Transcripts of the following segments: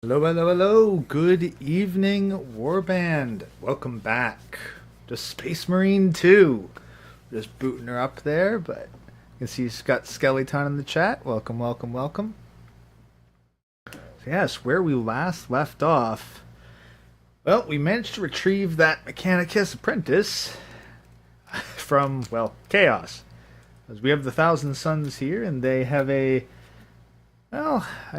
Hello, hello, hello. Good evening, Warband. Welcome back to Space Marine 2. Just booting her up there, but you can see Scott Skeleton in the chat. Welcome, welcome, welcome. So yes, where we last left off. Well, we managed to retrieve that Mechanicus apprentice from, well, Chaos. As we have the Thousand Suns here, and they have a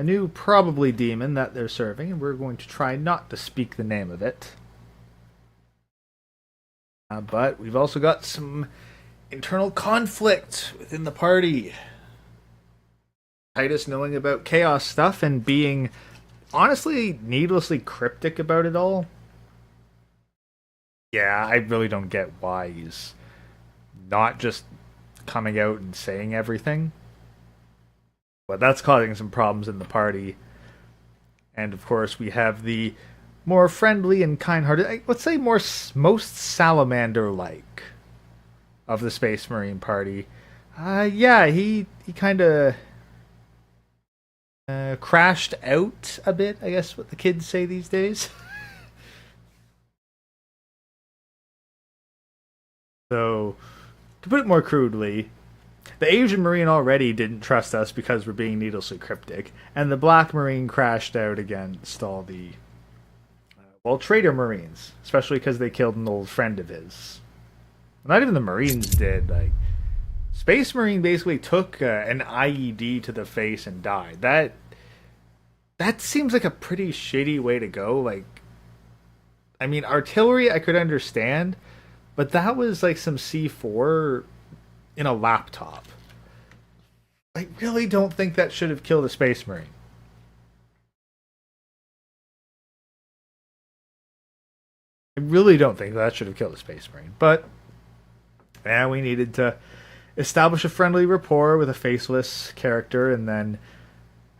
new probably demon that they're serving, and we're going to try not to speak the name of it. But we've also got some internal conflict within the party. Titus knowing about chaos stuff and being honestly needlessly cryptic about it all. Yeah, I really don't get why he's not just coming out and saying everything. But that's causing some problems in the party. And of course, we have the more friendly and kind-hearted, let's say most salamander-like of the Space Marine party. Yeah, he kind of crashed out a bit, I guess what the kids say these days. So, to put it more crudely, the Asian Marine already didn't trust us because we're being needlessly cryptic, and the Black Marine crashed out against all the, Traitor Marines, especially because they killed an old friend of his. Not even the Marines did. Like, Space Marine basically took an IED to the face and died. That seems like a pretty shitty way to go. Like, I mean, artillery I could understand, but that was like some C4 in a laptop. I really don't think that should have killed a Space Marine. I really don't think that should have killed a Space Marine. But, yeah, we needed to establish a friendly rapport with a faceless character and then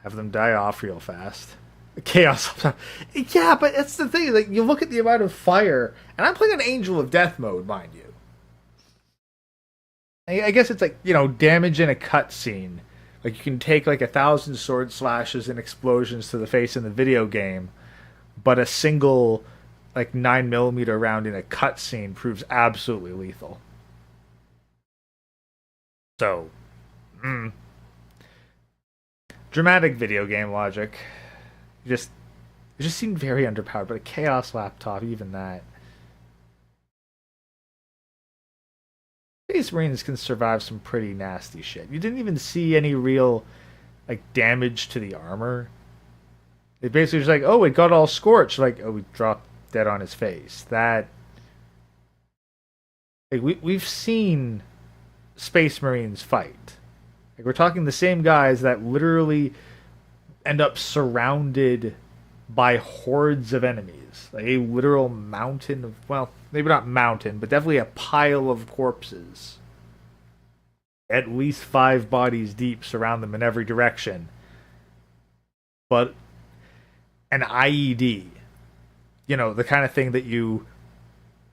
have them die off real fast. Chaos. Yeah, but that's the thing. Like, you look at the amount of fire, and I'm playing an Angel of Death mode, mind you. I guess it's like, damage in a cutscene. Like, you can take like 1,000 sword slashes and explosions to the face in the video game, but a single like 9mm round in a cutscene proves absolutely lethal. So, dramatic video game logic. It just seemed very underpowered. But a Chaos laptop, even that. Space Marines can survive some pretty nasty shit. You didn't even see any real damage to the armor. It basically was like, oh, it got all scorched. Like, oh, we dropped dead on his face. That we've seen Space Marines fight. Like, we're talking the same guys that literally end up surrounded by hordes of enemies. Like a literal mountain of, well, maybe not mountain, but definitely a pile of corpses. At least 5 bodies deep surround them in every direction. But an IED, the kind of thing that you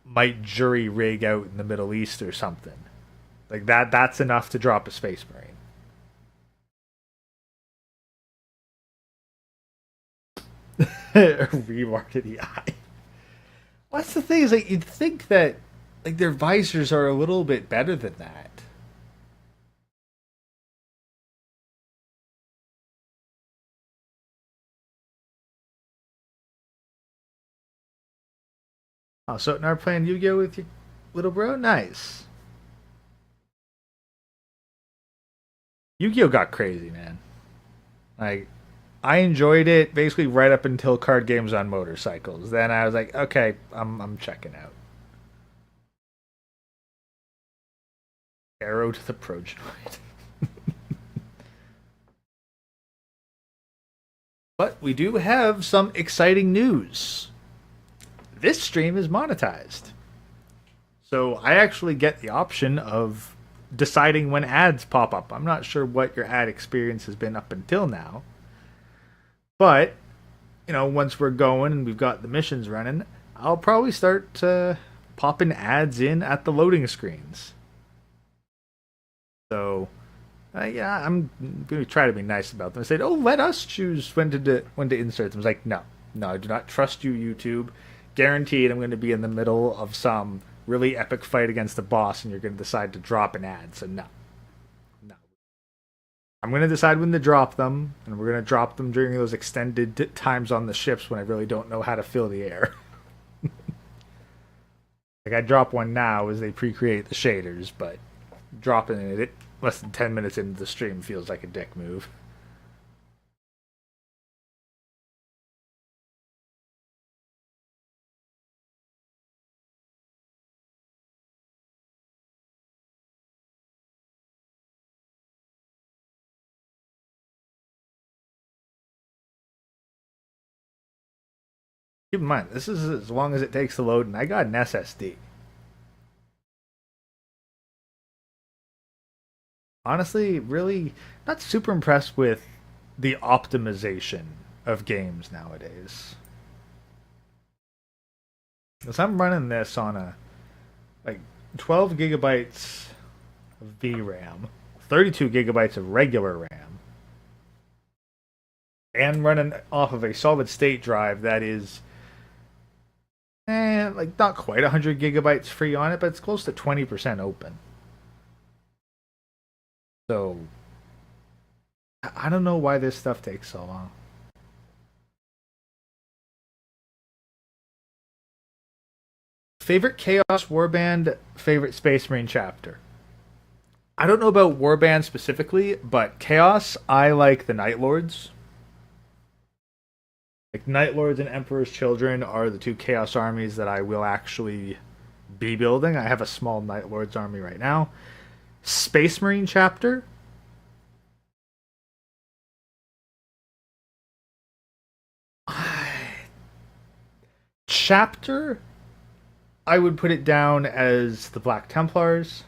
might jury rig out in the Middle East or something. Like that's enough to drop a Space Marine. Rebar to the eye. What's the thing is, like, you'd think that their visors are a little bit better than that. Oh, so now we're playing Yu-Gi-Oh with your little bro? Nice. Yu-Gi-Oh got crazy, man. Like, I enjoyed it basically right up until card games on motorcycles. Then I was like, okay, I'm checking out. Arrow to the Progenoid. But we do have some exciting news. This stream is monetized. So I actually get the option of deciding when ads pop up. I'm not sure what your ad experience has been up until now. But, once we're going and we've got the missions running, I'll probably start popping ads in at the loading screens. So, Yeah, I'm going to try to be nice about them. I said, "Oh, let us choose when to insert them." I was like, "No, no, I do not trust you, YouTube. Guaranteed, I'm going to be in the middle of some really epic fight against the boss, and you're going to decide to drop an ad. So no, no. I'm going to decide when to drop them, and we're going to drop them during those extended times on the ships when I really don't know how to fill the air. Like I drop one now as they pre-create the shaders, but dropping it less than 10 minutes into the stream feels like a dick move. Keep in mind, this is as long as it takes to load, and I got an SSD. Honestly, really not super impressed with the optimization of games nowadays. Because I'm running this on a like 12 gigabytes of VRAM, 32 gigabytes of regular RAM, and running off of a solid state drive that is like not quite 100 gigabytes free on it, but it's close to 20% open. So I don't know why this stuff takes so long. Favorite Chaos Warband, favorite Space Marine chapter. I don't know about Warband specifically, but Chaos, I like the Night Lords. Like Night Lords and Emperor's Children are the two Chaos armies that I will actually be building. I have a small Night Lords army right now. Space Marine chapter. Chapter, I would put it down as the Black Templars.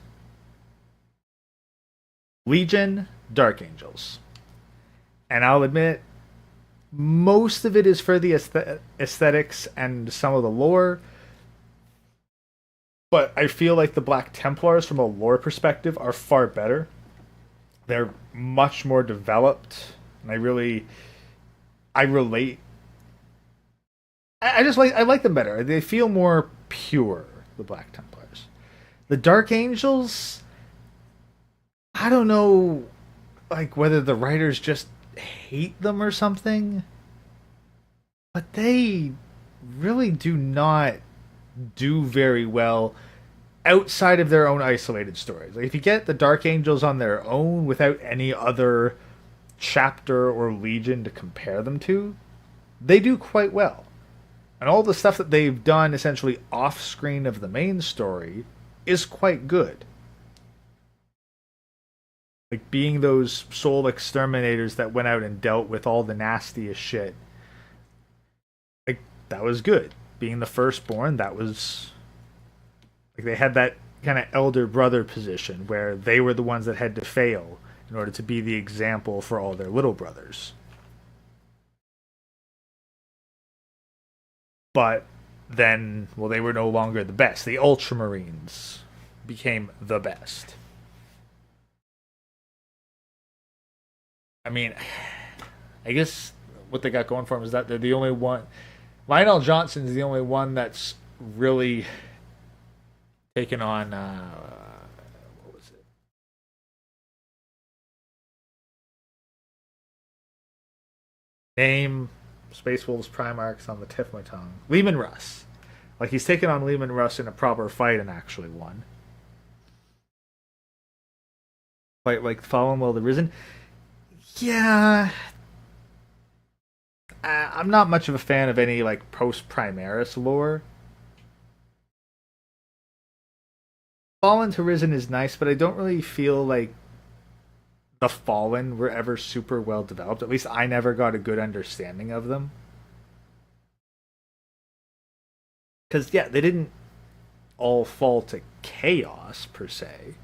Legion, Dark Angels. And I'll admit, most of it is for the aesthetics and some of the lore. But I feel like the Black Templars, from a lore perspective, are far better. They're much more developed. And I relate. I just I like them better. They feel more pure, the Black Templars. The Dark Angels, I don't know, like whether the writers just hate them or something, but they really do not do very well outside of their own isolated stories. Like if you get the Dark Angels on their own without any other chapter or legion to compare them to, they do quite well. And all the stuff that they've done essentially off screen of the main story is quite good. Like being those soul exterminators that went out and dealt with all the nastiest shit. Like that was good. Being the firstborn, that was like they had that kind of elder brother position where they were the ones that had to fail in order to be the example for all their little brothers. But then, well, they were no longer the best. The Ultramarines became the best. I mean, I guess what they got going for them is that they're the only one. Lionel Johnson's the only one that's really taken on. What was it? Name Space Wolves Primarchs on the tip of my tongue. Lehman Russ. Like he's taken on Lehman Russ in a proper fight and actually won. Fight like Fallen Will the Risen. Yeah. I'm not much of a fan of any like post Primaris lore. Fallen to Risen is nice, but I don't really feel like the Fallen were ever super well developed. At least I never got a good understanding of them. Because, yeah, they didn't all fall to chaos, per se.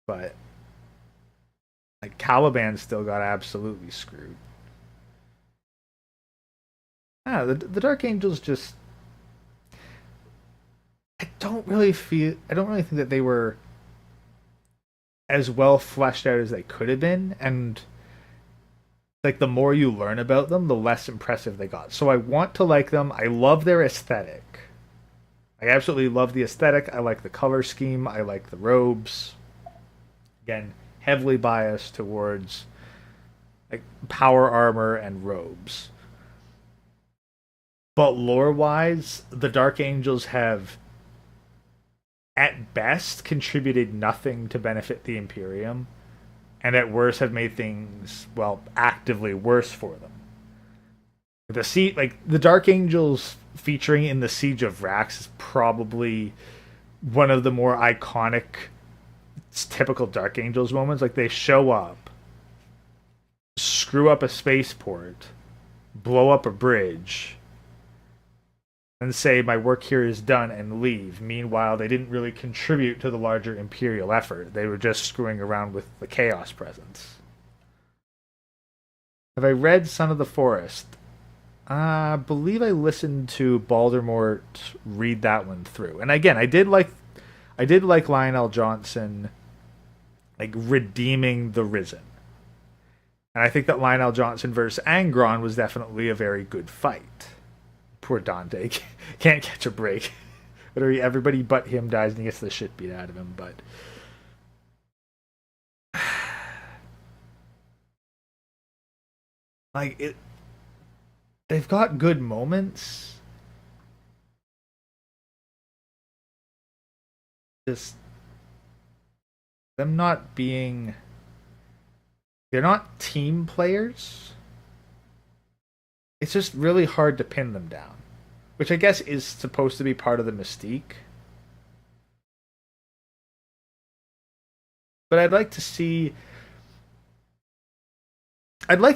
But, like, Caliban still got absolutely screwed. The Dark Angels just... I I don't really think that they were as well fleshed out as they could have been, and like the more you learn about them, the less impressive they got. So I want to like them. I love their aesthetic. I absolutely love the aesthetic. I like the color scheme. I like the robes. Again, heavily biased towards like power armor and robes. But lore-wise, the Dark Angels have at best contributed nothing to benefit the Imperium, and at worst have made things, well, actively worse for them. The Dark Angels featuring in the Siege of Rax is probably one of the more iconic, typical Dark Angels moments. Like they show up, screw up a spaceport, blow up a bridge, and say my work here is done and leave. Meanwhile, they didn't really contribute to the larger Imperial effort. They were just screwing around with the Chaos presence. Have I read Son of the Forest? I believe I listened to Baldermort read that one through. And again, I did like Lionel Johnson like redeeming the Risen. And I think that Lionel Johnson versus Angron was definitely a very good fight. Poor Dante can't catch a break. Literally everybody but him dies and he gets the shit beat out of him, but like it, they've got good moments. Just them not being, they're not team players. It's just really hard to pin them down, which I guess is supposed to be part of the mystique. But I'd like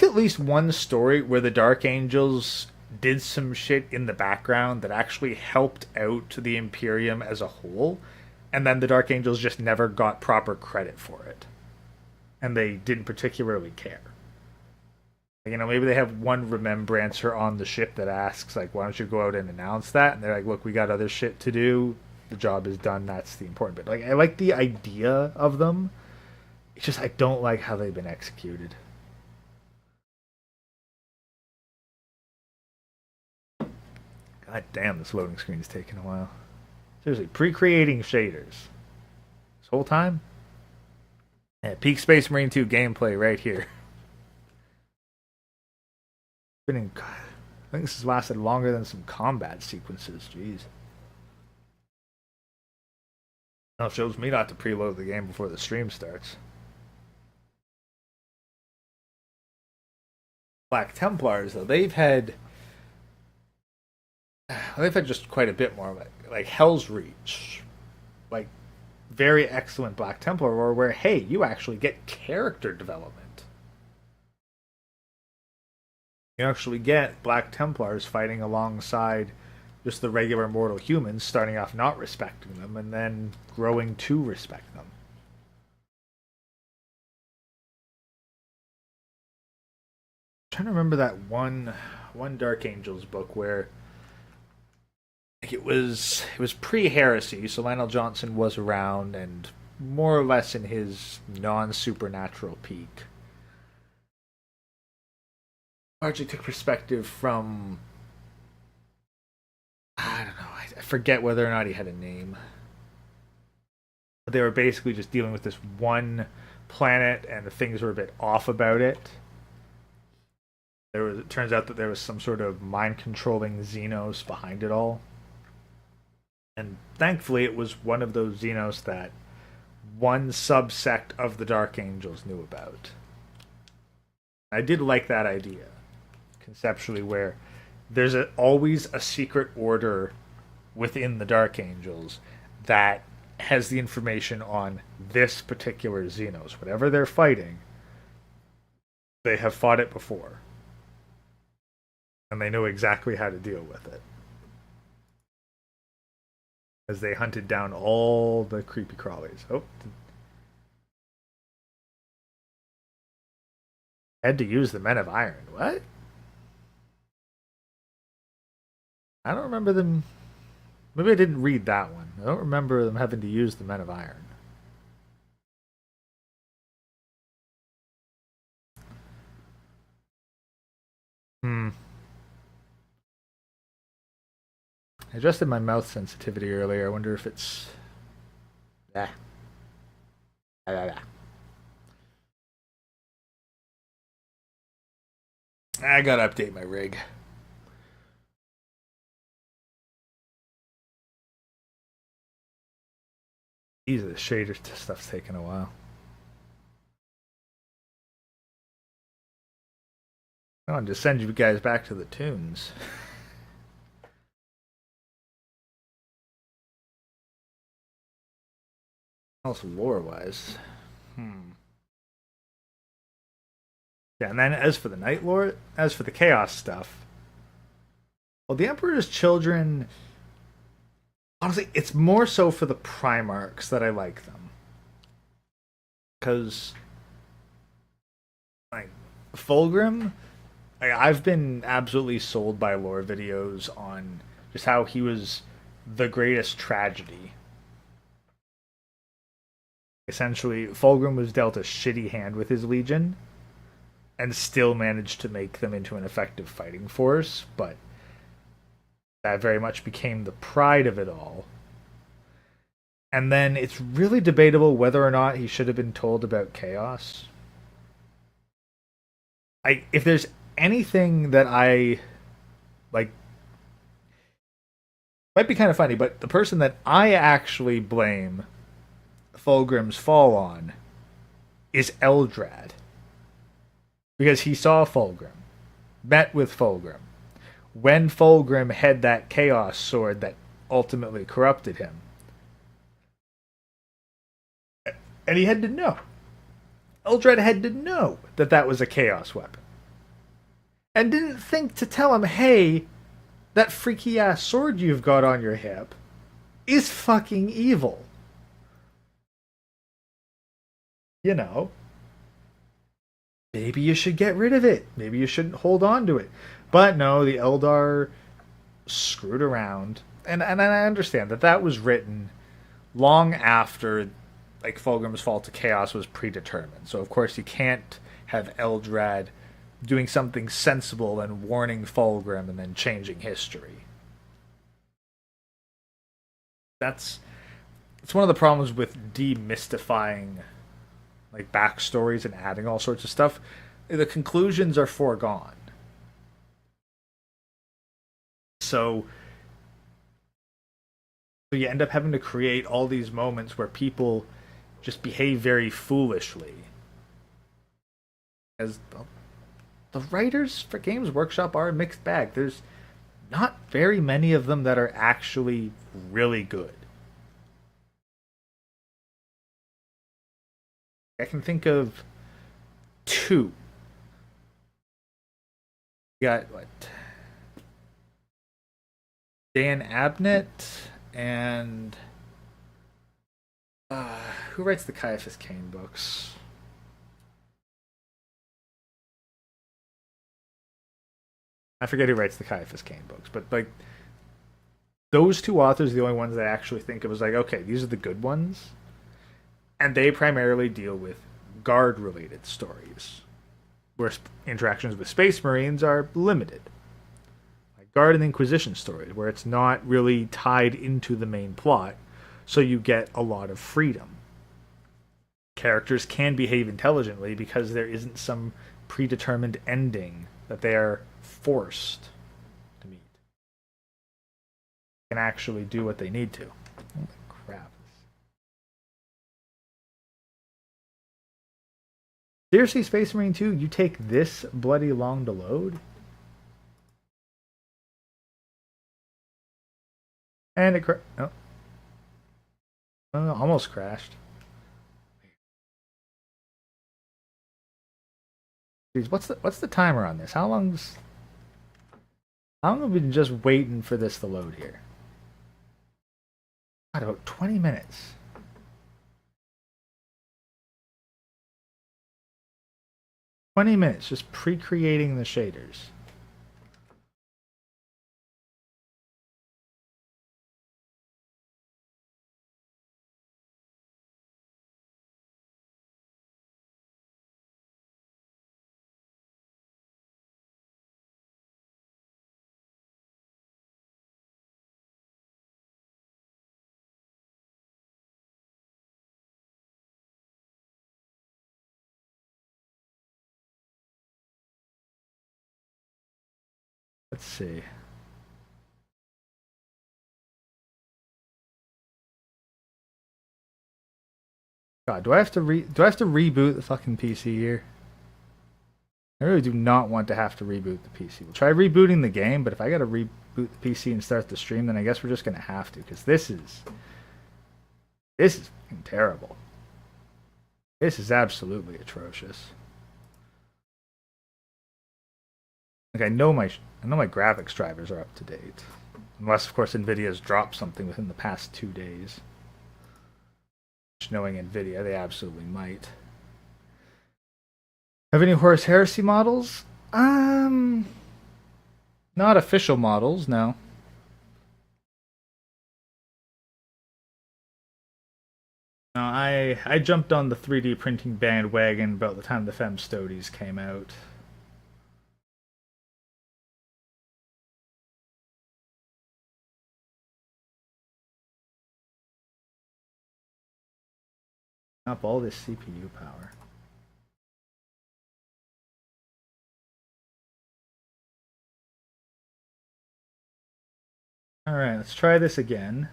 at least one story where the Dark Angels did some shit in the background that actually helped out the Imperium as a whole, and then the Dark Angels just never got proper credit for it. And they didn't particularly care. You know, maybe they have one remembrancer on the ship that asks, like, why don't you go out and announce that? And they're like, look, we got other shit to do. The job is done. That's the important bit. Like, I like the idea of them. It's just I don't like how they've been executed. God damn, this loading screen's taking a while. Seriously, pre-creating shaders. This whole time? Yeah, peak Space Marine 2 gameplay right here. I think this has lasted longer than some combat sequences. Jeez. Now it shows me not to preload the game before the stream starts. Black Templars, though, they've had just quite a bit more. Like Hell's Reach, like very excellent Black Templar, where hey, you actually get character development. You actually get Black Templars fighting alongside just the regular mortal humans, starting off not respecting them, and then growing to respect them. I'm trying to remember that one Dark Angels book where like it was pre-heresy, so Lionel Johnson was around and more or less in his non-supernatural peak. Largely took perspective from, I don't know, I forget whether or not he had a name. But they were basically just dealing with this one planet and things were a bit off about it. It turns out that there was some sort of mind-controlling Xenos behind it all. And thankfully it was one of those Xenos that one subsect of the Dark Angels knew about. I did like that idea. Conceptually, where there's always a secret order within the Dark Angels that has the information on this particular Xenos. Whatever they're fighting, they have fought it before. And they know exactly how to deal with it. As they hunted down all the creepy crawlies. Oh. Had to use the Men of Iron. What? I don't remember them Maybe I didn't read that one. I don't remember them having to use the Men of Iron. Hmm. I adjusted my mouth sensitivity earlier. I wonder if it's... Ah. I gotta update my rig. Jesus, the shader stuff's taking a while. I'll just send you guys back to the tunes. Also, lore-wise. Yeah, and then as for the Night Lord, as for the Chaos stuff, well, the Emperor's Children, honestly, it's more so for the Primarchs that I like them. Because, like, Fulgrim, I've been absolutely sold by lore videos on just how he was the greatest tragedy. Essentially, Fulgrim was dealt a shitty hand with his legion and still managed to make them into an effective fighting force, but that very much became the pride of it all. And then it's really debatable whether or not he should have been told about chaos. If there's anything that I like, might be kind of funny, but the person that I actually blame Fulgrim's fall on is Eldrad. Because he saw Fulgrim, met with Fulgrim. When Fulgrim had that Chaos Sword that ultimately corrupted him. And he had to know. Eldrad had to know that that was a Chaos weapon. And didn't think to tell him, hey, that freaky ass sword you've got on your hip is fucking evil. You know. Maybe you should get rid of it. Maybe you shouldn't hold on to it. But no, the Eldar screwed around. And I understand that that was written long after like Fulgrim's fall to chaos was predetermined. So of course you can't have Eldrad doing something sensible and warning Fulgrim and then changing history. It's one of the problems with demystifying like backstories and adding all sorts of stuff. The conclusions are foregone. So you end up having to create all these moments where people just behave very foolishly. As the writers for Games Workshop are a mixed bag. There's not very many of them that are actually really good. I can think of two. You got what? Dan Abnett and who writes the Caiaphas Cain books? I forget who writes the Caiaphas Cain books, but like those two authors are the only ones that I actually think of as like, okay, these are the good ones. And they primarily deal with guard related stories, where interactions with Space Marines are limited. Like Guard and Inquisition stories, where it's not really tied into the main plot, so you get a lot of freedom. Characters can behave intelligently because there isn't some predetermined ending that they are forced to meet. They can actually do what they need to. Holy crap. Seriously, Space Marine 2, you take this bloody long to load? And it almost crashed. Jeez, what's the timer on this? How long have we been just waiting for this to load here? God, about 20 minutes. 20 minutes just pre-creating the shaders. let's see. God, do I have to reboot the fucking PC here? I really do not want to have to reboot the PC. We'll try rebooting the game, but if I gotta reboot the PC and start the stream, then I guess we're just gonna have to, because this is fucking terrible. This is absolutely atrocious. Like I know my graphics drivers are up to date, unless of course Nvidia's dropped something within the past 2 days. Which, knowing Nvidia, they absolutely might. Have any Horus Heresy models? Not official models, no. No, I jumped on the 3D printing bandwagon about the time the Fem Stoties came out. Up all this CPU power. Alright, let's try this again.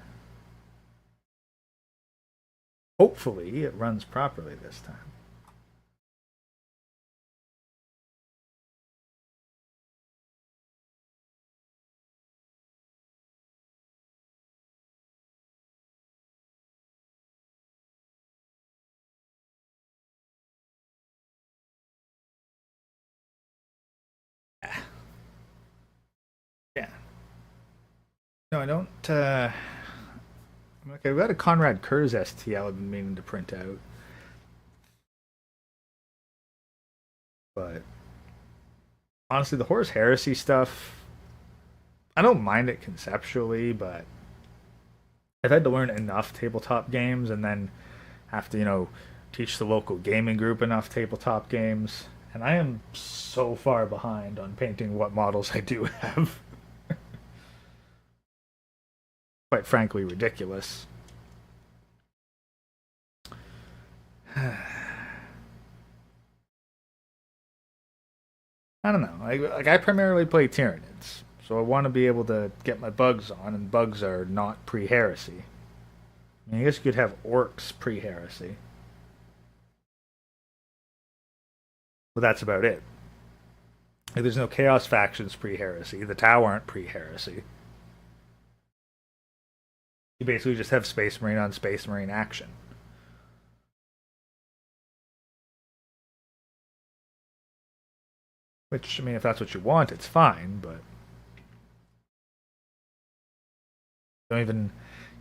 Hopefully it runs properly this time. Yeah. No, I don't. Okay, we got a Conrad Kurz STL I've been meaning to print out. But honestly, the Horus Heresy stuff, I don't mind it conceptually, but I've had to learn enough tabletop games and then have to, you know, teach the local gaming group enough tabletop games. And I am so far behind on painting what models I do have. Quite frankly, ridiculous. I don't know. I primarily play Tyranids, so I want to be able to get my bugs on, and bugs are not pre-heresy. I mean, I guess you could have orcs pre-heresy. But that's about it. Like, there's no Chaos factions pre-heresy. The Tau aren't pre-heresy. You basically just have Space Marine on Space Marine action. Which, I mean, if that's what you want, it's fine, but you don't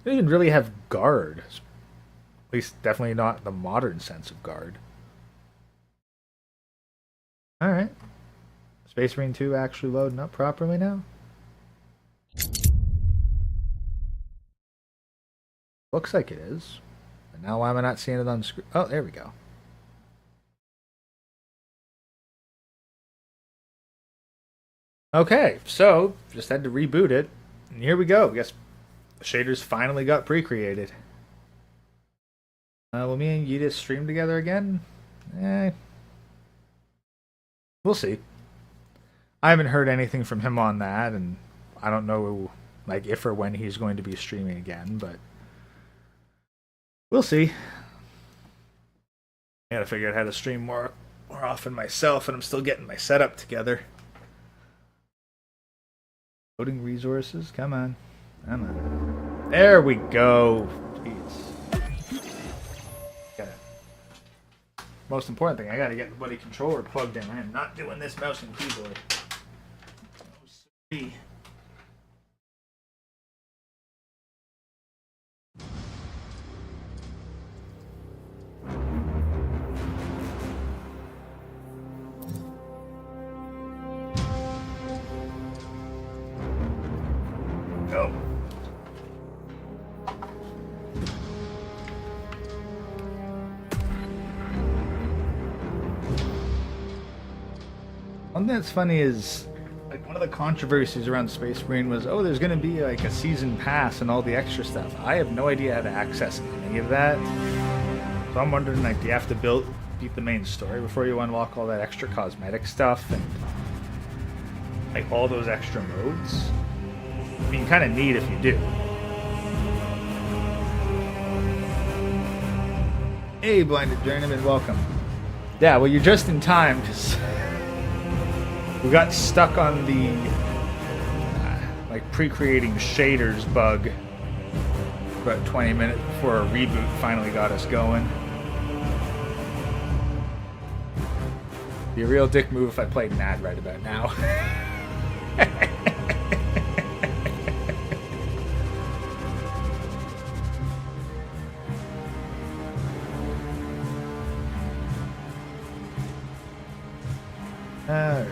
even really have guard. At least definitely not the modern sense of guard. Alright. Space Marine 2 actually loading up properly now? Looks like it is. And now why am I not seeing it on the screen? Oh, there we go. Okay, so just had to reboot it. And here we go. I guess the shaders finally got pre-created. Will me and Yedis stream together again? We'll see. I haven't heard anything from him on that, and I don't know like if or when he's going to be streaming again, but we'll see. I gotta figure out how to stream more often myself, and I'm still getting my setup together. Loading resources, come on. Come on. There we go. Jeez. Got it. Most important thing, I gotta get the bloody controller plugged in. I am not doing this mouse and keyboard. Oh, sorry. Go. One thing that's funny is, like, one of the controversies around Space Marine was, oh, there's going to be like a season pass and all the extra stuff. I have no idea how to access any of that. So I'm wondering, like, do you have to beat the main story before you unlock all that extra cosmetic stuff? And like all those extra modes. I mean, kind of neat if you do. Hey, Blinded Journeyman, welcome. Yeah, well, you're just in time because we got stuck on the like pre-creating shaders bug about 20 minutes before a reboot finally got us going. Be a real dick move if I played Nad right about now. Alright.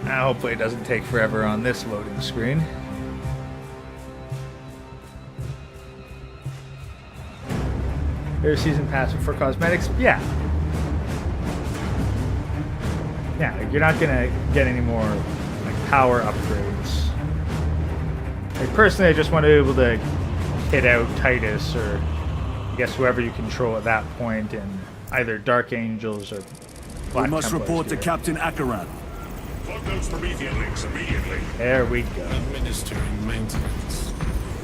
Now hopefully it doesn't take forever on this loading screen. There's season pass for cosmetics. Yeah. Yeah, like, you're not gonna get any more like power upgrades. Like personally, I just want to be able to hit out Titus or I guess whoever you control at that point in either Dark Angels or Black We must Templars report to here. Captain Akaran. Plug those Promethean links immediately. There we go. Administering maintenance.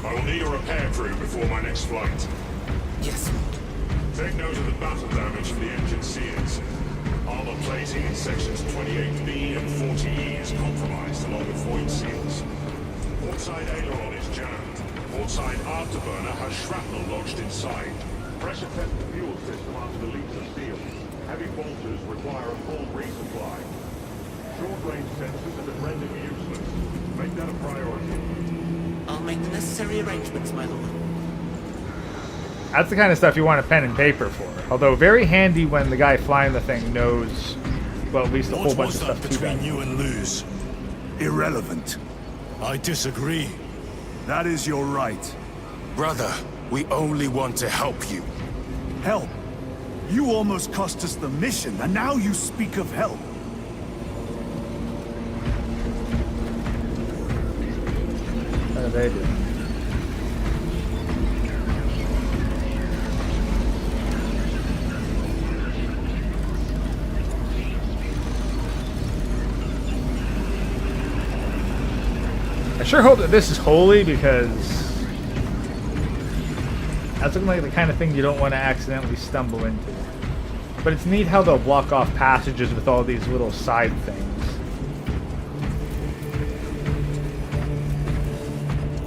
I will need a repair crew before my next flight. Yes. Take note of the battle damage from the engine seals. Armor plating in sections 28B and 40E is compromised along with void seals. Port side aileron is jammed. Port side afterburner has shrapnel lodged inside. Pressure test the fuel system after the leaks of steel. Heavy bolters require a full resupply. Short-range sensors have been rendered useless. Make that a priority. I'll make the necessary arrangements, my lord. That's the kind of stuff you want a pen and paper for. Although very handy when the guy flying the thing knows, well, at least a whole bunch of stuff too between bad. you and Luz? Irrelevant. I disagree. That is your right. Brother, we only want to help you. Help. You almost cost us the mission, and now you speak of help. What are they doing? I sure hope that this is holy because that's looking like the kind of thing you don't want to accidentally stumble into. But it's neat how they'll block off passages with all these little side things.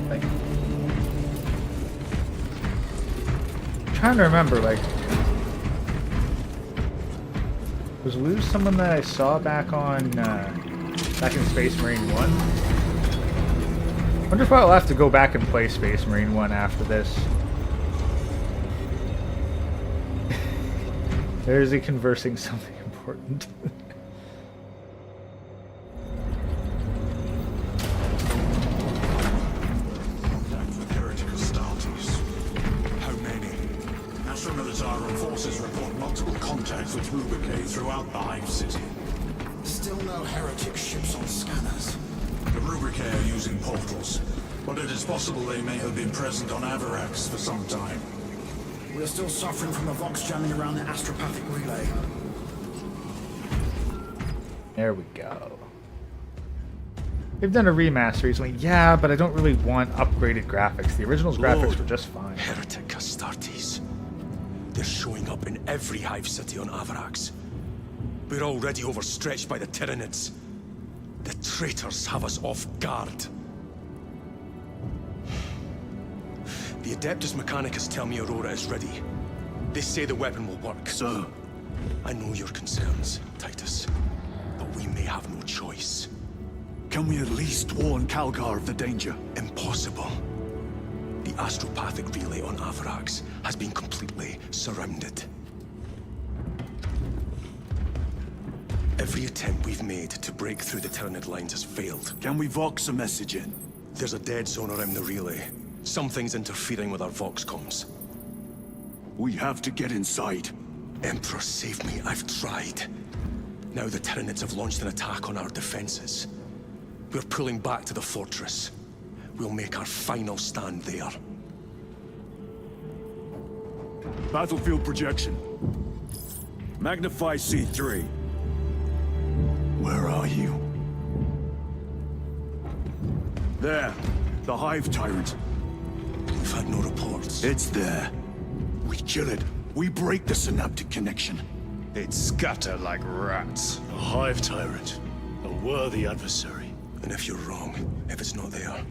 Like, I'm trying to remember, like, was Luz someone that I saw back on, back in Space Marine 1? I wonder if I'll have to go back and play Space Marine 1 after this. There's a conversing something important. Contact with heretic Astartes. How many? Astro-Military forces report multiple contacts with Rubricae throughout the Hive City. Still no heretic ships on scanners. The Rubricae are using portals, but it is possible they may have been present on Avarax for some time. We're still suffering from the Vox jamming around the astropathic relay. There we go. They've done a remaster recently. Yeah, but I don't really want upgraded graphics. The original's graphics were just fine. Heretic Astartes. They're showing up in every hive city on Avarax. We're already overstretched by the Tyranids. The traitors have us off guard. The Adeptus Mechanicus tell me Aurora is ready. They say the weapon will work. Sir, I know your concerns, Titus, but we may have no choice. can we at least warn Calgar of the danger? Impossible. The astropathic relay on Avarax has been completely surrounded. Every attempt we've made to break through the Tyranid lines has failed. Can we Vox a message in? There's a dead zone around the relay. Something's interfering with our Vox comms. We have to get inside. Emperor, save me. I've tried. Now the Tyranids have launched an attack on our defenses. We're pulling back to the fortress. We'll make our final stand there. Battlefield projection. Magnify C3. Where are you? There. The Hive Tyrant. We've had no reports. It's there. We kill it. We break the synaptic connection. They'd scatter like rats. A Hive Tyrant. A worthy adversary. And if you're wrong, if it's not there,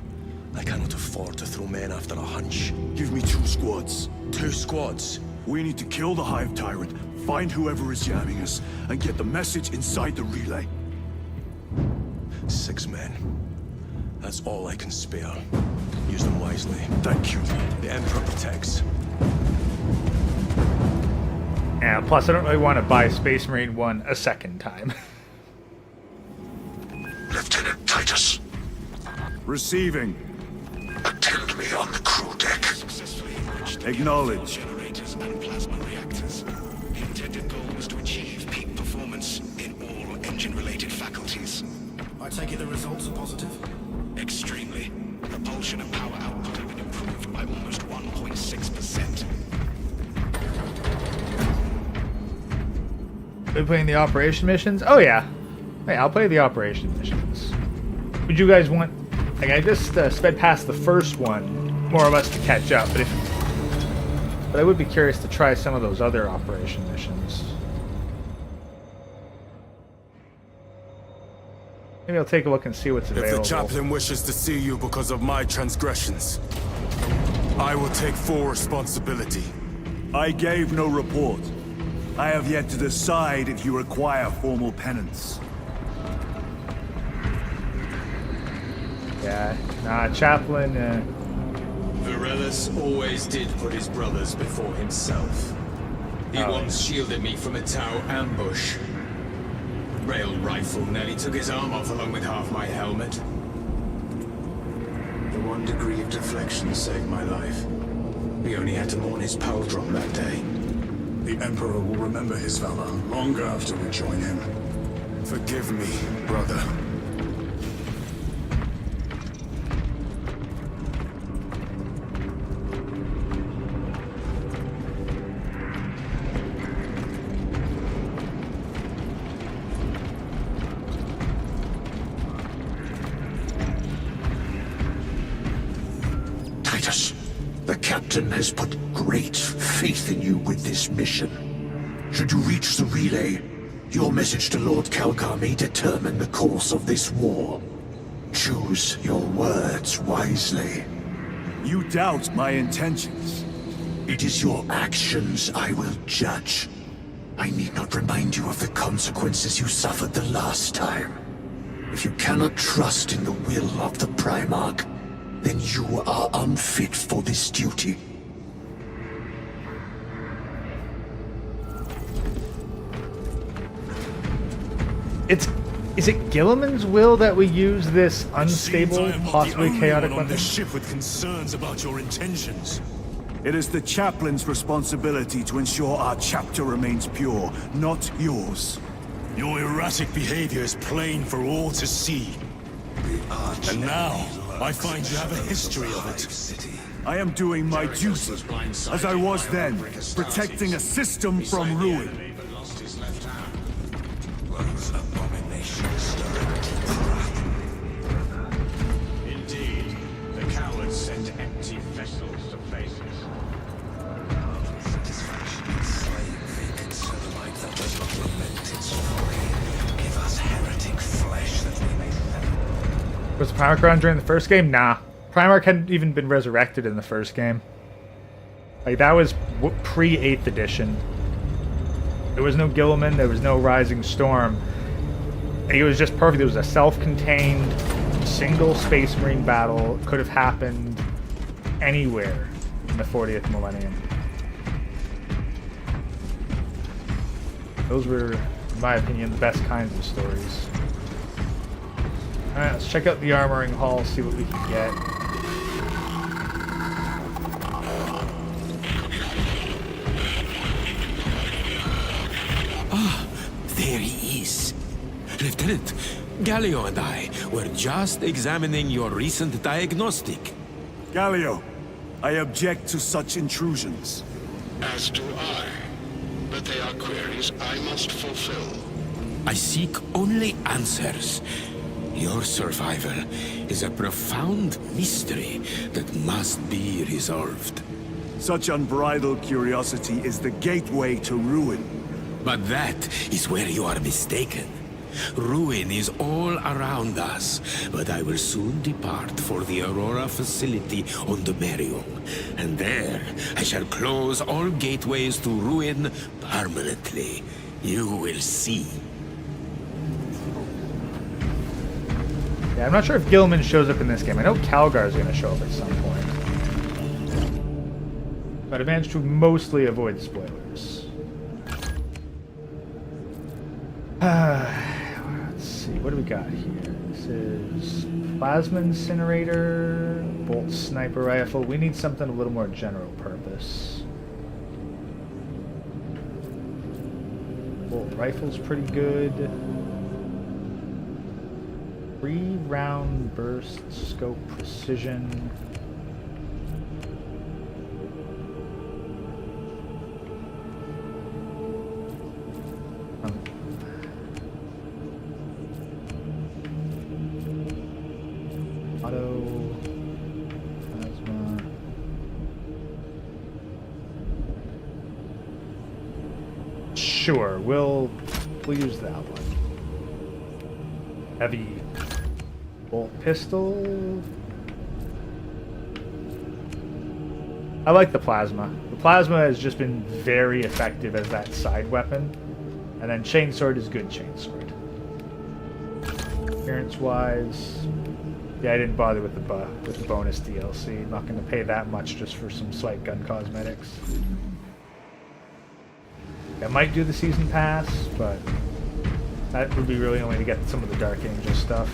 I cannot afford to throw men after a hunch. Give me 2 squads. 2 squads? We need to kill the Hive Tyrant, find whoever is jamming us, and get the message inside the relay. 6 men. That's all I can spare. Use them wisely. Thank you. The Emperor protects. Yeah, plus I don't really want to buy Space Marine 1 a second time. Lieutenant Titus, Receiving. attend me on the crew deck. Acknowledge. Generators and plasma reactors. The intended goal was to achieve peak performance in all engine-related faculties. I take it the results are positive? Extremely. Propulsion and power output have been improved by almost 1.6%. Are we playing the operation missions? Oh yeah. Hey, I'll play the operation missions. Would you guys want... Like, I just sped past the first one, more or less to catch up, but I would be curious to try some of those other operation missions. Maybe I'll take a look and see what's available. If the chaplain wishes to see you because of my transgressions, I will take full responsibility. I gave no report. I have yet to decide if you require formal penance. Yeah, nah, chaplain, Varellus always did put his brothers before himself. He once shielded me from a Tau ambush. Rail rifle nearly took his arm off along with half my helmet. The 1 degree of deflection saved my life. We only had to mourn his pal drop that day. The Emperor will remember his valor long after we join him. Forgive me, brother. Titus, the captain has put great faith in you with this mission. Should you reach the relay, your message to Lord Calgar may determine the course of this war. Choose your words wisely. You doubt my intentions. It is your actions I will judge. I need not remind you of the consequences you suffered the last time. If you cannot trust in the will of the Primarch, then you are unfit for this duty. Is it Gilliman's will that we use this unstable, possibly chaotic on weapon? this ship with concerns about your intentions. It is the chaplain's responsibility to ensure our chapter remains pure, not yours. Your erratic behavior is plain for all to see. And now, I find you have a history of it. I am doing my duty, as I was then, protecting a system from ruin. Indeed, the cowards sent empty vessels to places. Was Primarch around during the first game? Nah. Primarch hadn't even been resurrected in the first game. Like, that was pre-8th edition. There was no Gilliman, there was no Rising Storm. It was just perfect. It was a self-contained, single Space Marine battle. It could have happened anywhere in the 40th millennium. Those were, in my opinion, the best kinds of stories. Alright, let's check out the armoring hall, see what we can get. There he is. Lieutenant, Galio and I were just examining your recent diagnostic. Galio, I object to such intrusions. As do I. But they are queries I must fulfill. I seek only answers. Your survival is a profound mystery that must be resolved. Such unbridled curiosity is the gateway to ruin. But that is where you are mistaken. Ruin is all around us, but I will soon depart for the Aurora facility on the Merium, and there I shall close all gateways to ruin permanently. You will see. Yeah, I'm not sure if Gilman shows up in this game. I know Calgar's going to show up at some point. But I managed to mostly avoid spoilers. Let's see, what do we got here? This is Plasma Incinerator, Bolt Sniper Rifle. We need something a little more general purpose. Bolt Rifle's pretty good. 3-round burst, scope, precision. Auto, plasma. Sure, we'll use that one. Heavy bolt pistol. I like the plasma. The plasma has just been very effective as that side weapon. And then chainsword is good chainsword. Appearance-wise, yeah, I didn't bother with the bonus DLC. I'm not going to pay that much just for some slight gun cosmetics. I might do the season pass, but that would be really only to get some of the Dark Angel stuff.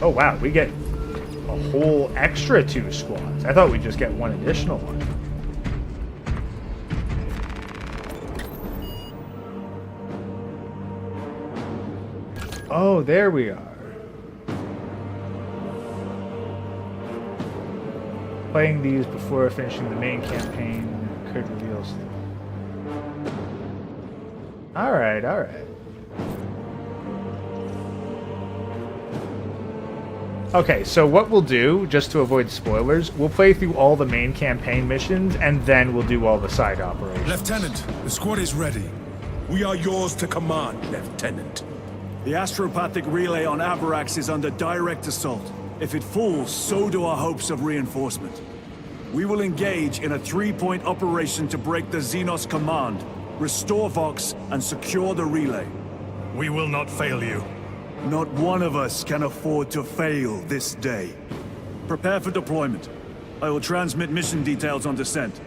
Oh wow, we get a whole extra 2 squads. I thought we'd just get 1 additional one. Oh, there we are. Playing these before finishing the main campaign could reveal stuff. Alright, alright. Okay, so what we'll do, just to avoid spoilers, we'll play through all the main campaign missions, and then we'll do all the side operations. Lieutenant, the squad is ready. We are yours to command, Lieutenant. The astropathic relay on Avarax is under direct assault. If it falls, so do our hopes of reinforcement. We will engage in a 3-point operation to break the Xenos command, restore Vox, and secure the relay. We will not fail you. Not one of us can afford to fail this day. Prepare for deployment. I will transmit mission details on descent.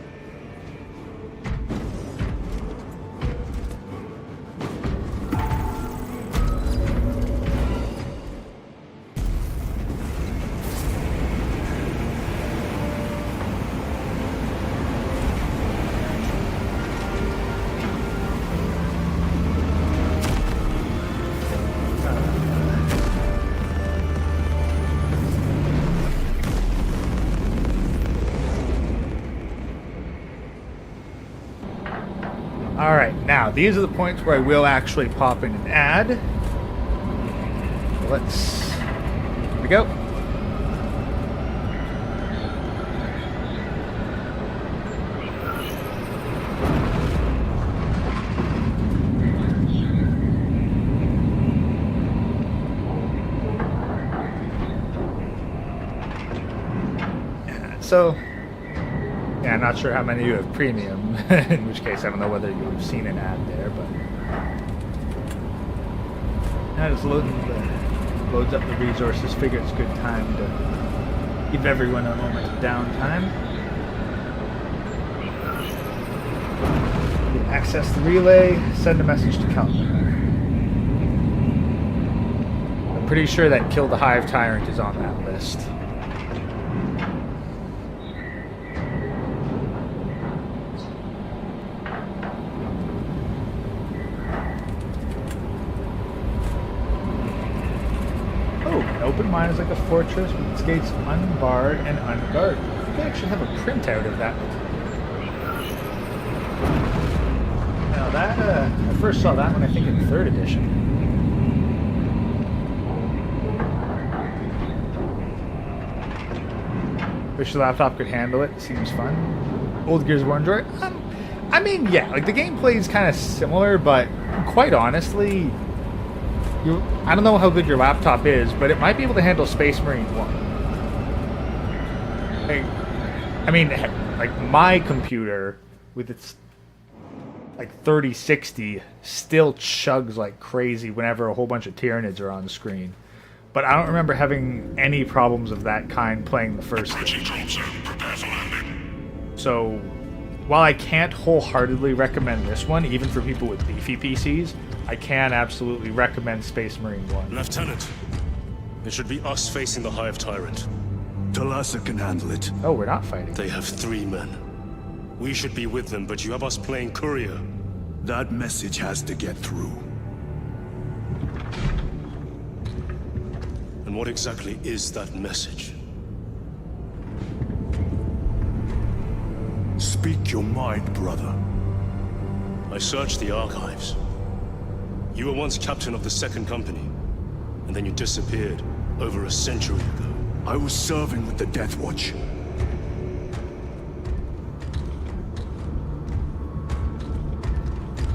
Alright, now these are the points where I will actually pop in an ad. Here we go. So, yeah, I'm not sure how many of you have premium, in which case I don't know whether you would have seen an ad there, but now just loads up the resources. Figure it's a good time to give everyone a moment of downtime. Access the relay, send a message to Calvin. I'm pretty sure that Kill the Hive Tyrant is on that list. Open mine is like a fortress with its gates unbarred and unguarded. I think I actually have a printout of that. Now that I first saw that one, I think, in 3rd edition. Wish the laptop could handle it. Seems fun. Old Gears of War enjoy. I mean, yeah, like the gameplay is kind of similar, but quite honestly, I don't know how good your laptop is, but it might be able to handle Space Marine 1. I mean, like my computer with its like 3060 still chugs like crazy whenever a whole bunch of Tyranids are on screen. But I don't remember having any problems of that kind playing the first game. So, while I can't wholeheartedly recommend this one, even for people with beefy PCs, I can absolutely recommend Space Marine 1. Lieutenant, it should be us facing the Hive Tyrant. Talassa can handle it. Oh, we're not fighting. They have 3 men. We should be with them, but you have us playing courier. That message has to get through. And what exactly is that message? Speak your mind, brother. I searched the archives. You were once captain of the 2nd Company, and then you disappeared over a century ago. I was serving with the Death Watch.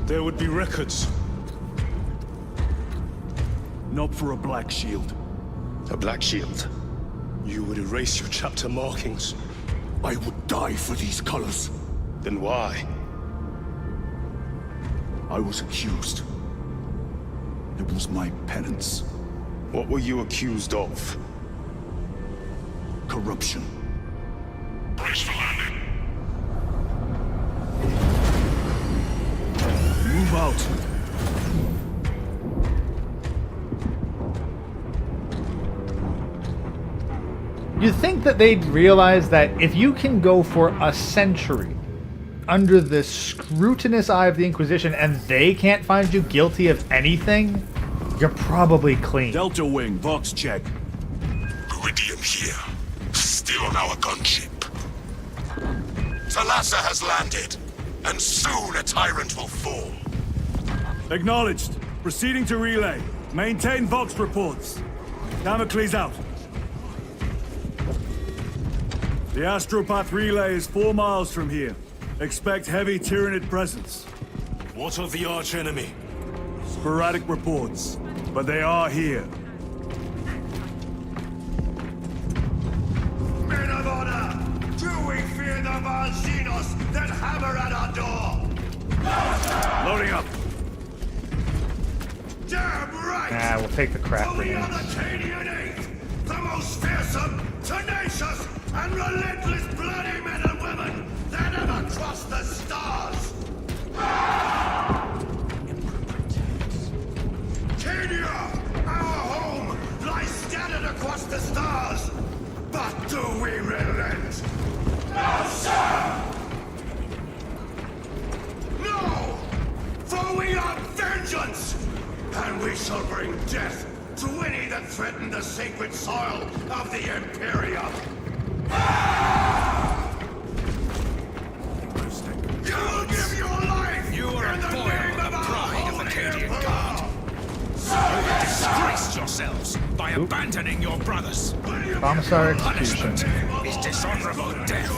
There would be records. Not for a Black Shield. A Black Shield? You would erase your chapter markings. I would die for these colors. Then why? I was accused. It was my penance. What were you accused of? Corruption. Brace for landing. Move out. You'd think that they'd realize that if you can go for a century under the scrutinous eye of the Inquisition and they can't find you guilty of anything, you're probably clean. Delta Wing, box check. Iridium here. Still on our gunship. Talassa has landed, and soon a tyrant will fall. Acknowledged. Proceeding to relay. Maintain Vox reports. Damocles out. The Astropath relay is 4 miles from here. Expect heavy Tyranid presence. What of the archenemy? Sporadic reports, but they are here. Men of honor, do we fear the Valsinos that hammer at our door? Loading up. Damn right! Nah, we'll take the crap For we are grenades. the Cadian Eighth, the most fearsome, tenacious, and relentless bloody men and women that ever crossed the stars! Cadia, our home, lies scattered across the stars! But do we relent? No, sir! No! For we are vengeance! And we shall bring death to any that threaten the sacred soil of the Imperium! You'll give your life You are in a the foil name of of the our pride of the holy Cadian Emperor! Guard. You disgraced yourselves by abandoning your brothers. Commissar execution. Punishment is dishonorable death.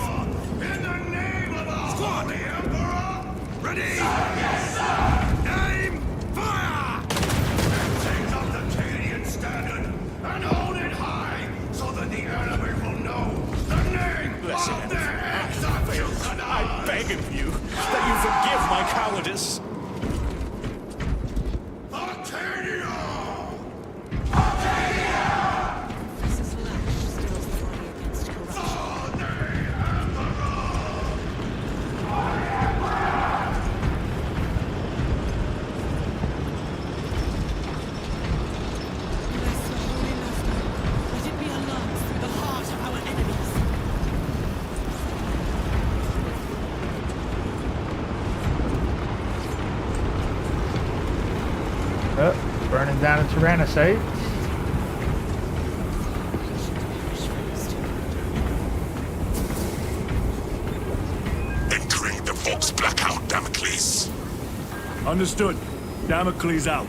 In the name of our holy Emperor! Ready? Aim! Fire! Take up the Cadian standard and hold it high so that the enemy will know the name of their executioner! I beg of you that you forgive my cowardice. Arcadia! Mrs. Lash stirs the body against corruption. Bless the Holy Master. Let it be a lance through the heart of our enemies. Oh, burning down a Tyrannosaurus. Entering the folks black out, Damocles. Understood. Damocles out.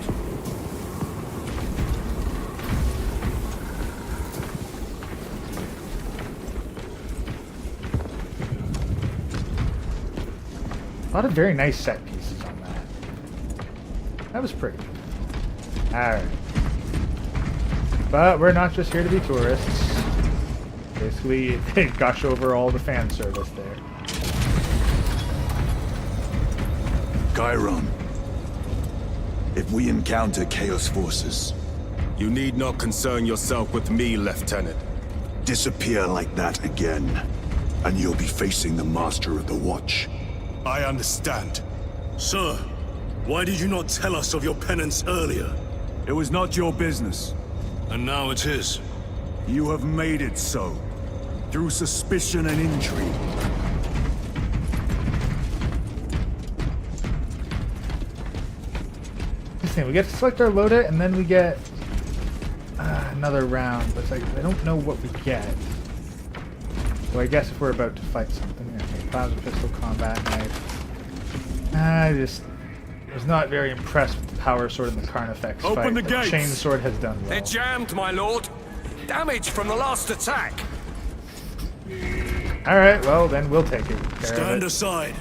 A lot of very nice set pieces on that. That was pretty. Alright. But we're not just here to be tourists. Basically, they gush over all the fan service there. Chiron. If we encounter Chaos forces, You need not concern yourself with me, Lieutenant. disappear like that again, and you'll be facing the Master of the Watch. I understand. Sir, why did you not tell us of your penance earlier? It was not your business. And now it is. You have made it so, through suspicion and intrigue. Interesting, we get to select our loadout, and then we get another round. But it's like, I don't know what we get. So I guess if we're about to fight something. Okay, plasma pistol, combat knife. I was not very impressed with the power sword and the Carnifex fight. Open the but gates! Chain sword has done well. They're jammed, my lord. Damage from the last attack. Alright, well then we'll take it. Stand aside.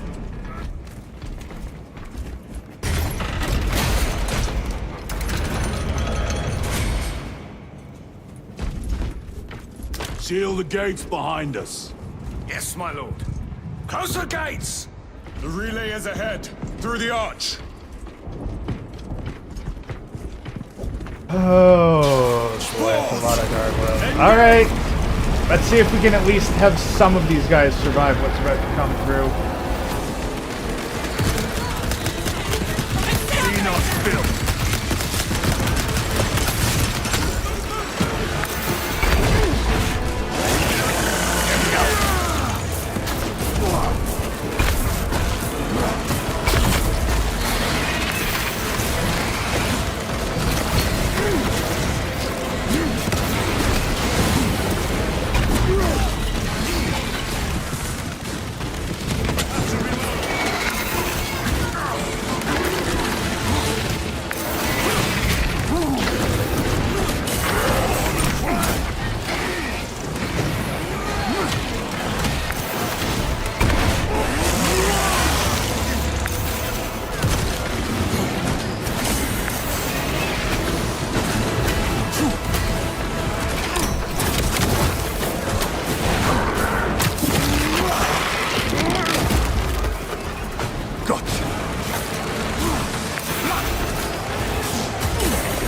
Seal the gates behind us. Yes, my lord. Close the gates! The relay is ahead, through the arch. Oh, boy, that's a lot of gargoyles. Alright, let's see if we can at least have some of these guys survive what's about to come through. Xenos built.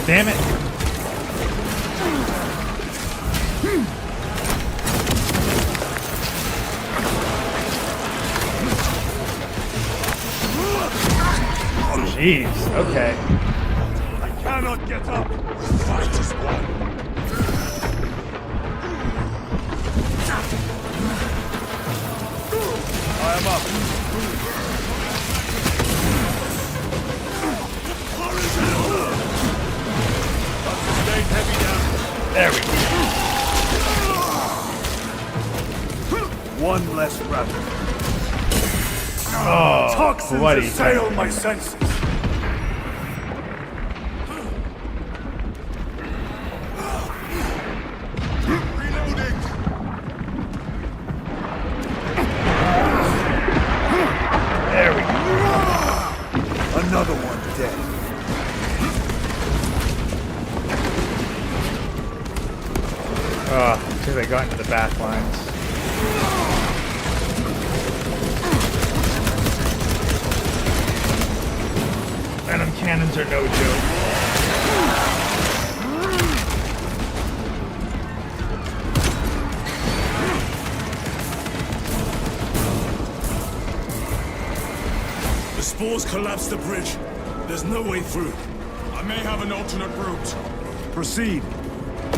Damn it. Jeez, okay. I cannot get up. Fight is won. I am up. There we go. One less rebel. Oh, Toxins bloody assail tight. my senses. Reloading. There we go. Another one dead. Oh, because they got into the back lines. Venom cannons are no joke. The spores collapsed the bridge. There's no way through. I may have an alternate route. Proceed.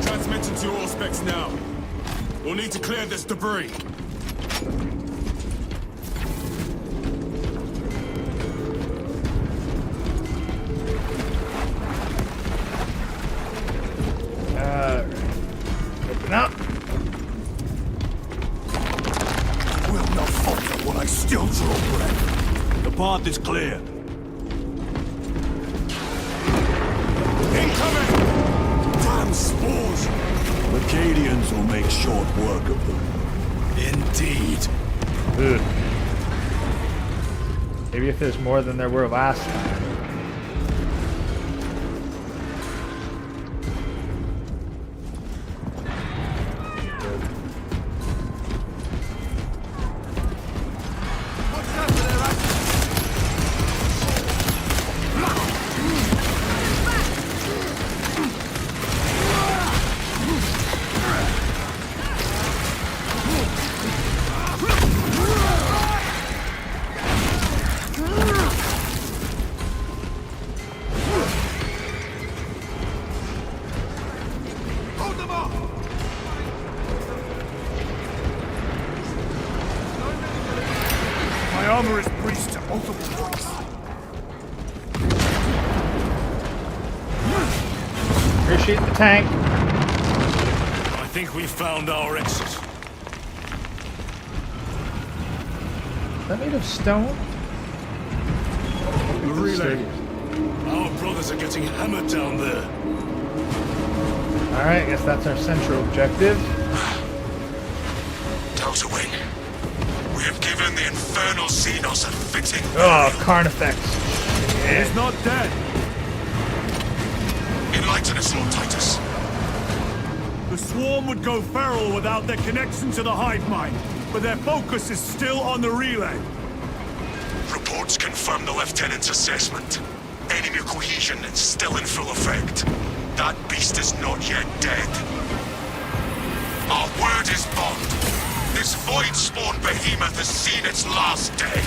Transmitting to all specs now. We'll need to clear this debris. Open up. Will not falter when I still draw breath. The path is clear. Incoming! Damn spores! The Cadians will make short work of them. Indeed. Ugh. Maybe if there's more than there were last time. My armor is breached to multiple points. Appreciate the tank. I think we found our exit. Is that made of stone? The relay. Our brothers are getting hammered down there. Alright, I guess that's our central objective. Delta Wing. We have given the Infernal Xenos a fitting... Oh, Carnifex. He's not dead. Enlighten us, Lord Titus. The swarm would go feral without their connection to the hive mind, but their focus is still on the relay. Reports confirm the Lieutenant's assessment. Enemy cohesion is still in full effect. That beast is not yet dead. Our word is bond. This void-spawn behemoth has seen its last day.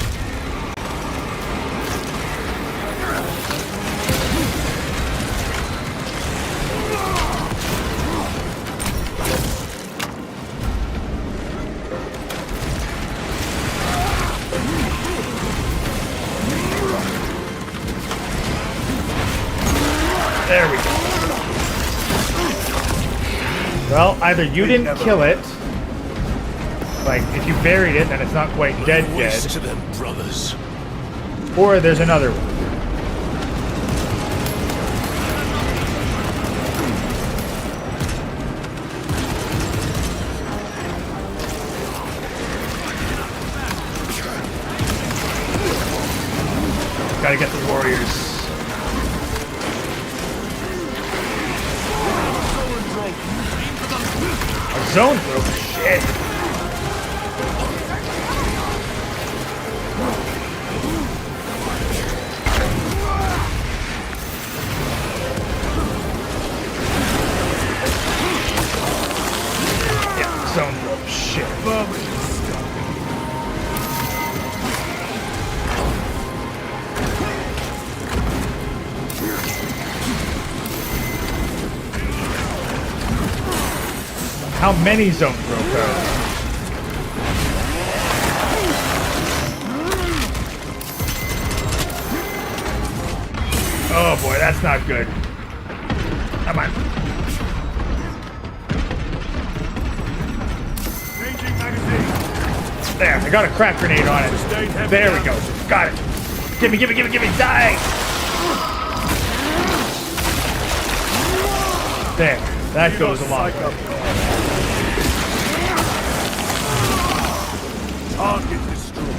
There we go. Well, either you didn't kill it, like if you buried it, then it's not quite dead Waste dead, to them, brothers. or there's another one. Gotta get the warriors. A zone throw? Shit. Yeah, zone throw. Shit. How many zone throw cards? Oh boy, that's not good. Come on. Changing magazine. There, I got a crack grenade on it. There we go. Got it. Gimme, gimme, gimme, gimme. Die! There. That goes a long way. Target destroyed.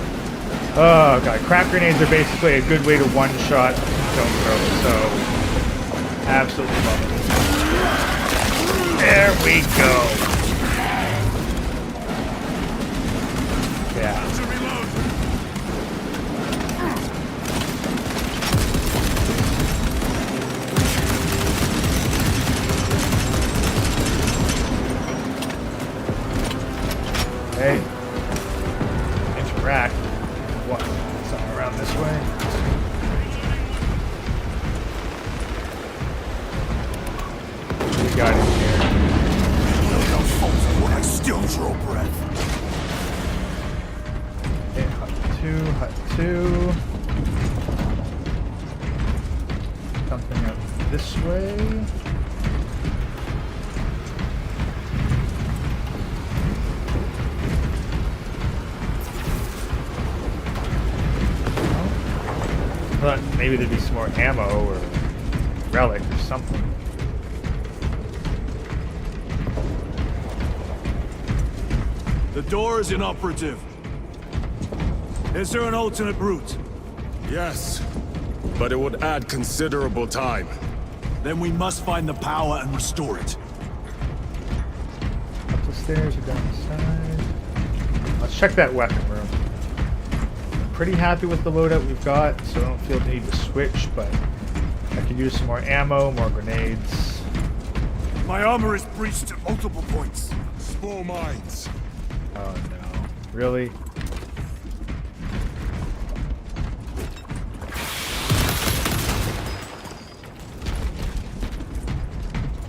Oh god, crack grenades are basically a good way to one-shot zone throw, so absolutely love it. There we go. Yeah. Hey. Interact. What? Something around this way? What do we got in here? Don't falter when I still draw breath. Okay, hut 2. Something up this way. thought maybe there'd be some more ammo or relic or something. The door is inoperative. Is there an alternate route? Yes, but it would add considerable time. Then we must find the power and restore it. Up the stairs or down the side. Let's check that weapon room. I'm pretty happy with the loadout we've got, so I don't feel the need to switch, but I could use some more ammo, more grenades. My armor is breached at multiple points. Spore mines. Oh no. Really?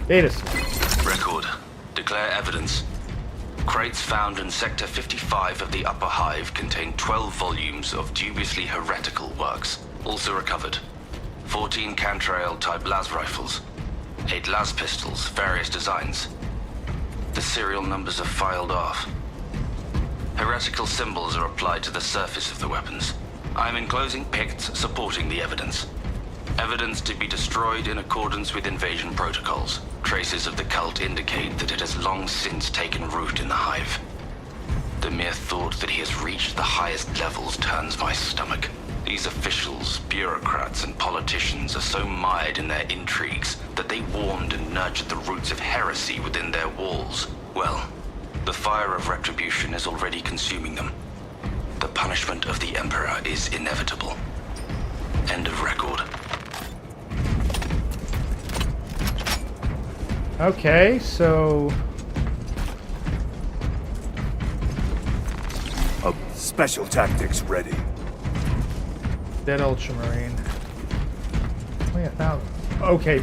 Adeptus. Record. Declare evidence. Crates found in Sector 55 of the Upper Hive contain 12 volumes of dubiously heretical works. Also recovered. 14 Cantrail-type las rifles. 8 las pistols, various designs. The serial numbers are filed off. Heretical symbols are applied to the surface of the weapons. I'm enclosing picts supporting the evidence. Evidence to be destroyed in accordance with invasion protocols. Traces of the cult indicate that it has long since taken root in the Hive. The mere thought that he has reached the highest levels turns my stomach. These officials, bureaucrats, and politicians are so mired in their intrigues that they warmed and nurtured the roots of heresy within their walls. Well, the fire of retribution is already consuming them. The punishment of the Emperor is inevitable. End of record. Okay, so... Special tactics ready. Dead Ultramarine. 20,000. Okay.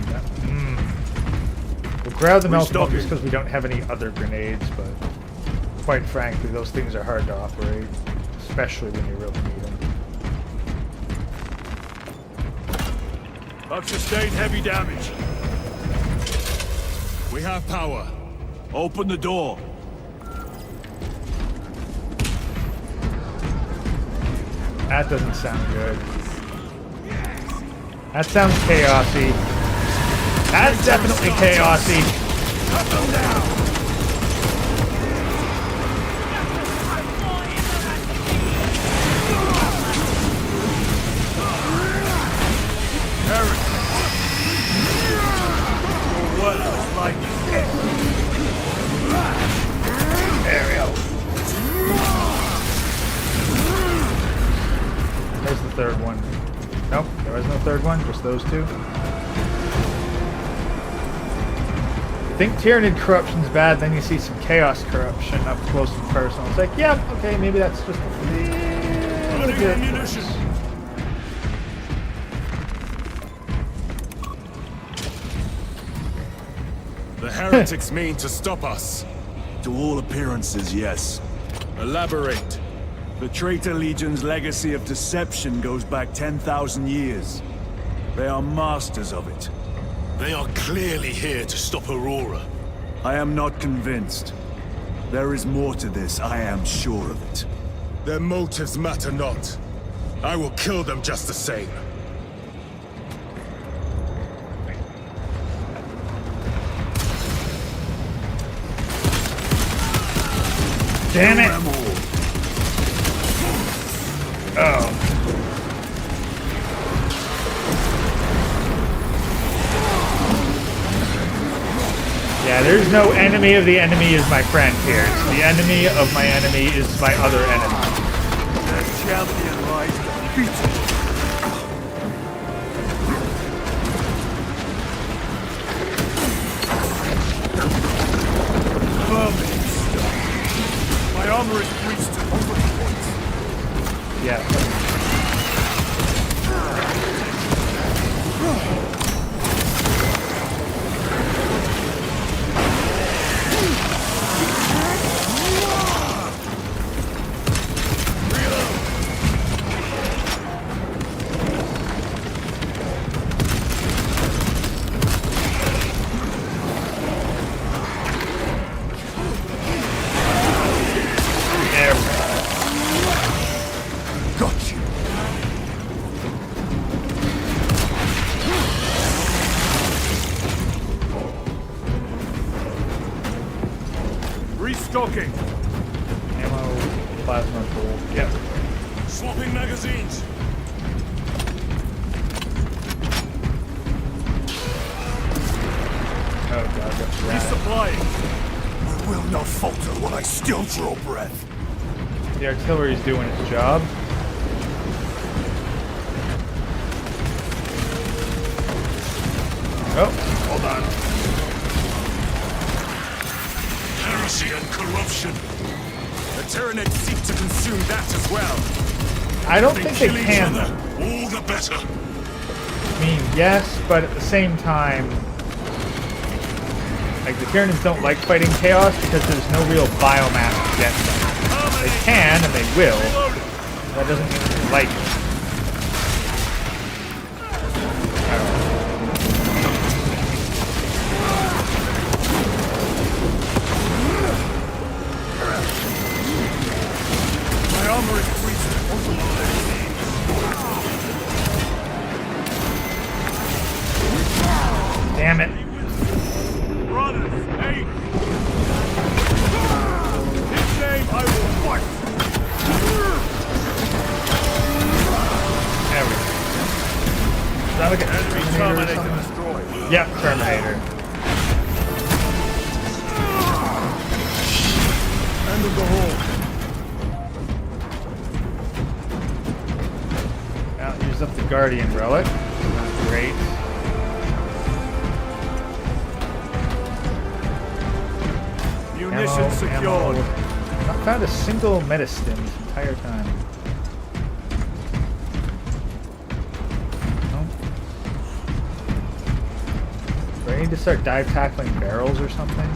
We'll grab the melt bomb just because we don't have any other grenades, but quite frankly, those things are hard to operate, especially when you really need them. I've sustained heavy damage. We have power. Open the door. That doesn't sound good. That sounds chaosy. That's definitely chaosy. Cut them down. There's the third one. Nope, there was no third one, just those two. You think Tyranid corruption's bad, then you see some chaos corruption up close and personal. It's like, yeah, okay, maybe that's just a little bit ammunition. The heretics mean to stop us. To all appearances, yes. Elaborate. The Traitor Legion's legacy of deception goes back 10,000 years. They are masters of it. They are clearly here to stop Aurora. I am not convinced. There is more to this, I am sure of it. Their motives matter not. I will kill them just the same. Damn it! Oh. Yeah, there's no enemy of the enemy is my friend here. It's the enemy of my enemy is my other enemy. The champion lies defeated. Vermin stuff. My armor is breached at multiple points. Yeah. cool. Yep. Swapping magazines. Oh god, what's that? Resupplying. I will not falter while I still draw breath. The artillery's doing its job. Oh, hold on. Heresy and corruption. The Tyranids seek to consume that as well. I don't think they kill each can. other. All the better. I mean, yes, but at the same time, like, the Tyranids don't like fighting chaos because there's no real biomass to get them. They can, and they will. That doesn't mean they like it. My armor is breached. Damn it. Brothers, hey! His name I will fight! There we go. Is that like an Enemy Terminator or terminator something? destroyed. Yep, Terminator. End of the hall. Now, use up the Guardian Relic. That's great. Munitions secured. Not found a single medicine this entire time. No. Do I need to start dive tackling barrels or something?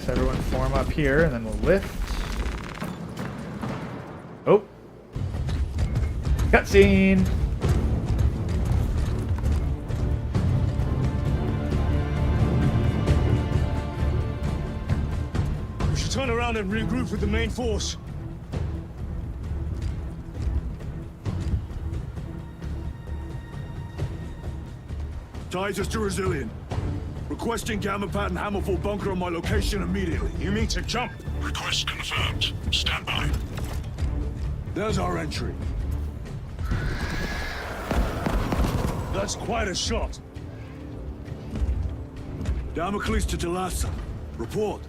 Everyone form up here, and then we'll lift. Oh! Cutscene! We should turn around and regroup with the main force. Titus to Resilient. Requesting Gamma Pad and Hammerfall bunker on my location immediately. You mean to jump? Request confirmed. Stand by. There's our entry. That's quite a shot. Damocles to Talassa. Report.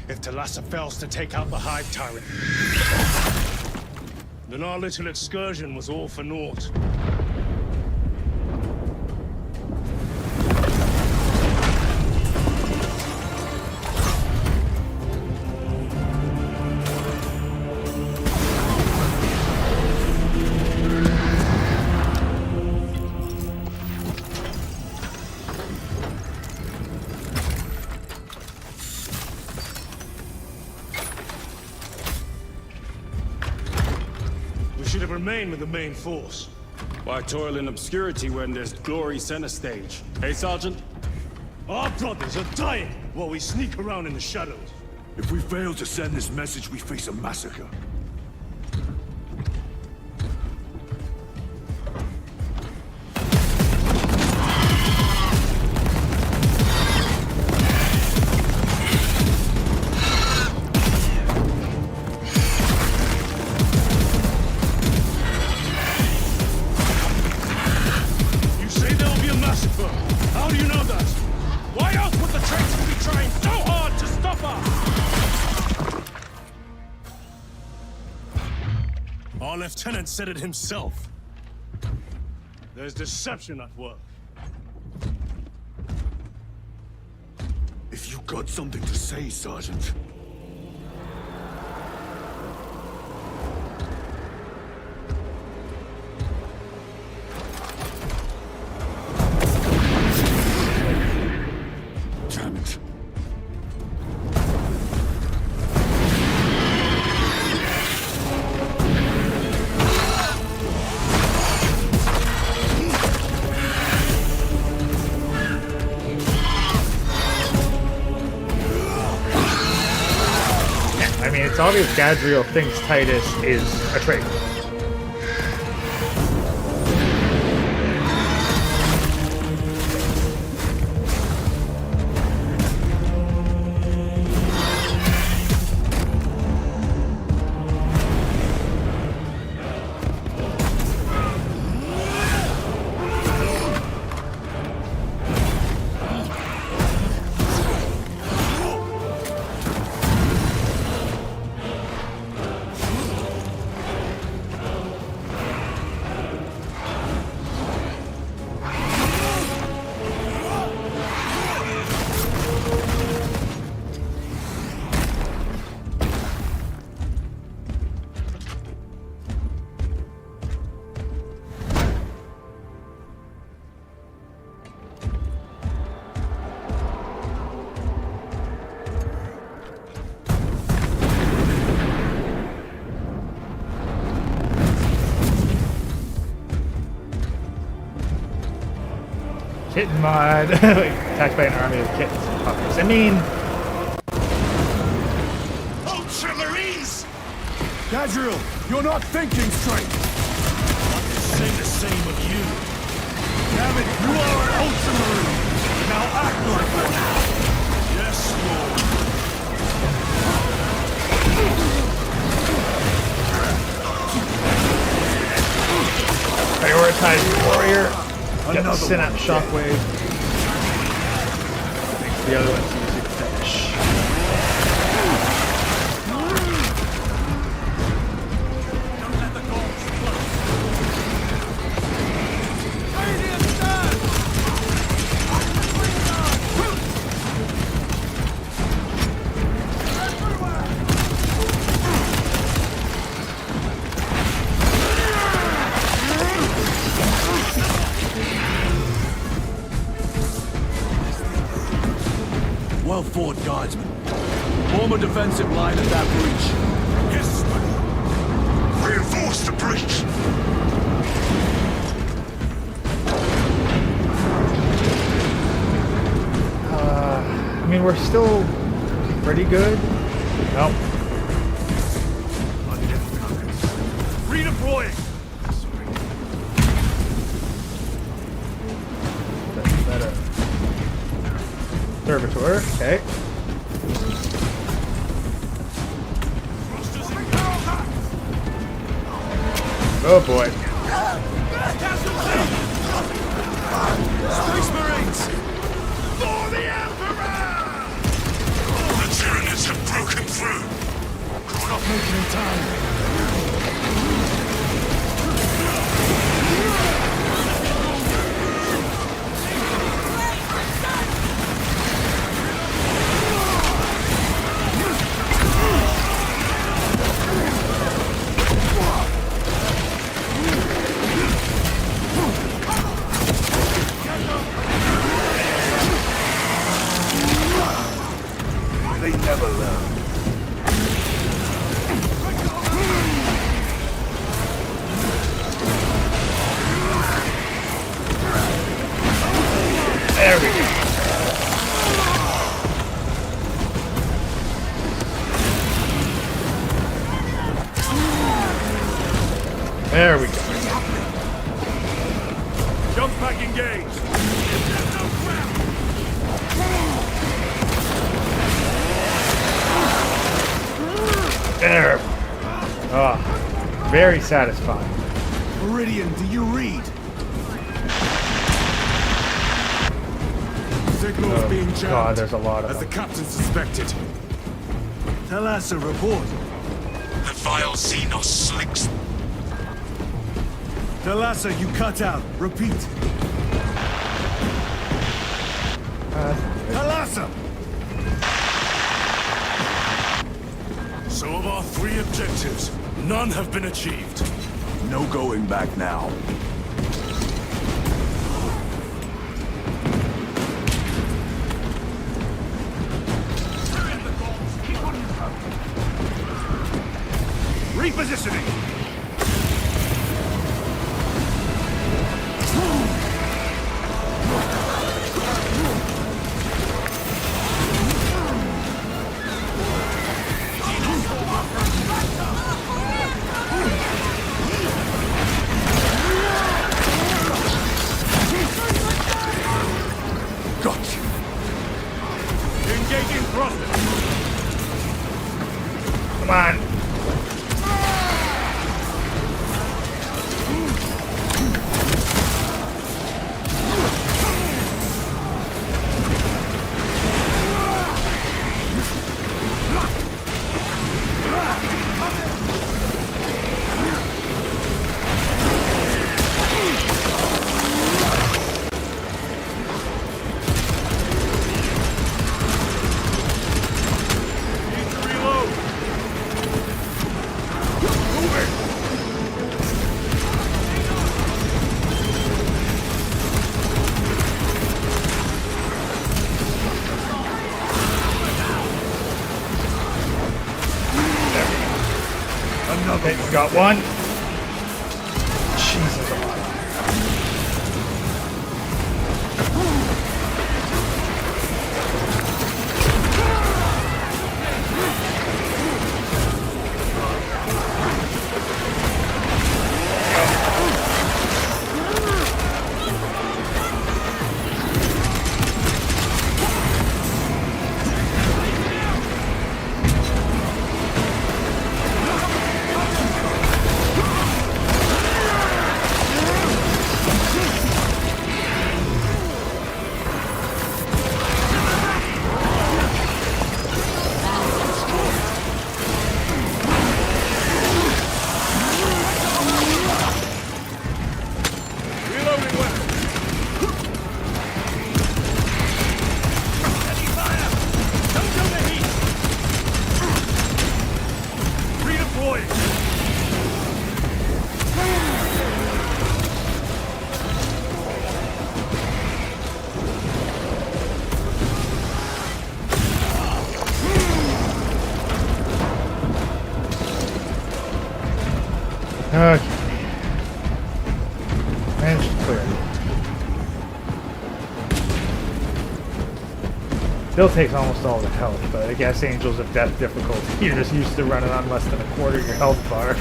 If Talassa fails to take out the Hive Tyrant, then our little excursion was all for naught. We should have remained with the main force. Why toil in obscurity when there's glory center stage? Hey, Sergeant? Our brothers are dying while we sneak around in the shadows. If we fail to send this message, we face a massacre. You say there will be a massacre. How do you know that? Why else would the traitors be trying so hard to stop us? Our lieutenant said it himself. There's deception at work. If you got something to say, Sergeant. Damn it. I mean, it's obvious Gadriel thinks Titus is a traitor. Kitten mod. Attacked by an army of kittens and puppies. I mean... Ultramarines! Gadriel, you're not thinking straight! I can say the same of you. Damn it, you are an Ultramarine! Now act like one! Yes, Lord. Prioritize warrior. Get the synapse shockwave. The other one's easy to finish. Well fought, guardsmen. Form a defensive line at that breach. Yes, my lord. Reinforce the breach! I mean, we're still pretty good. Nope. Redeploying. Better. Servitor, okay. Oh boy. Space Marines! For the Emperor! The Tyranids have broken through! We're not making in time. They never learn. There we go. There we go. Jump pack engaged. There. Oh, very satisfying. Meridian, do you read? Signals being jammed. God, there's a lot of as them. the captain suspected. Tell us a report. The vile Xenos slicks. Thalassa, you cut out. Repeat. Thalassa! So of our 3 objectives, none have been achieved. No going back now. Repositioning. Come on. Okay, got one. Jesus, a lot. Okay. Managed to clear it. Still takes almost all the health, but I guess Angels of Death difficulty. You're just used to running on less than a quarter of your health bar.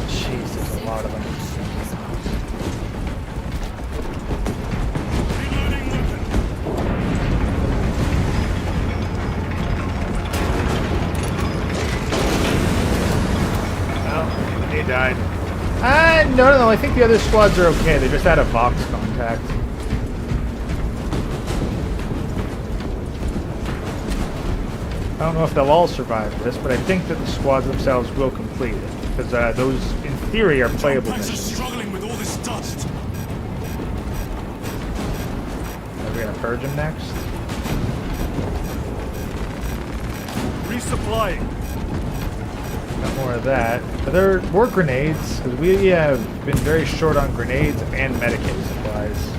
Jeez, there's a lot of them. They died. No, I think the other squads are okay. They just had a Vox contact. I don't know if they'll all survive this, but I think that the squads themselves will complete it. Because those, in theory, are playable missions. Struggling with all this dust. Are we gonna purge them next? Resupplying. Got more of that. Are there more grenades? Because we have been very short on grenades and medicate supplies.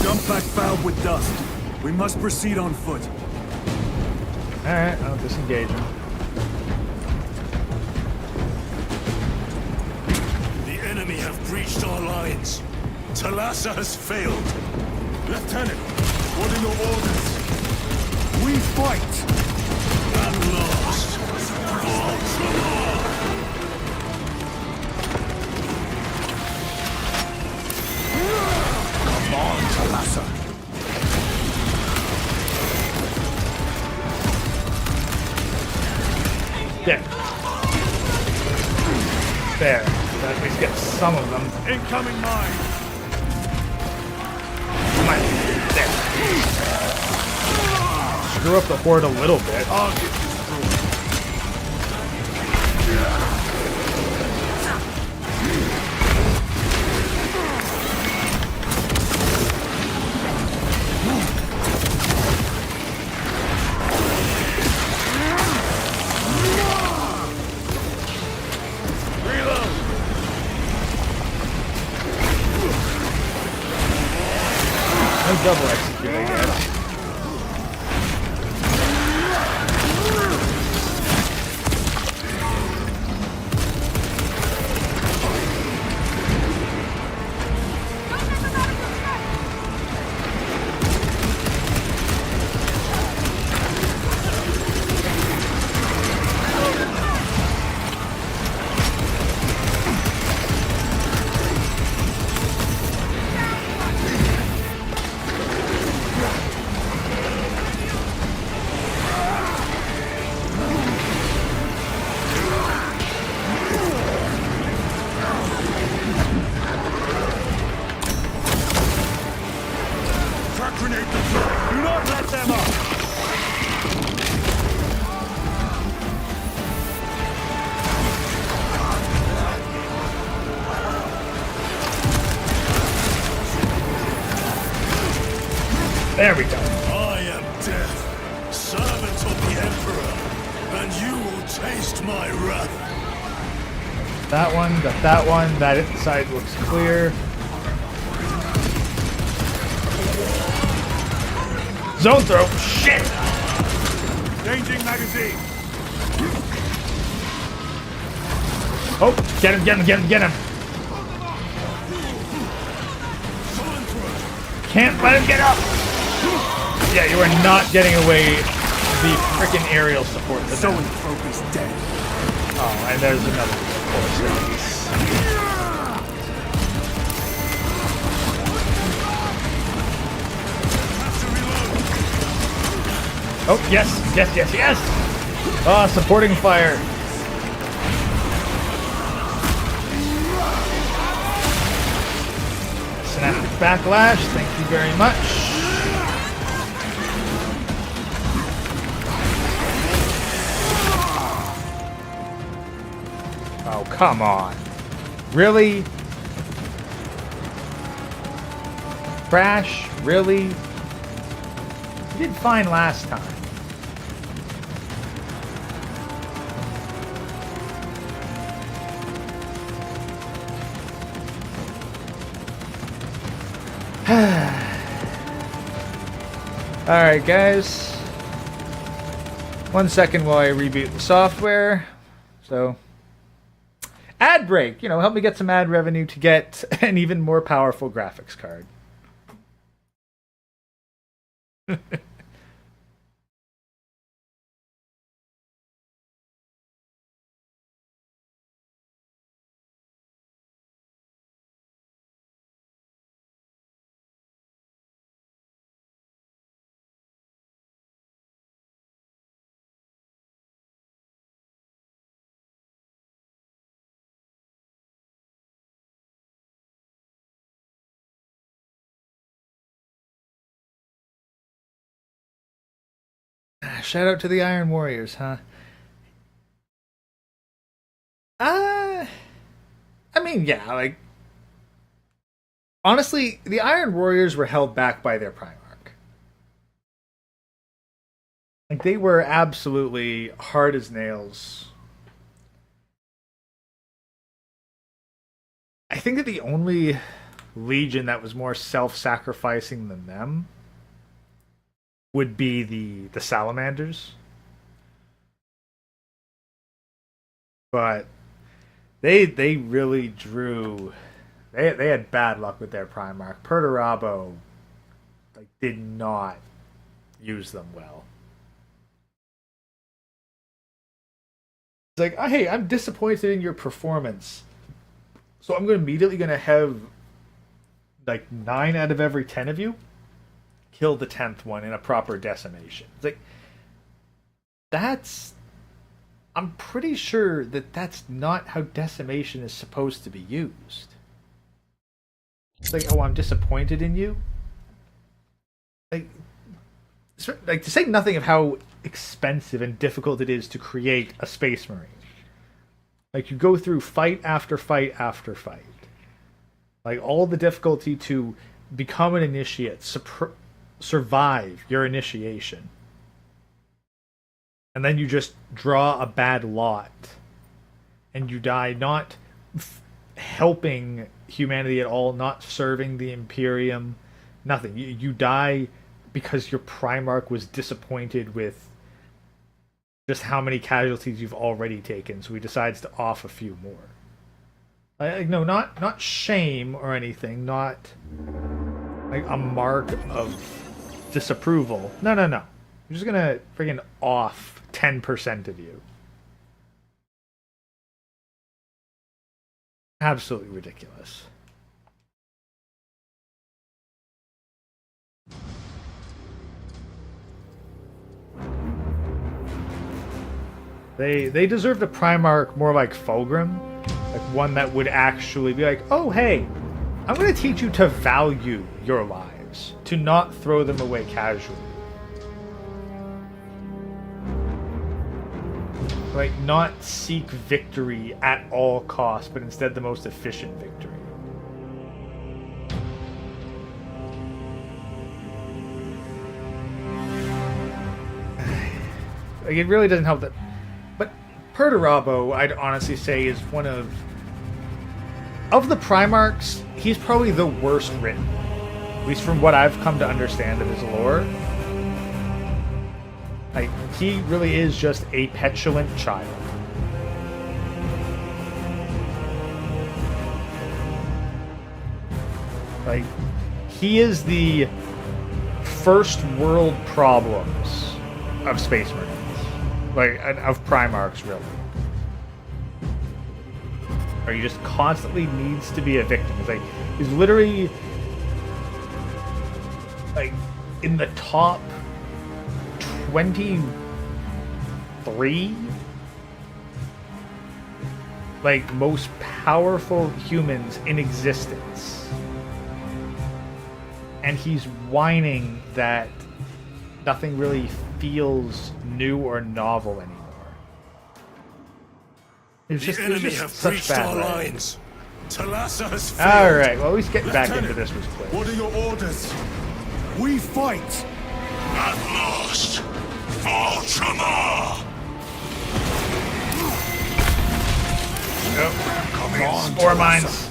Jump back fouled with dust. We must proceed on foot. Alright, I'll disengage them. Enemy have breached our lines. Talassa has failed. Lieutenant, what are your orders? We fight! And lost. Come on, Talassa. There. At least get some of them. Incoming mine. Come on. There. Screw up the horde a little bit. I'll get this Double execute, I guess. There we go. I am death, servant of the Emperor, and you will taste my wrath. That one, got that one. That side looks clear. Zone throw. Shit! Changing magazine. Oh, get him, get him, get him, get him. Can't let him get up. Yeah, you are not getting away the freaking aerial support. Zone focus dead. Oh, and there's another one, of course. Oh, yes, yes, yes, yes! Ah, supporting fire. Synaptic backlash, thank you very much. Oh, come on. Really? Crash? Really? You did fine last time. Alright, guys. 1 second while I reboot the software. So, ad break. You know, help me get some ad revenue to get an even more powerful graphics card. Shout out to the Iron Warriors, huh? I mean, yeah, like, honestly, the Iron Warriors were held back by their Primarch. Like, they were absolutely hard as nails. I think that the only Legion that was more self-sacrificing than them would be the Salamanders. But they really drew... They had bad luck with their Primarch. Perturabo did not use them well. It's like, hey, I'm disappointed in your performance. So I'm immediately going to have 9 out of every 10 of you kill the 10th one in a proper decimation. It's like, I'm pretty sure that that's not how decimation is supposed to be used. It's like, oh, I'm disappointed in you? Like, to say nothing of how expensive and difficult it is to create a Space Marine. Like, you go through fight after fight after fight. Like, all the difficulty to become an initiate, survive your initiation. And then you just draw a bad lot. And you die not helping humanity at all, not serving the Imperium, nothing. You die because your Primarch was disappointed with just how many casualties you've already taken, so he decides to off a few more. No, not shame or anything, not like a mark of disapproval. No. You're just gonna friggin' off 10% of you. Absolutely ridiculous. They deserved a Primarch more like Fulgrim, like one that would actually be like, oh hey, I'm going to teach you to value your lives, to not throw them away casually. Like, not seek victory at all costs, but instead the most efficient victory. Like, it really doesn't help that. But Perturabo, I'd honestly say, is one of the Primarchs, he's probably the worst written. At least from what I've come to understand of his lore. Like, he really is just a petulant child. Like, he is the first world problems of Space Marines. Like, of Primarchs, really. Or he just constantly needs to be a victim. It's like, he's literally, like, in the top 23, like, most powerful humans in existence. And he's whining that nothing really feels new or novel anymore. It's just, the enemy it's just have such breached bad our writing. lines. Talassa has failed. Alright, well, at least getting back into this was quick. What are your orders? We fight! At last, Valtramar! Yep. Come on, Spore Mines.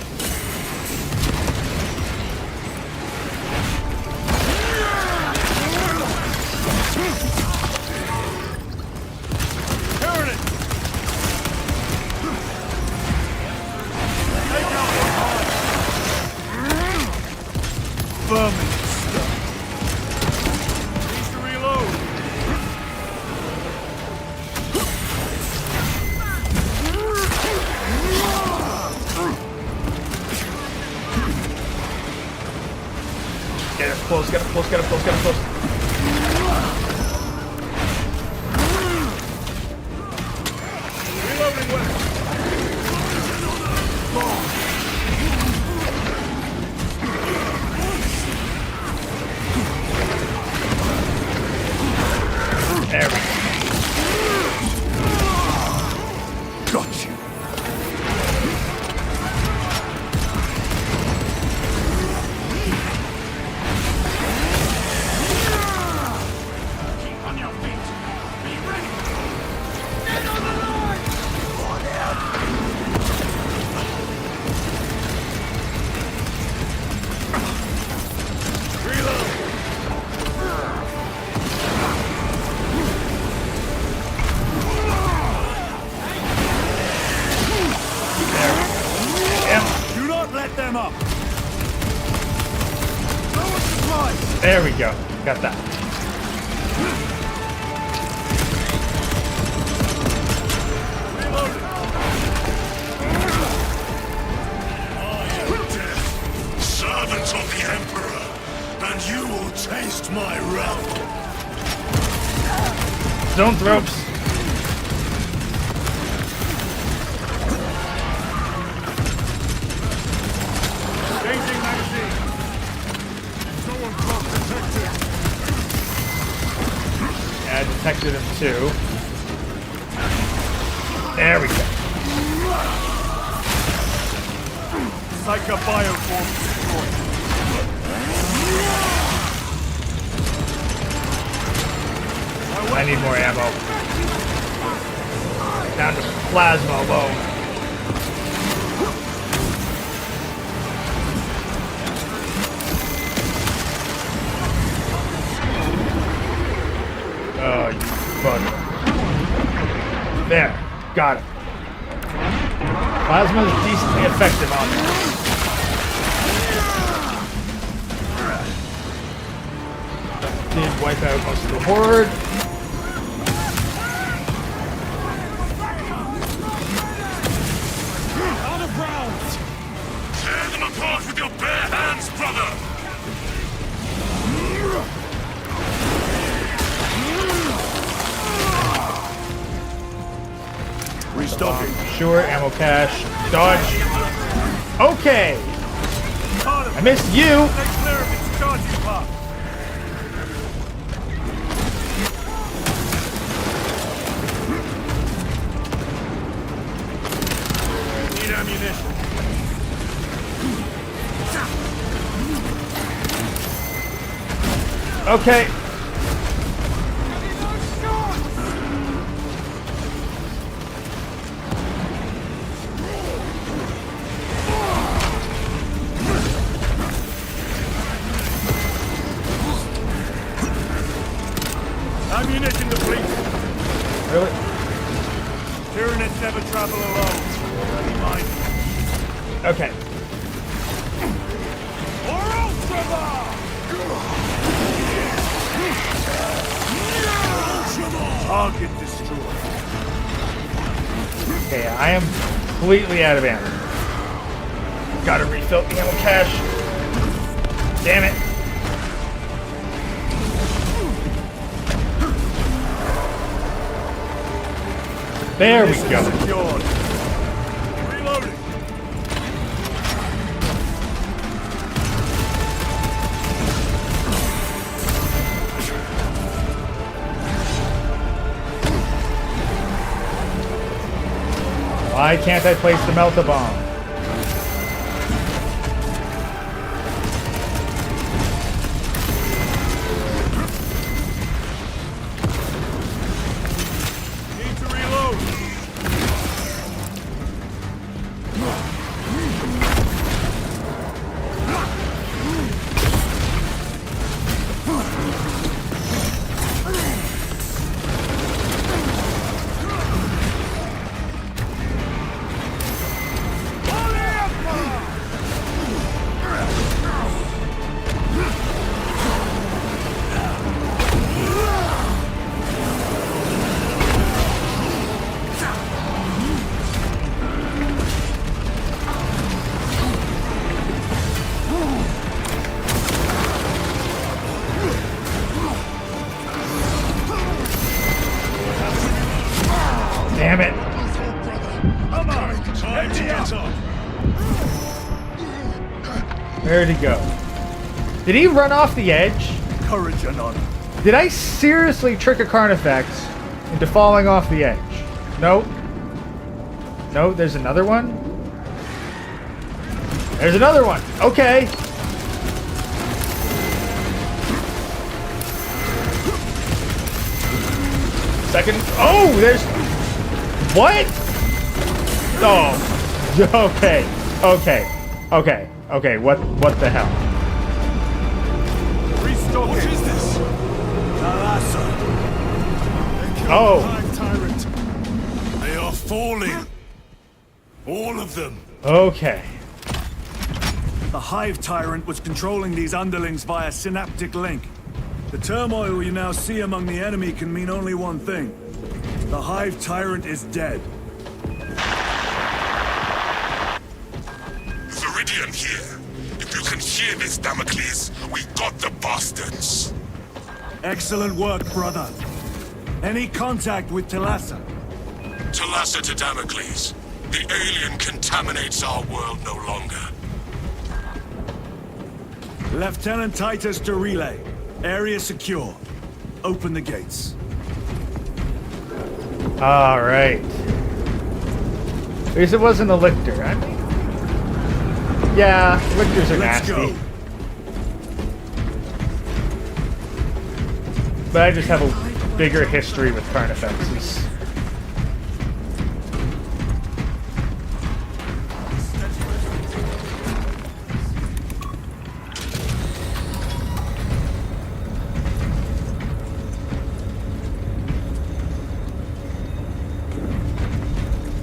Vermin stuff. Needs to reload. Get it close, get it close, get it close, get it close. Reloading weapon. There we go. Got you. Keep on your feet. Be ready. Get on the line! Reload. Do not let them up. Lower supplies. There we go. Got that. Servant of the Emperor, and you will taste my wrath. Zone ropes. Changing magazine. Someone got detected. Yeah, I detected him too. There we go. Psycho bioform destroyed. I need more ammo. Down to plasma alone. Oh, you bugger. There. Got it. Plasma is decently effective on this. Did wipe out most of the horde. Out of rounds. Tear them apart with your bare hands, brother! Restocking. Sure, ammo cache. Dodge. Okay. I missed you. Stay clear of its charging path. Need ammunition. Okay. Okay. Target destroyed. Okay, I am completely out of ammo. Gotta refill the ammo cache. Damn it. There we go. Secured. Reloading. Why can't I place the melt-a-bomb? Need to reload. Damn it. Time to get up. Where'd he go? Did he run off the edge? Courage and honor. Did I seriously trick a Carnifex into falling off the edge? Nope. No, there's another one? There's another one. Okay. Second. Oh, there's... What? Oh. Okay. Okay. Okay. Okay. What the hell? Restock. What is this? Oh. Hive Tyrant. They are falling. All of them. Okay. The Hive Tyrant was controlling these underlings via synaptic link. The turmoil you now see among the enemy can mean only one thing. The Hive Tyrant is dead. Viridian here. If you can hear this, Damocles, we got the bastards. Excellent work, brother. Any contact with Talassa? Talassa to Damocles. The alien contaminates our world no longer. Lieutenant Titus to relay. Area secure. Open the gates. All right. At least it wasn't a lictor. I mean, yeah, lictors are Let's nasty. go. But I just have a bigger history with Carnifexes.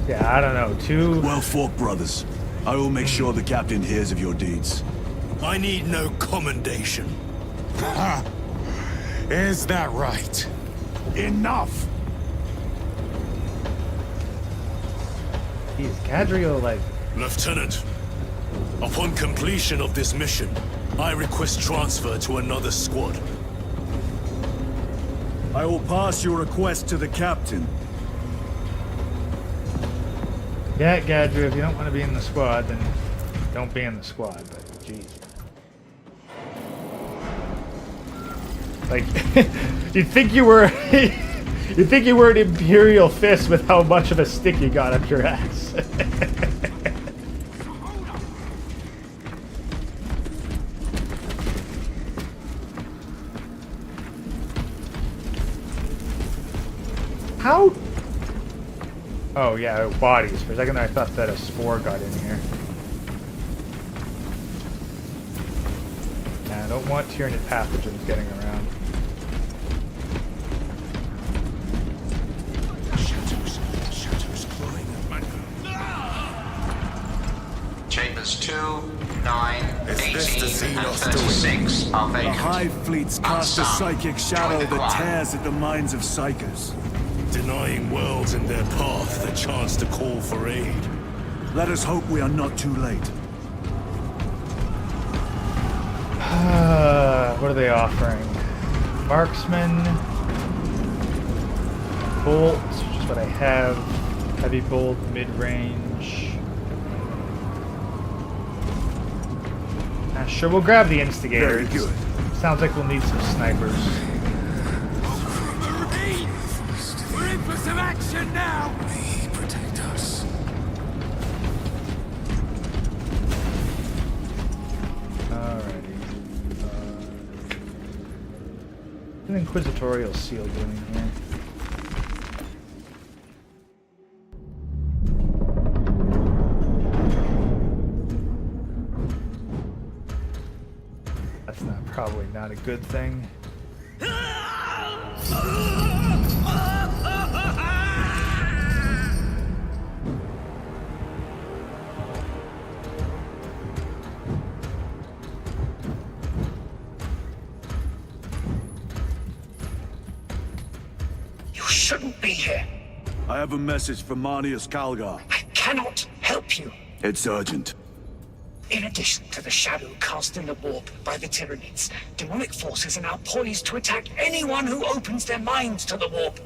Yeah, I don't know. Two. Well fought, brothers. I will make sure the captain hears of your deeds. I need no commendation. Is that right? Enough! He's Gadriel, like... Lieutenant, upon completion of this mission, I request transfer to another squad. I will pass your request to the captain. Yeah, Gadriel, if you don't want to be in the squad, then don't be in the squad, but jeez. Like, you'd think you were... you'd think you were an Imperial Fist with how much of a stick you got up your ass. How? Oh yeah, bodies. For a second there I thought that a spore got in here. Nah, I don't want Tyranid pathogens getting around. Shadows clawing at my... Chambers 2, 9, Is 18, this the scene and of 36 are The vacant. Hive fleets cast a psychic shadow that tears at the minds of psychers. Denying worlds in their path the chance to call for aid. Let us hope we are not too late. What are they offering? Marksman, bolt, which is what I have. Heavy bolt, mid-range. Sure, we'll grab the instigators. Very good. Sounds like we'll need some snipers. We're in for some action now! May protect us. Alrighty. An inquisitorial seal doing here. That's probably not a good thing. You shouldn't be here. I have a message from Marnius Calgar. I cannot help you. It's urgent. In addition to the shadow cast in the warp by the Tyranids, demonic forces are now poised to attack anyone who opens their minds to the warp.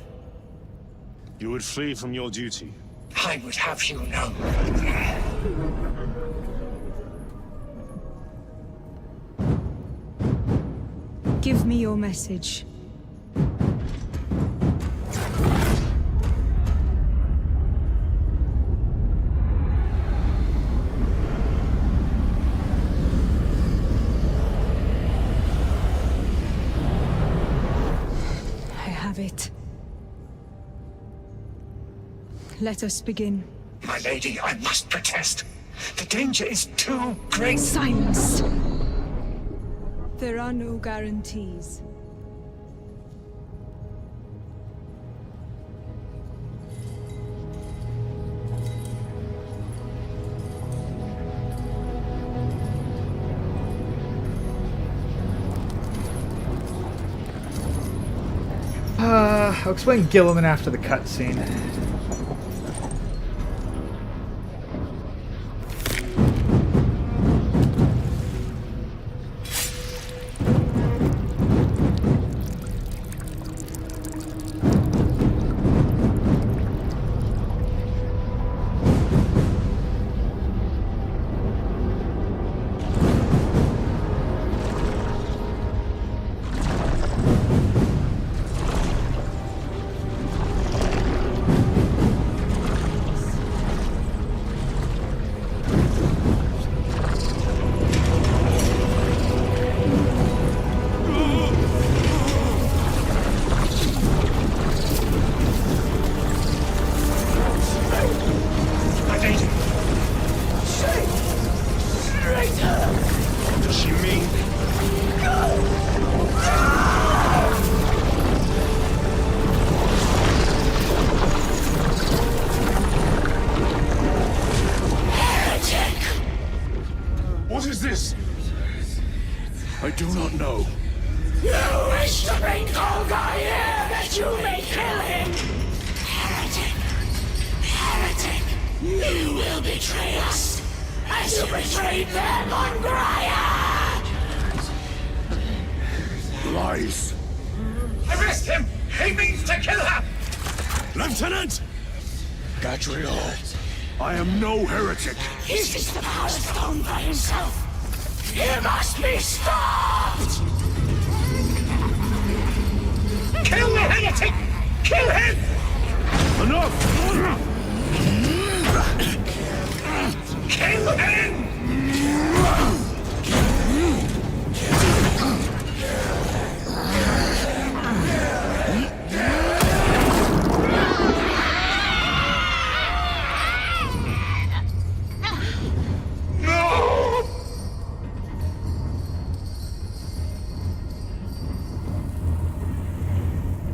You would flee from your duty. I would have you know. Give me your message. I have it. Let us begin. My lady, I must protest. The danger is too great. Silence! There are no guarantees. I'll explain Gilliman after the cutscene. What is this? I do not know. You wish to bring Golgar here that you may kill him! Heretic! Heretic! You will betray us as you betrayed them on Graia! Lies. Arrest him! He means to kill her! Lieutenant! Gadriel, I am no heretic. He sees the power stone by himself! He must be stopped! Kill the heretic! Kill him! Enough! Kill him!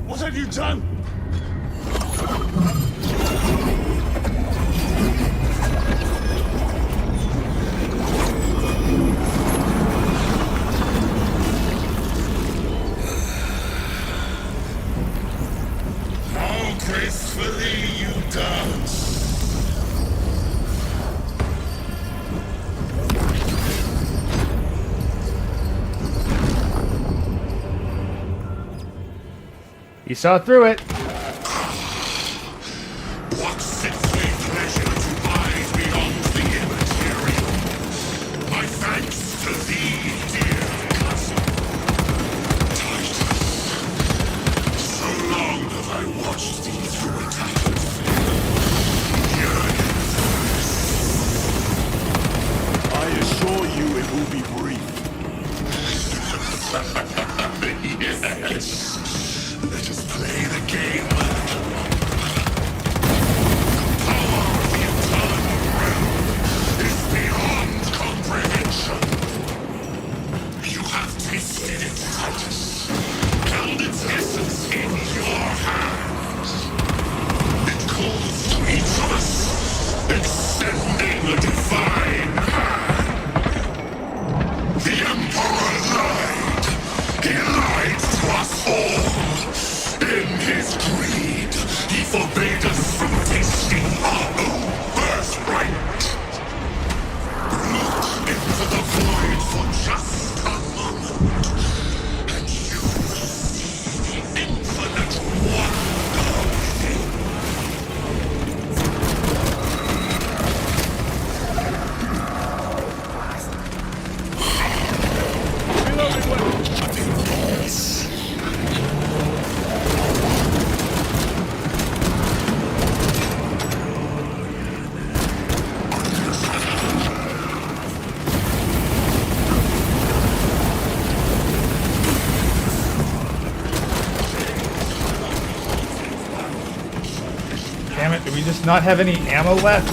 What have you done? saw through it. What sickly pleasure to bide beyond the immaterial. My thanks to thee, dear cousin. Titus, so long have I watched thee through a tattered veil, yearning for this. I assure you it will be brief. Yes. Let us play the game. The power of the eternal realm is beyond comprehension. You have tasted it, Titus. Held its essence in your hands. It calls to each of us, extending a divine hand. The Emperor lied. He lied to us all. In his greed, he forbade us from tasting our own birthright. Look into the void for just a moment, and you will see the infinite wonder within. Damn it, do we just not have any ammo left?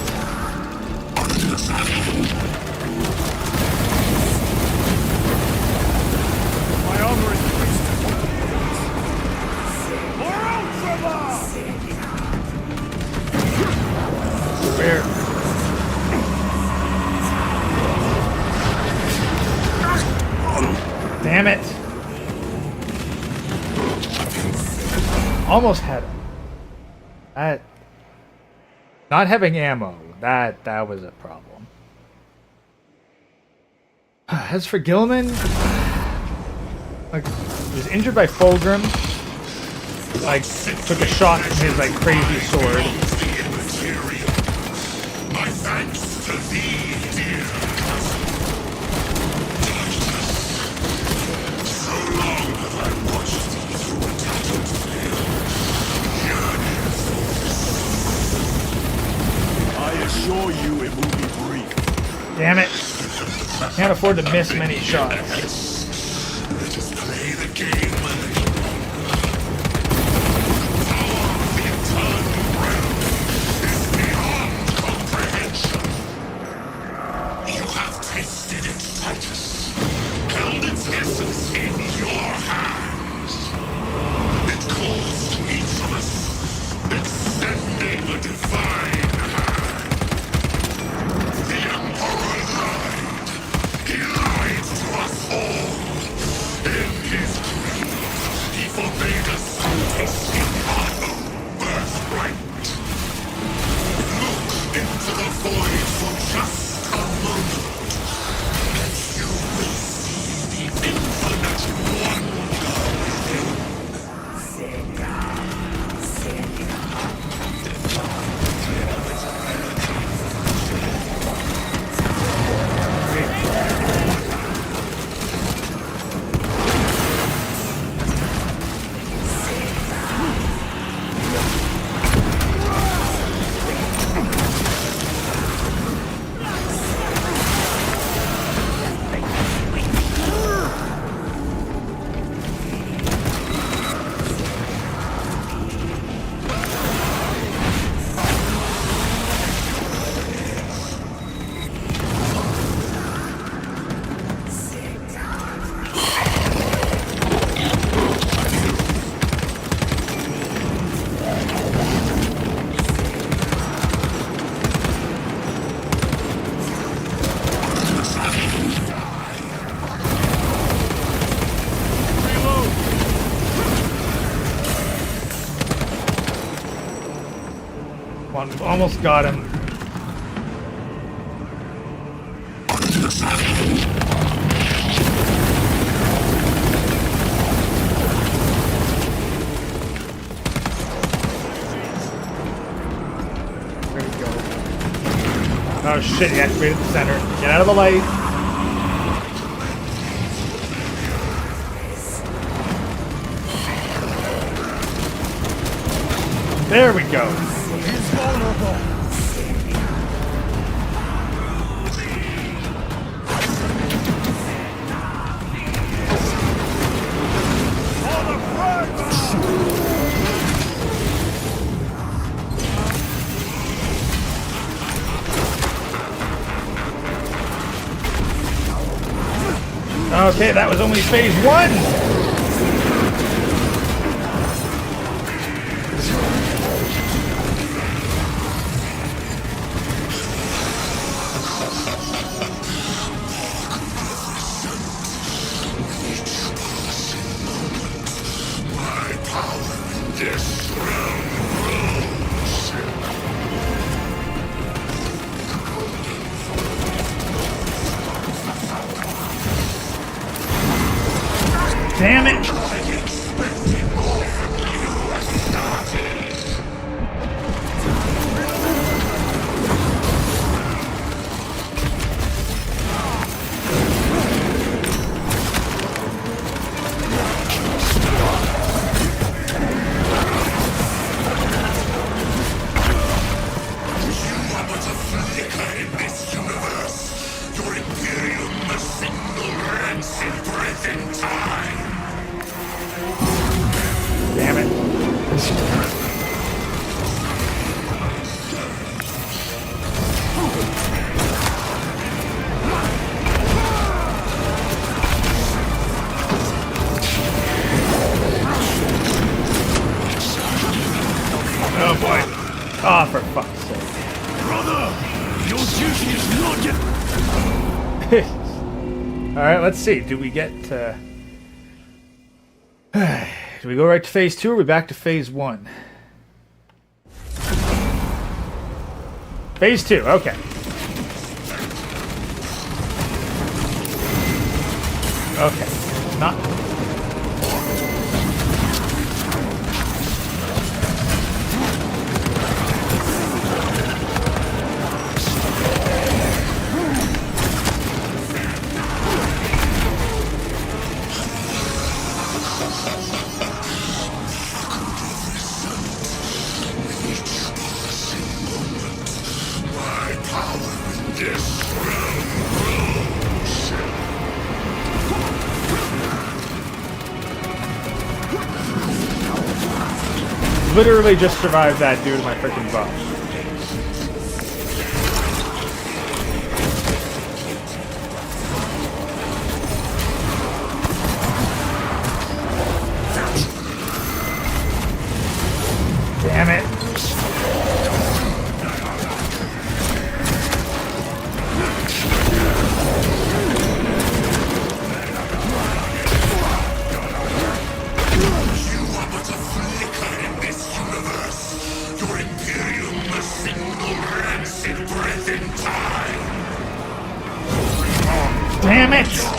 My armor is wasted. More Ultraviolet! Where? Damn it! Almost had him. That... Not having ammo, that was a problem. As for Gilman, like, he was injured by Fulgrim. Like, took a shot from his like crazy sword. My thanks to thee, dear cousin. So long have I watched thee through a tattered veil, yearning for this. I assure you it will be brief. Damn it! Can't afford to miss many shots. Let us play the game. You have tasted it, Titus. Held its essence in your hands. It calls to each of us, extending a divine hand. The Emperor lied. He lied to us all. In his greed, he forbade us from tasting our own birthright. Look into the void for just a moment, and you will see the infinite wonder within. Almost got him. Oh shit, he activated the center. Get out of the light. There we go. He's vulnerable. Okay, that was only phase 1! Damn it! Damn it. Oh boy. Oh, for fuck's sake. Brother, your duty is not yet. Alright, let's see. Do we get do we go right to phase 2 or are we back to phase 1? Phase 2, okay. Okay. Not... Literally just survived that due to my freaking buff. Damn it. Damn it!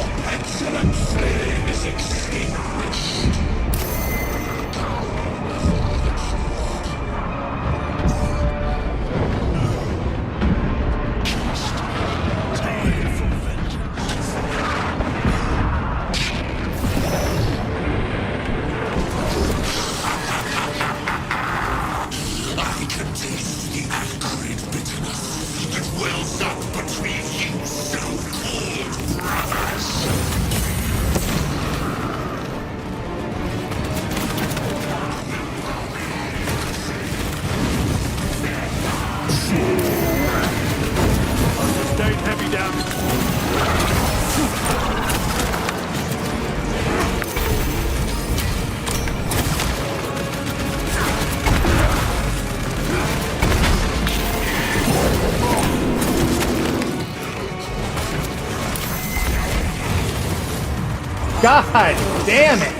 God damn it!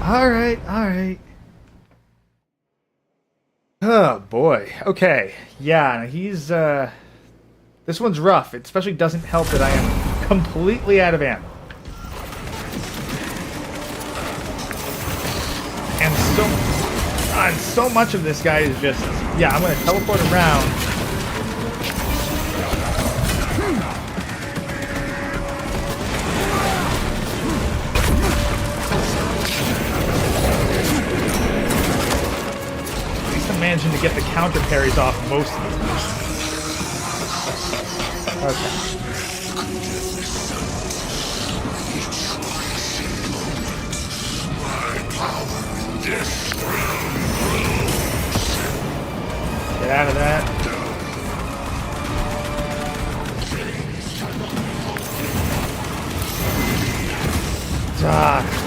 Alright, alright. Oh boy. Okay. Yeah, he's this one's rough. It especially doesn't help that I am completely out of ammo. And so God, so much of this guy is just... Yeah, I'm going to teleport around. At least I'm managing to get the counter parries off most of them. Okay. Get out of that. Ah.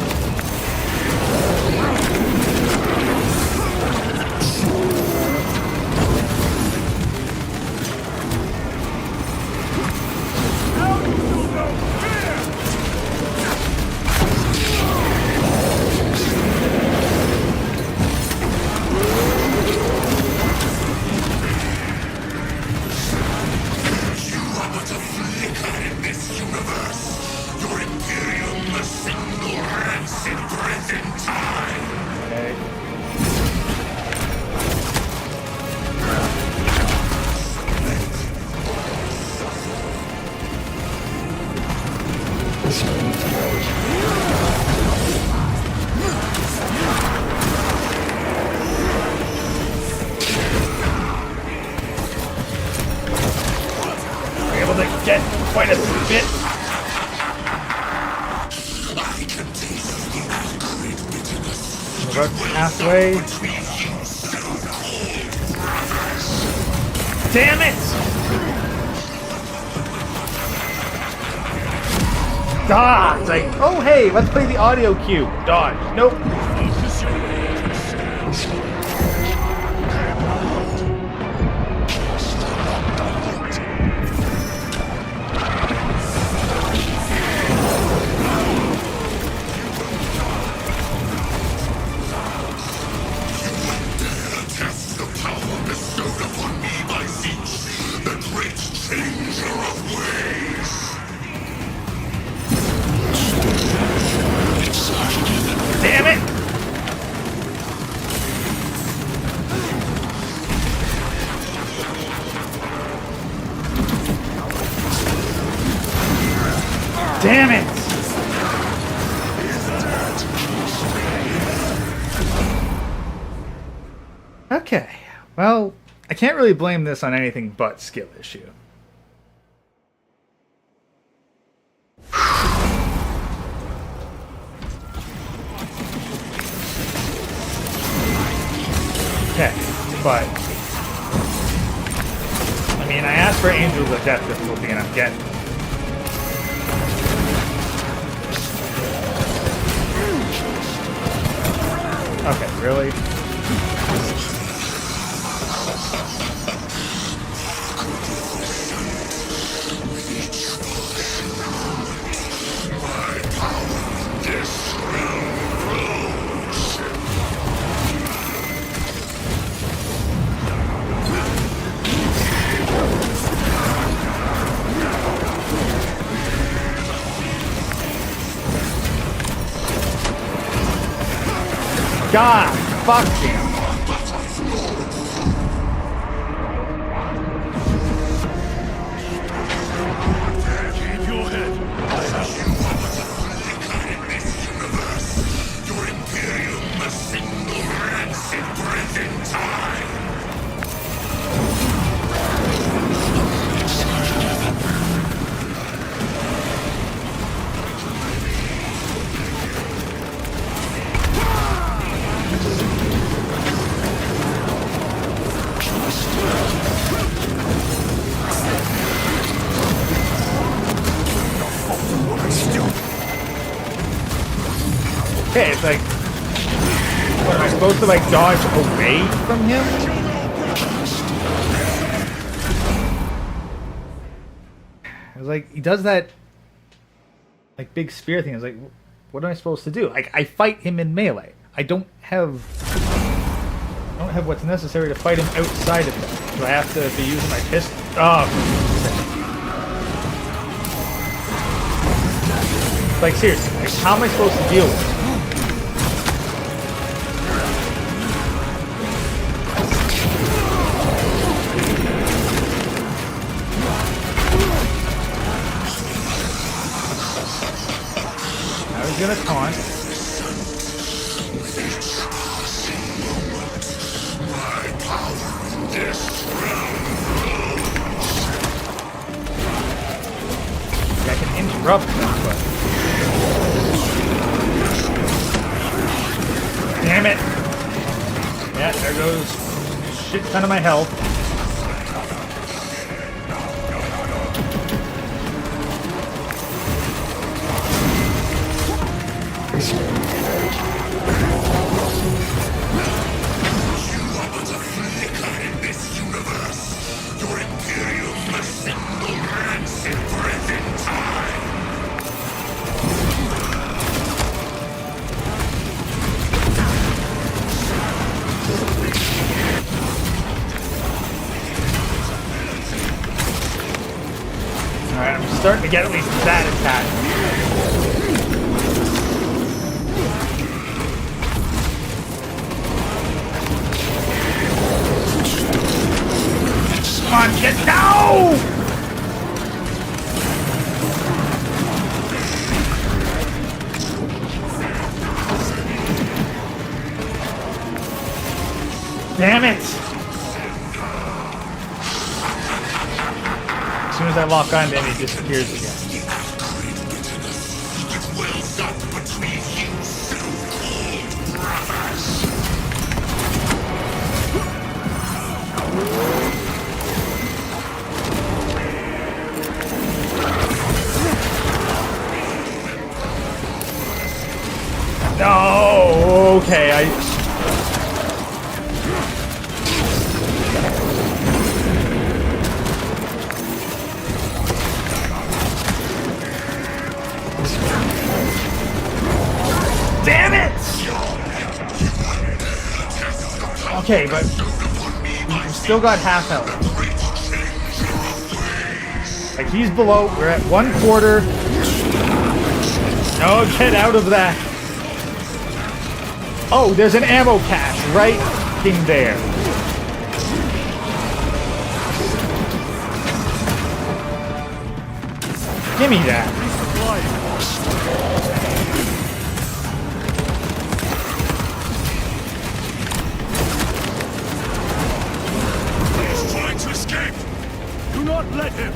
Get quite a bit. About halfway. Damn it! Ah, it's like, oh hey, let's play the audio cue. Dodge. Nope. Damn it! Damn it! Okay, well, I can't really blame this on anything but skill issue. Okay, but I mean, I asked for Angel's Adeptus difficulty and I'm getting it. Okay, really? God, fuck him. Keep your head. I have in this universe. Your Imperium a single rancid breath in time. Okay, it's like, what, am I supposed to like dodge away from him? It was like, he does that like big spear thing. I was like, what am I supposed to do? Like, I fight him in melee. I don't have what's necessary to fight him outside of that. Do I have to be using my pistol? Oh. Like, seriously, like, how am I supposed to deal with it? He's gonna taunt. I can interrupt him, but... Damn it! Yeah, there goes a shit ton of my health. Alright, I'm starting to get at least that attack. Come on, get down! Damn it! As soon as I lock onto him, he disappears again. No, okay, Damn it! Okay, but we've still got half health. Like, he's below, we're at 1/4. No, get out of that. Oh, there's an ammo cache right in there. Give me that. He's trying to escape. Do not let him.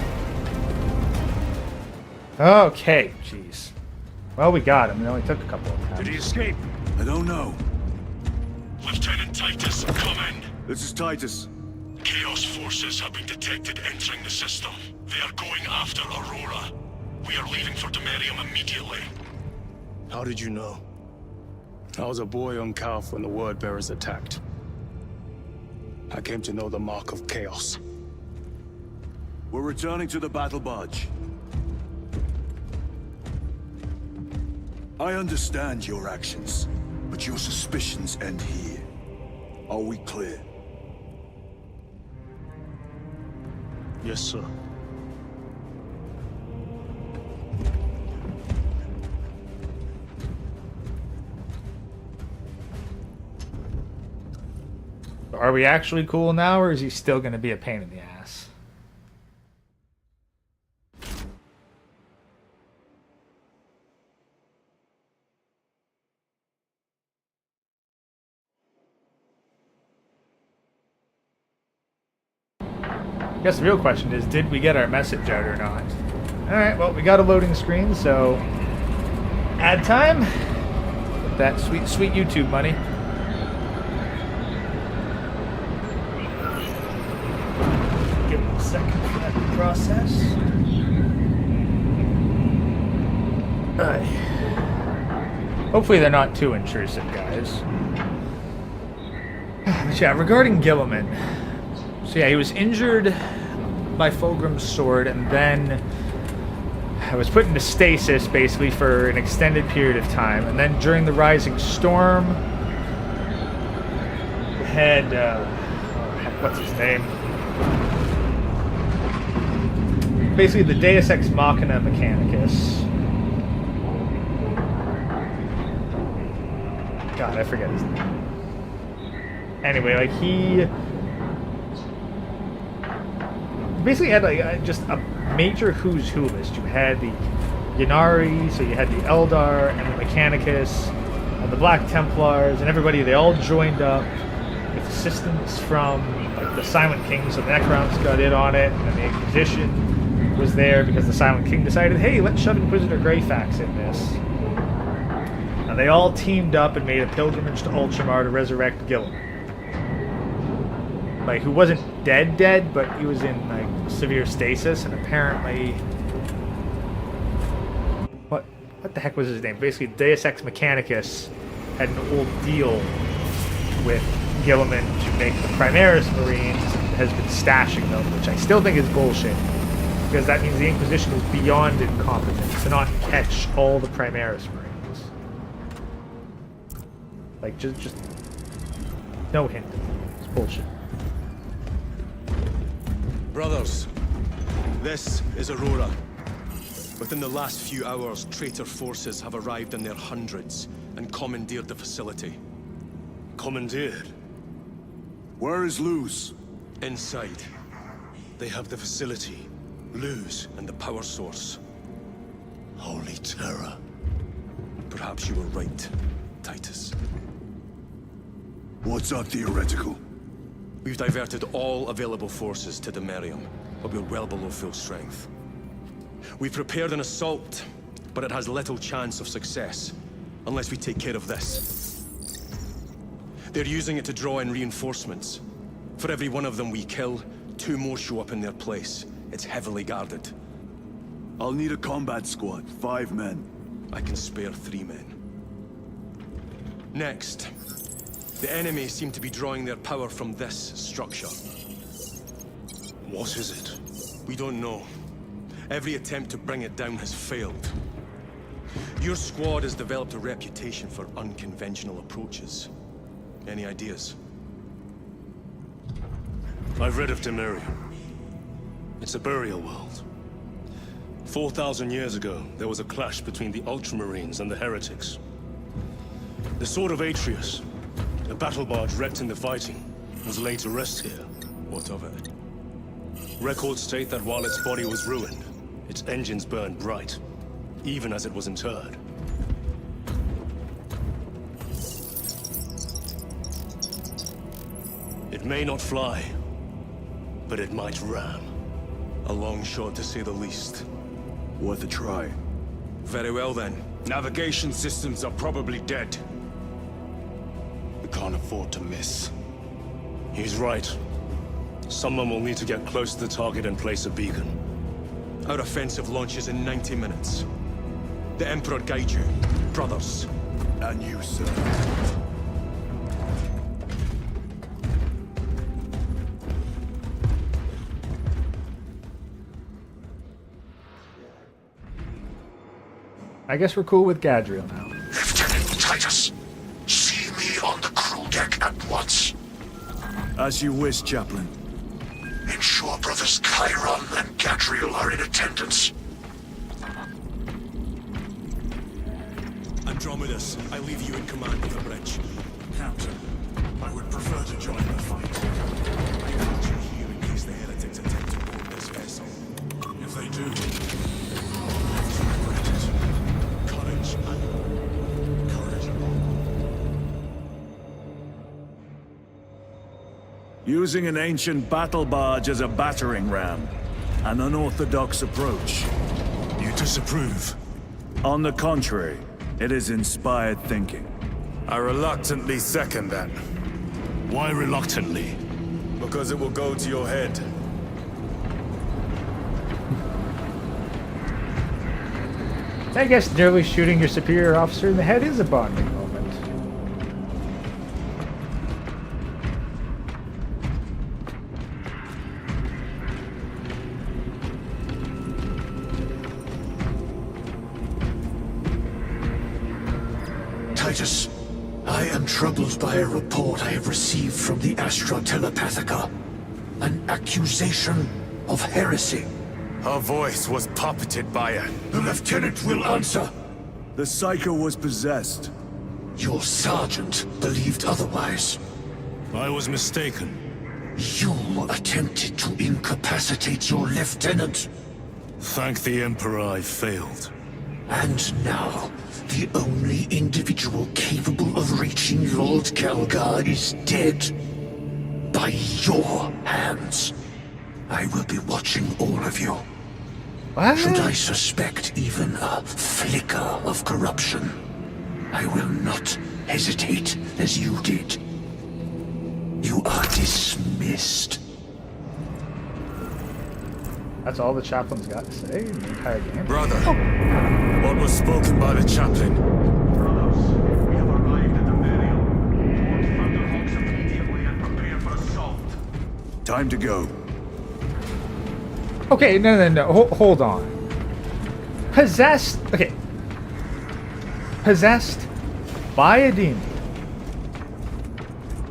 Okay, jeez. Well, we got him. It only took a couple of times. Did he escape? I don't know. Lieutenant Titus, come in. This is Titus. Chaos forces have been detected entering the system. They are going after Aurora. We are leaving for Demerium immediately. How did you know? I was a boy on Calf when the Word Bearers attacked. I came to know the mark of chaos. We're returning to the battle barge. I understand your actions, but your suspicions end here. Are we clear? Yes, sir. Are we actually cool now, or is he still going to be a pain in the ass? I guess the real question is, did we get our message out or not? Alright, well, we got a loading screen, so... ad time? With that sweet, sweet YouTube money. Give it a second for that to process. Hopefully they're not too intrusive, guys. But yeah, regarding Gilliman... So yeah, he was injured by Fulgrim's sword, and then I was put into stasis, basically, for an extended period of time. And then during the Rising Storm, we had, what's his name? Basically, the Deus Ex Machina Mechanicus. God, I forget his name. Anyway, like, he... basically had like just a major who's who list. You had the Ynnari, so you had the Eldar and the Mechanicus and the Black Templars and everybody. They all joined up with assistance from like the Silent King, so the Necrons got in on it, and the Inquisition was there because the Silent King decided, hey, let's shove Inquisitor Greyfax in this. And they all teamed up and made a pilgrimage to Ultramar to resurrect Gilliman. Like, who wasn't dead, but he was in like severe stasis, and apparently, what the heck was his name? Basically, Deus Ex Mechanicus had an old deal with Gilliman to make the Primaris Marines, and has been stashing them, which I still think is bullshit, because that means the Inquisition is beyond incompetent to not catch all the Primaris Marines. Like, just no hint. It's bullshit. Brothers, this is Aurora. Within the last few hours, traitor forces have arrived in their hundreds and commandeered the facility. Commandeered? Where is Luz? Inside. They have the facility, Luz, and the power source. Holy terror. Perhaps you were right, Titus. What's our theoretical? We've diverted all available forces to Demerium, but we're well below full strength. We've prepared an assault, but it has little chance of success, unless we take care of this. They're using it to draw in reinforcements. For every one of them we kill, 2 more show up in their place. It's heavily guarded. I'll need a combat squad, 5 men. I can spare 3 men. Next, the enemy seem to be drawing their power from this structure. What is it? We don't know. Every attempt to bring it down has failed. Your squad has developed a reputation for unconventional approaches. Any ideas? I've read of Demerium. It's a burial world. 4,000 years ago, there was a clash between the Ultramarines and the Heretics. The Sword of Atreus, a battle barge wrecked in the fighting, was laid to rest here. What of it? Records state that while its body was ruined, its engines burned bright, even as it was interred. It may not fly, but it might ram. A long shot to say the least. Worth a try. Very well then. Navigation systems are probably dead. We can't afford to miss. He's right. Someone will need to get close to the target and place a beacon. Our offensive launches in 90 minutes. The Emperor guide you, brothers. And you, sir. I guess we're cool with Gadriel now. Lieutenant Titus, see me on the crew deck at once. As you wish, Chaplain. Ensure brothers Chiron and Gadriel are in attendance. Andromedus, I leave you in command of the bridge. Captain, I would prefer to join the fight. I want you here in case the heretics attempt to board this vessel. If they do, Courage and courage alone. Using an ancient battle barge as a battering ram. An unorthodox approach. You disapprove? On the contrary, it is inspired thinking. I reluctantly second that. Why reluctantly? Because it will go to your head. I guess nearly shooting your superior officer in the head is a bonding moment. Titus, I am troubled by a report I have received from the Astra Telepathica. An accusation of heresy. Her voice was puppeted by a... The lieutenant will answer. The Psycho was possessed. Your sergeant believed otherwise. I was mistaken. You attempted to incapacitate your lieutenant. Thank the Emperor I failed. And now, the only individual capable of reaching Lord Kelgar is dead. By your hands. I will be watching all of you. What? Should I suspect even a flicker of corruption, I will not hesitate as you did. You are dismissed. That's all the chaplain's got to say in the entire game. Brother, what was spoken by the chaplain? Brothers, we have arrived at the burial. Launch Thunderhawks immediately and prepare for assault. Time to go. Okay, no. Hold on. Possessed. Okay. Possessed by a demon.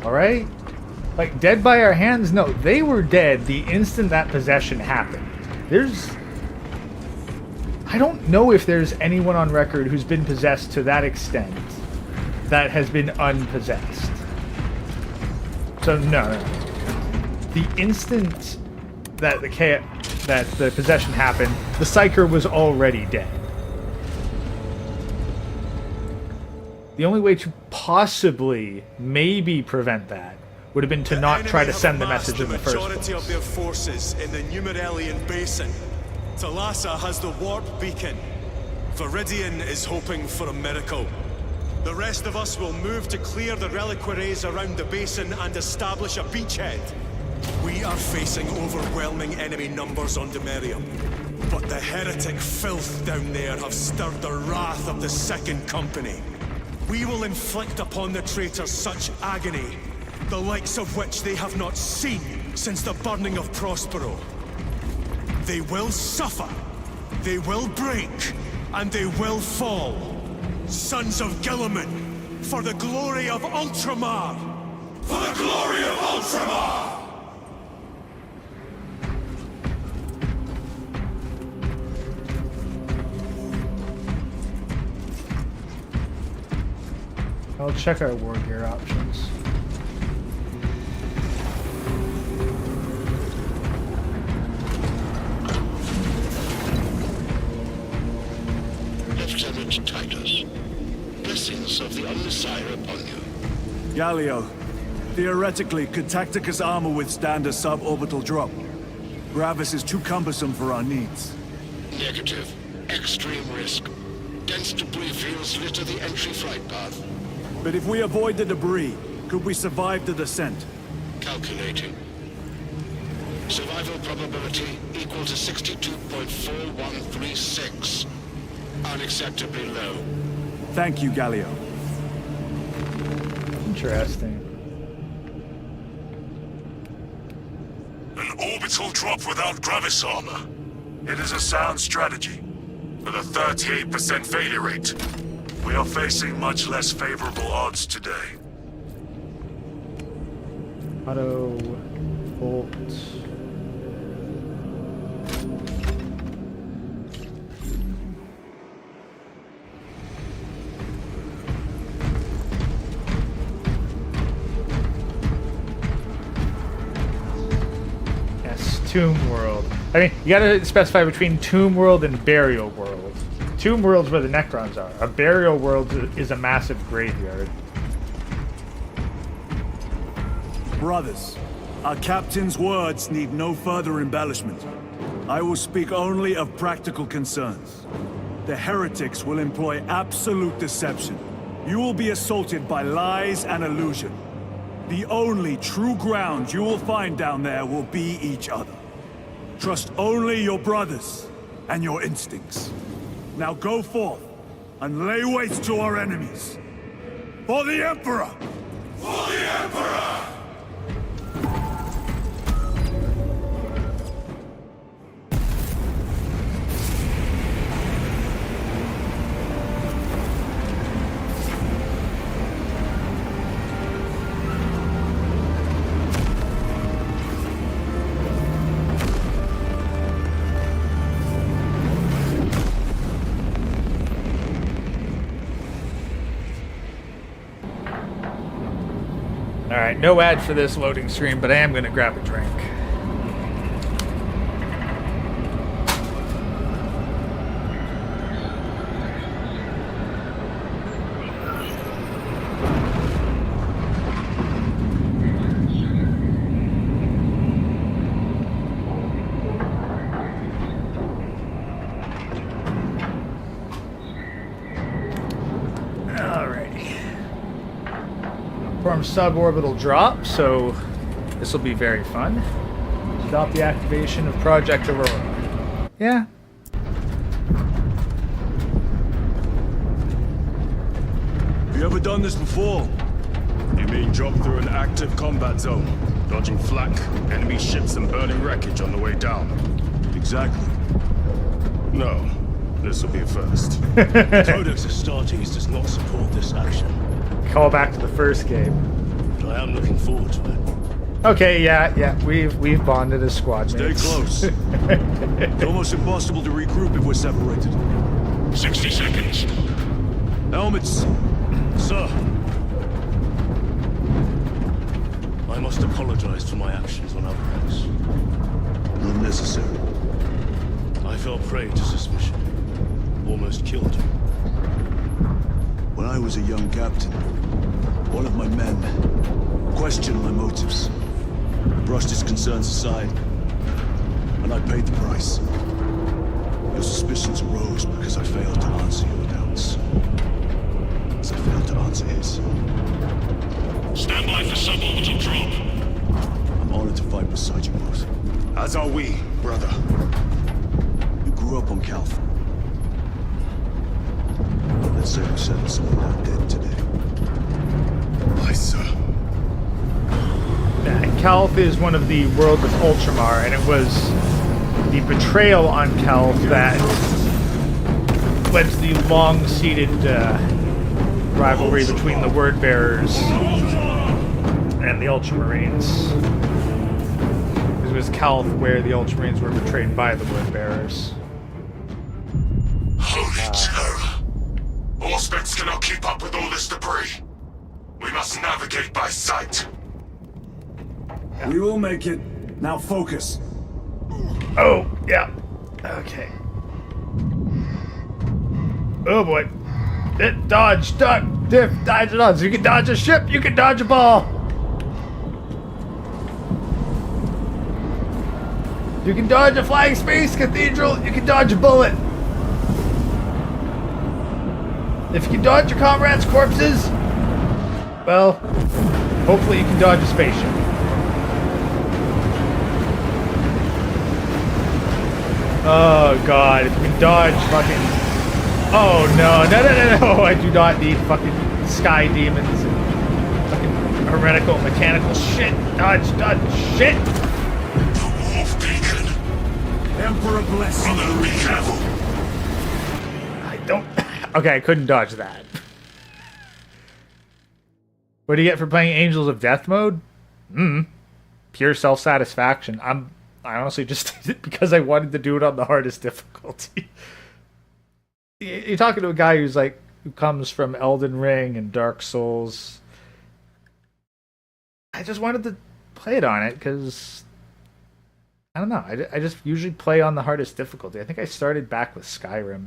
Alright? Like, dead by our hands? No, they were dead the instant that possession happened. I don't know if there's anyone on record who's been possessed to that extent that has been unpossessed. So, no. The instant that the possession happened, the Psyker was already dead. The only way to possibly, maybe prevent that would have been to not try to send the message in the first place. Majority of their forces in the Numeralian Basin. Talassa has the warp beacon. Viridian is hoping for a miracle. The rest of us will move to clear the reliquaries around the basin and establish a beachhead. We are facing overwhelming enemy numbers on Demerium. But the heretic filth down there have stirred the wrath of the Second Company. We will inflict upon the traitors such agony, the likes of which they have not seen since the burning of Prospero. They will suffer, they will break, and they will fall. Sons of Gilliman, for the glory of Ultramar! For the glory of Ultramar! I'll check our war gear options. Lieutenant Titus, blessings of the Omnissiah upon you. Galio, theoretically, could Tacticus armor withstand a suborbital drop? Gravis is too cumbersome for our needs. Negative. Extreme risk. Dense debris fields litter the entry flight path. But if we avoid the debris, could we survive the descent? Calculating. Survival probability equal to 62.4136. Unacceptably low. Thank you, Galio. Interesting. An orbital drop without Gravis armor. It is a sound strategy. With a 38% failure rate, we are facing much less favorable odds today. Auto bolt. Yes, Tomb World. I mean, you gotta specify between Tomb World and Burial World. Tomb World's where the Necrons are. A Burial World is a massive graveyard. Brothers, our captain's words need no further embellishment. I will speak only of practical concerns. The heretics will employ absolute deception. You will be assaulted by lies and illusion. The only true ground you will find down there will be each other. Trust only your brothers and your instincts. Now go forth and lay waste to our enemies. For the Emperor! For the Emperor! Alright, no ad for this loading screen, but I am going to grab a drink. perform suborbital drop, so this will be very fun. Stop the activation of Project Aurora. Yeah. Have you ever done this before? You mean drop through an active combat zone, dodging flak, enemy ships and burning wreckage on the way down? Exactly. No, this will be a first. Codex Astartes does not support this action. Call back to the first game. But I am looking forward to it. Okay, yeah, we've bonded as squad Stay mates. close. It's almost impossible to regroup if we're separated. 60 seconds. Helmets. Sir, I must apologize for my actions on Adeptus. Not necessary. I fell prey to suspicion. Almost killed you. When I was a young captain, one of my men questioned my motives, brushed his concerns aside, and I paid the price. Your suspicions arose because I failed to answer your doubts. As I failed to answer his. Stand by for suborbital drop. I'm honored to fight beside you both. As are we, brother. You grew up on Calth. Let's say we settled someone out dead today. Aye, sir. Calth is one of the worlds of Ultramar, and it was the betrayal on Calth that led to the long-seated rivalry between the Word-Bearers and the Ultramarines. It was Calth where the Ultramarines were betrayed by the Word-Bearers. Holy terror! Auspex cannot keep up with all this debris. We must navigate by sight. We will make it. Now focus. Oh, yeah. Okay. Oh boy. Dodge, duck, diff, dodge, dodge. You can dodge a ship, you can dodge a ball. You can dodge a flying space cathedral, you can dodge a bullet. If you can dodge your comrades' corpses, well, hopefully you can dodge a spaceship. Oh god, if you can dodge fucking... Oh no, I do not need fucking sky demons and fucking heretical mechanical shit. Dodge, shit! The Wolf Beacon. Emperor bless you. Brother, be careful. I don't... Okay, I couldn't dodge that. What do you get for playing Angels of Death mode? Pure self-satisfaction. I honestly just did it because I wanted to do it on the hardest difficulty. You're talking to a guy who comes from Elden Ring and Dark Souls. I just wanted to play it on it because I don't know. I just usually play on the hardest difficulty. I think I started back with Skyrim,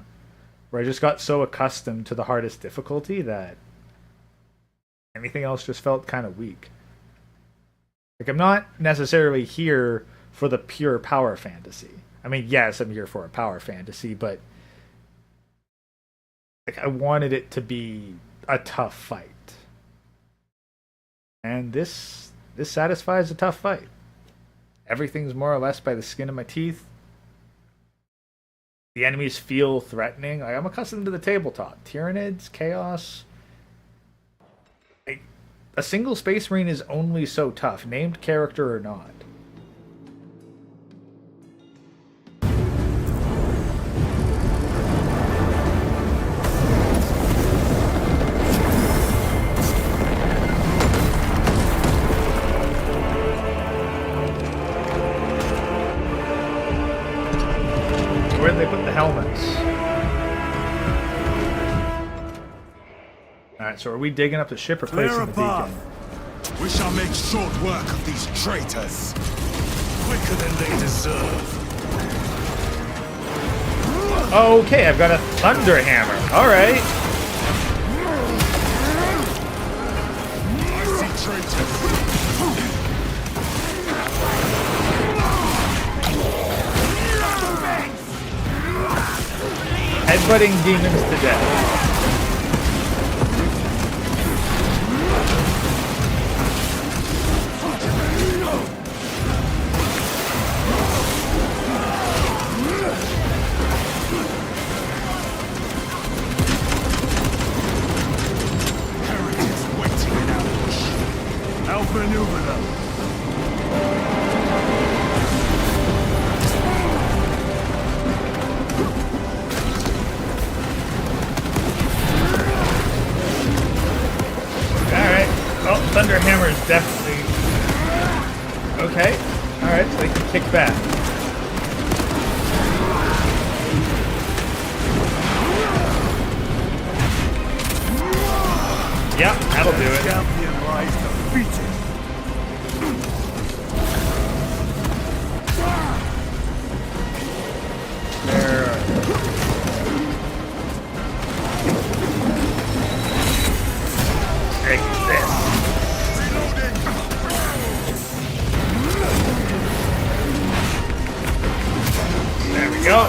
where I just got so accustomed to the hardest difficulty that anything else just felt kind of weak. Like, I'm not necessarily here for the pure power fantasy. I mean, yes, I'm here for a power fantasy, but like, I wanted it to be a tough fight. And this satisfies a tough fight. Everything's more or less by the skin of my teeth. The enemies feel threatening. I'm accustomed to the tabletop. Tyranids, Chaos. A single Space Marine is only so tough, named character or not. Where did they put the helmets? Alright, so are we digging up the ship or placing the beacon? We shall make short work of these traitors. Quicker than they deserve. Okay, I've got a thunder hammer. Alright. I see traitors. Headbutting demons to death. is definitely... Okay. Alright, so they can kick back. Yep, that'll do it. Champion lies defeated. There. Take this. There we go.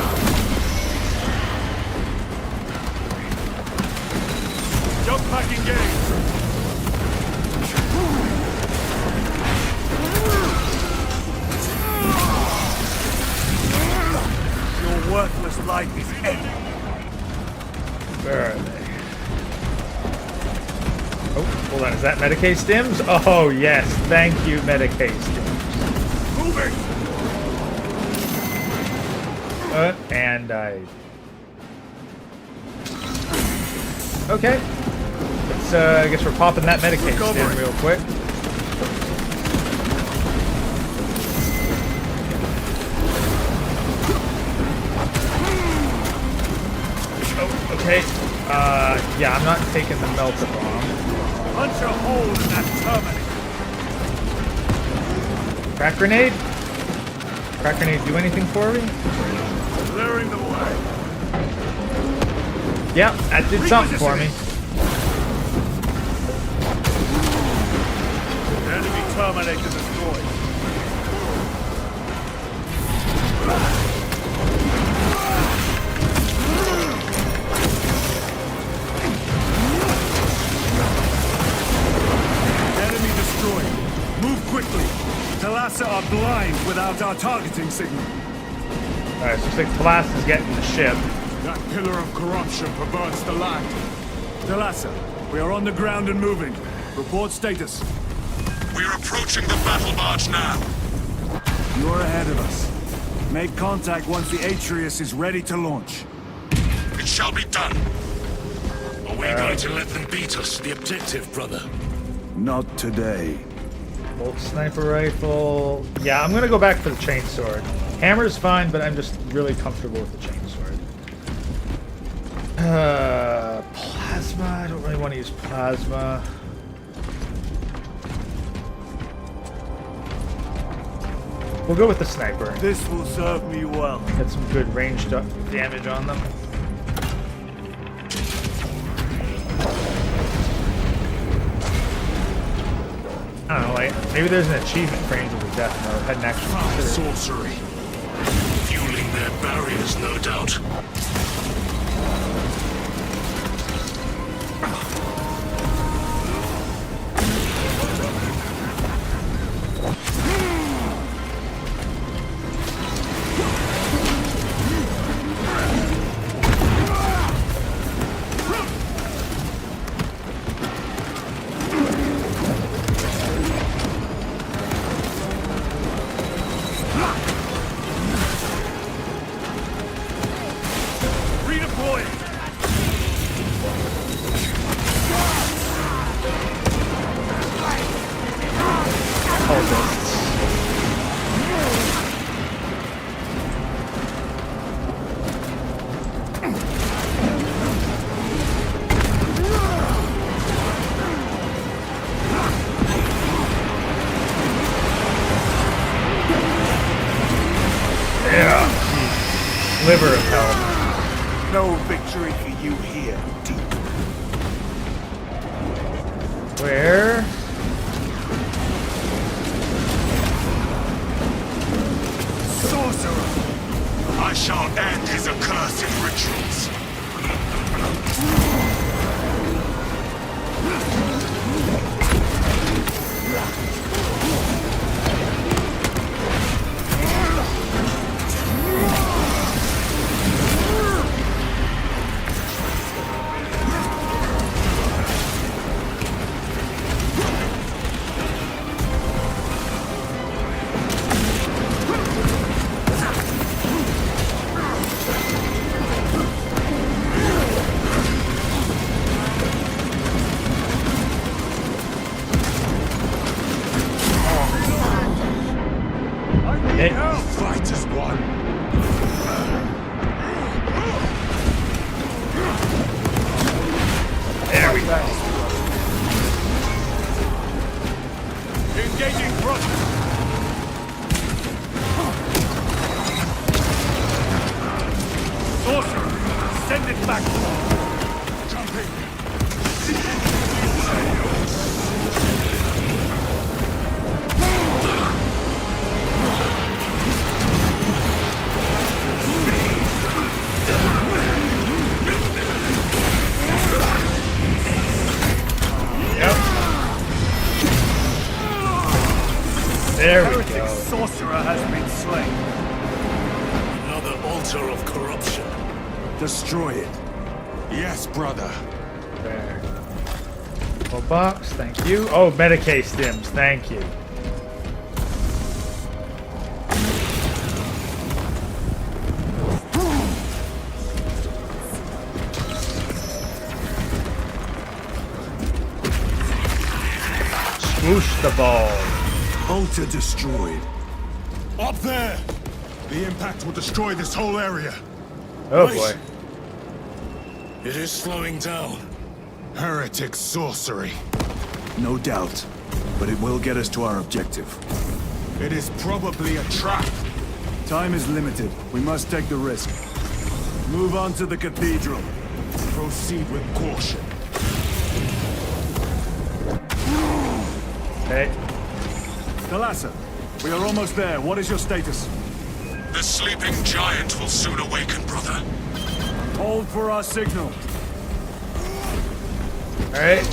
Jump back engaged. Your worthless life is ended. Where are they? Oh, hold on. Is that Medicaid stims? Oh, yes. Thank you, Medicaid stims. Moving. And I... Okay. Let's, I guess we're popping that Medicaid stim real quick. Oh, okay. Yeah, I'm not taking the melted bomb. Punch a hole in that terminal. Crack grenade? Crack grenade do anything for me? Clearing the way. Yeah, that did something for me. Enemy Terminator destroyed. Enemy destroyed. Move quickly. Talassa are blind without our targeting signal. Alright, so looks like Talassa is getting the ship. That pillar of corruption perverts the land. Talassa, we are on the ground and moving. Report status. We're approaching the battle barge now. You're ahead of us. Make contact once the Atrius is ready to launch. It shall be done. Are we going to let them beat us to the objective, brother? Not today. Bolt sniper rifle. Yeah, I'm gonna go back for the chainsword. Hammer's fine, but I'm just really comfortable with the chainsword. Plasma. I don't really want to use plasma. We'll go with the sniper. This will serve me well. Get some good ranged damage on them. I don't know, like, maybe there's an achievement for Angels of Death mode. Hadn't actually considered. Sorcery. Fueling their barriers, no doubt. Liver of hell. No victory for you here, deep. Where? Sorcerer! I shall end his accursed rituals. altar of corruption. Destroy it. Yes, brother. There. Full box, thank you. Oh, Medicae stims, thank you. Swoosh the ball. Altar destroyed. Up there! The impact will destroy this whole area. Oh Wait. boy. It is slowing down. Heretic sorcery. No doubt. But it will get us to our objective. It is probably a trap. Time is limited. We must take the risk. Move on to the cathedral. Proceed with caution. Okay. Thalassa, we are almost there. What is your status? The sleeping giant will soon awaken, brother. Hold for our signal. Alright.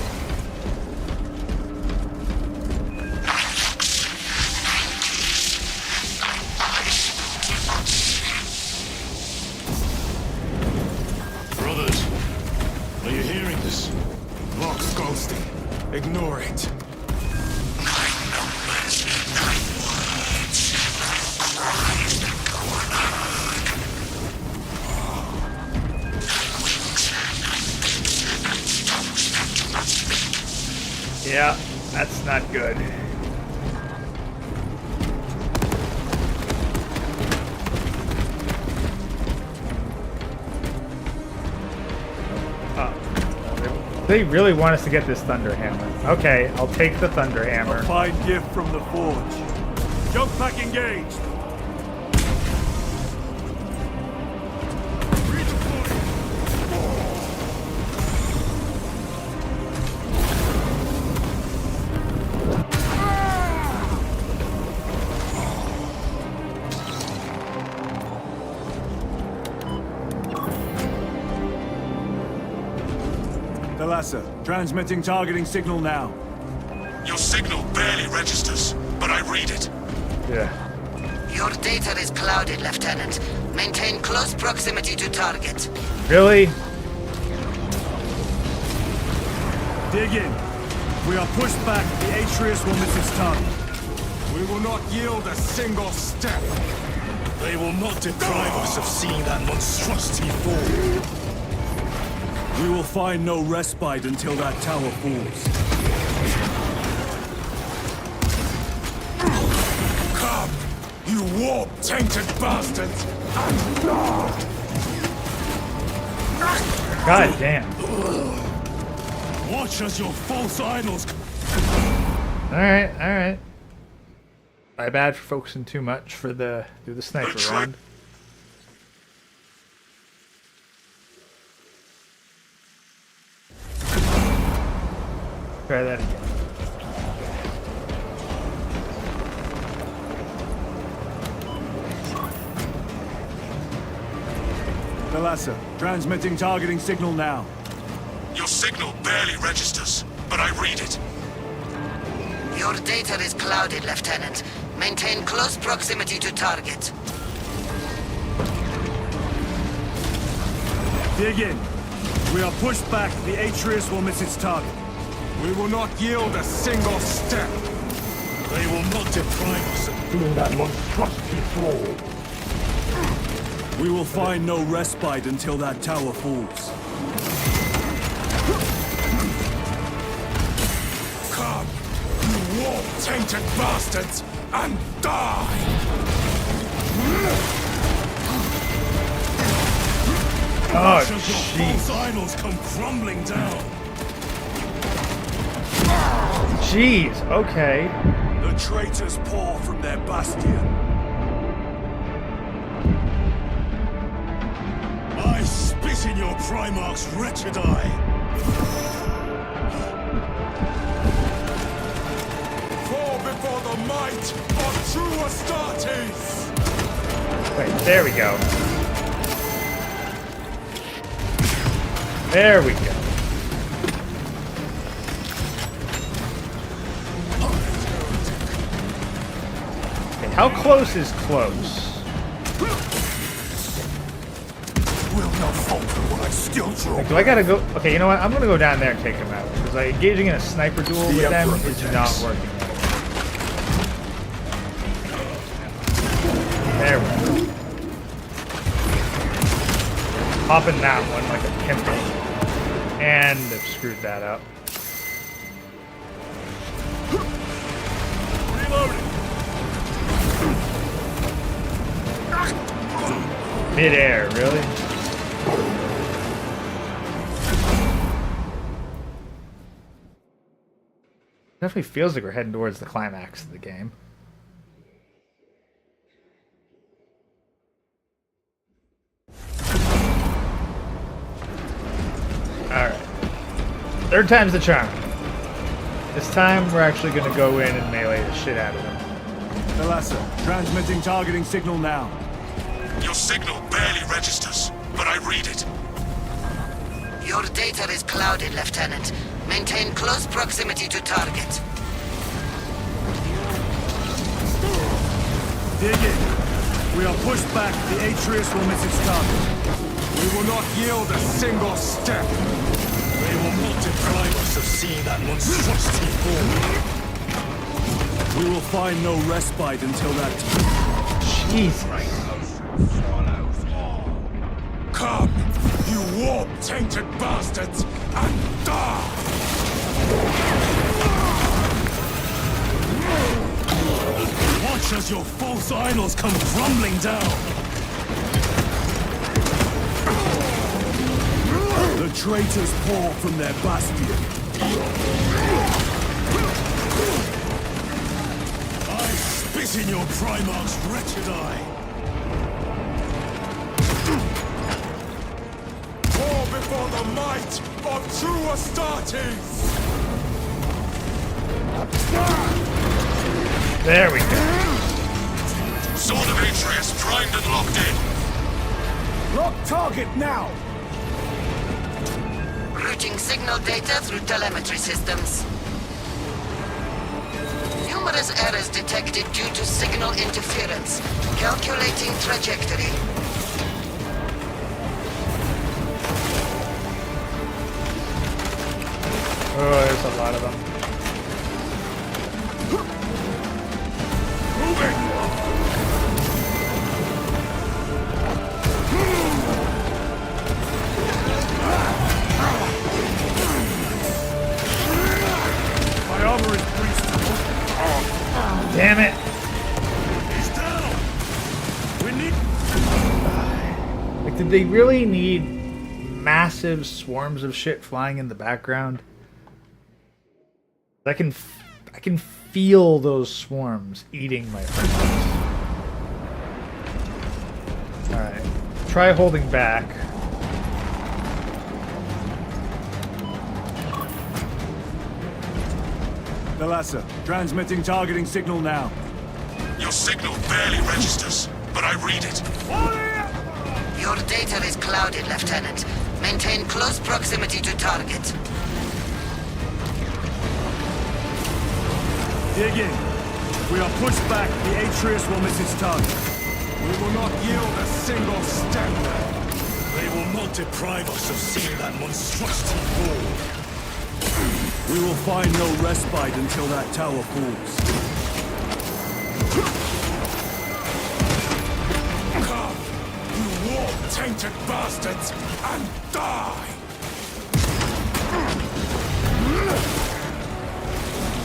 Brothers, are you hearing this? Vox ghosting. Ignore it. Yeah, that's not good. They really want us to get this Thunder Hammer. Okay, I'll take the Thunder Hammer. A fine gift from the Forge. Jump pack engaged. Thalassa, transmitting targeting signal now. Your signal barely registers, but I read it. Yeah. Your data is clouded, Lieutenant. Maintain close proximity to target. Really? Dig in. We are pushed back. The Atreus will miss its target. We will not yield a single step. They will not deprive us of seeing that monstrosity fall. We will find no respite until that tower falls. Come, you warp-tainted bastards! God damn. Watch as your false idols... Alright, alright. My bad for focusing too much for the sniper round. Try that again. Thalassa, transmitting targeting signal now. Your signal barely registers, but I read it. Your data is clouded, Lieutenant. Maintain close proximity to target. Dig in. We are pushed back. The Atreus will miss its target. We will not yield a single step. They will not deprive us of doing that monstrosity fall. We will find no respite until that tower falls. Come, you warp-tainted bastards, and die! Oh, jeez. False idols come crumbling down. Jeez, okay. The traitors pour from their bastion. I spit in your Primarch's wretched eye. Fall before the might of true Astartes! Wait, there we go. There we go. Okay, how close is close? Still draw. Like, do I gotta go? Okay, you know what? I'm gonna go down there and take him out. Because like, engaging in a sniper duel with them is not working. There we go. Popping that one like a pimpin'. And I've screwed that up. Mid-air, really? Definitely feels like we're heading towards the climax of the game. Alright. Third time's the charm. This time we're actually gonna go in and melee the shit out of them. Thalassa, transmitting targeting signal now. Your signal barely registers, but I read it. Your data is clouded, Lieutenant. Maintain close proximity to target. Dig in. We are pushed back. The Traitoris will miss its target. We will not yield a single step. They will not deprive us of seeing that monstrosity fall. We will find no respite until that time. Jesus. Come, you warp-tainted bastards, and die! Watch as your false idols come crumbling down! The traitors pour from their bastion. I spit in your Primarch's wretched eye! War before the might of true Astartes! There we go. Sword of Atreus primed and locked in. Lock target now! Routing signal data through telemetry systems. Numerous errors detected due to signal interference. Calculating trajectory. Oh, there's a lot of them. My armor is breached. Damn it! He's down! We need... Like, did they really need massive swarms of shit flying in the background? I can feel those swarms eating my friends. Alright. Try holding back. Thalassa, transmitting targeting signal now. Your signal barely registers, but I read it. Your data is clouded, Lieutenant. Maintain close proximity to target. Dig in. We are pushed back. The Traitoris will miss its target. We will not yield a single step. They will not deprive us of seeing that monstrosity fall. We will find no respite until that tower falls. Come, you warp-tainted bastards, and die!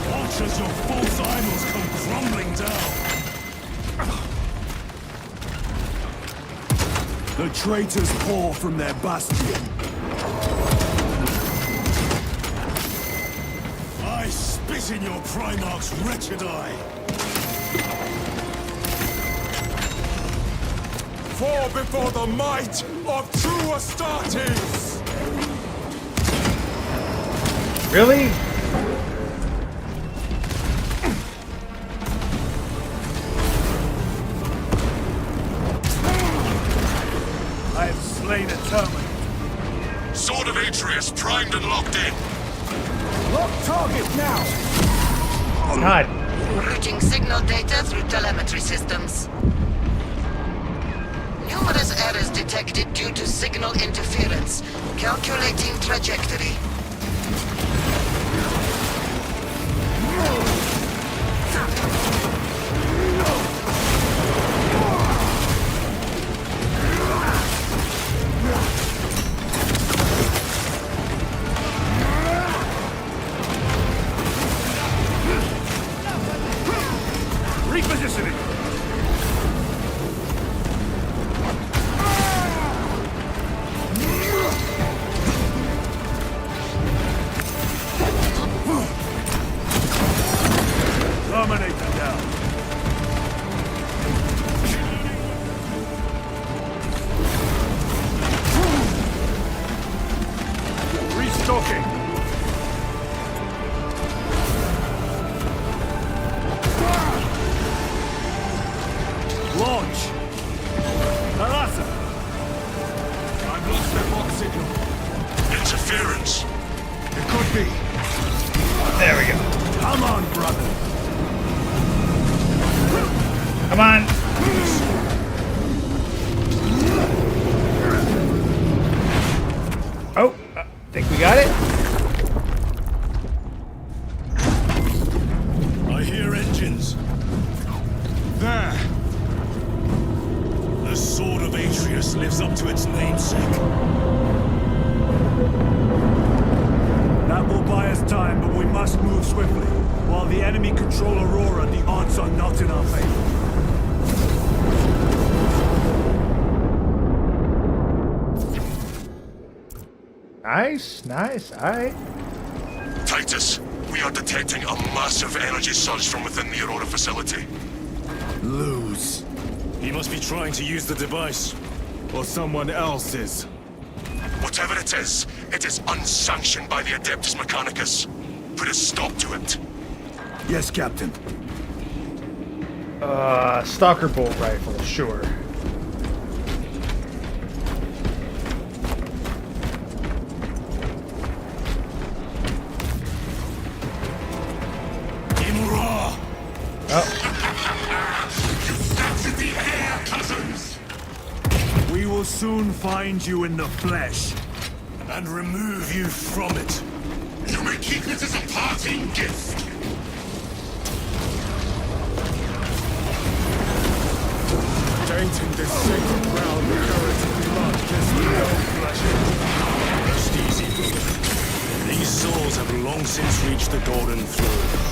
Watch as your false idols come crumbling down! The traitors pour from their bastion. I spit in your Primarch's wretched eye! Fall before the might of true Astartes! Really? I have slain a terminal. Sword of Atreus primed and locked in. Lock target now! God. Routing signal data through telemetry systems. Numerous errors detected due to signal interference. Calculating trajectory. Repositioning! Terminator down. Restocking. Launch. Narasa. I've lost their box signal. Interference. It could be. There we go. Come on, brother. Come on. Oh, think we got it? I hear engines. There. The Sword of Atreus lives up to its namesake. That will buy us time, but we must move swiftly. While the enemy control Aurora, the odds are not in our favor. Nice. Alright. Titus, we are detecting a massive energy surge from within the Aurora facility. Lose. He must be trying to use the device. Or someone else is. Whatever it is unsanctioned by the Adeptus Mechanicus. Put a stop to it. Yes, Captain. Stalker bolt rifle, sure. We will soon find you in the flesh. And remove you from it. You may keep it as a parting gift. Tainting this sacred ground with heretic blood gives me no pleasure. Rest easy, brother. These souls have long since reached the golden throne.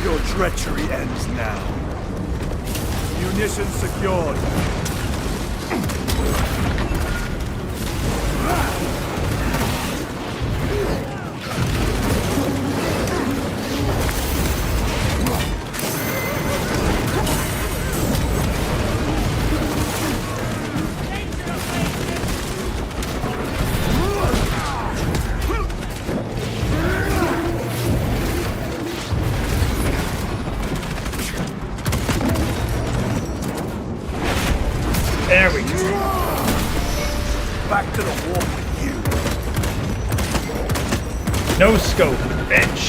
Your treachery ends now. Munitions secured. There we go. Back to the war with you. No scope, bitch.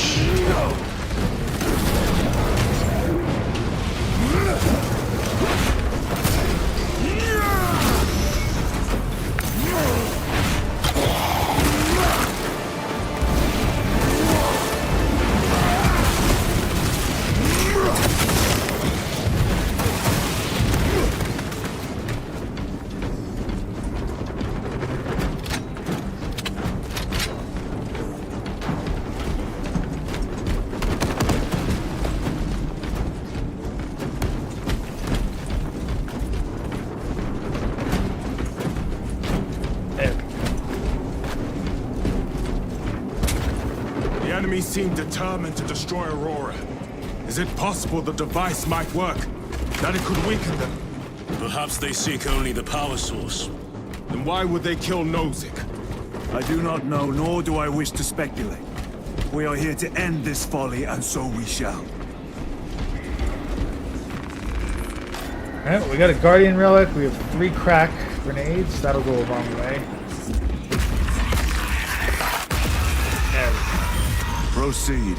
The enemy seem determined to destroy Aurora. Is it possible the device might work? That it could weaken them? Perhaps they seek only the power source. Then why would they kill Nozick? I do not know, nor do I wish to speculate. We are here to end this folly, and so we shall. Alright, we got a Guardian Relic, we have 3 crack grenades, that'll go a long way. Proceed.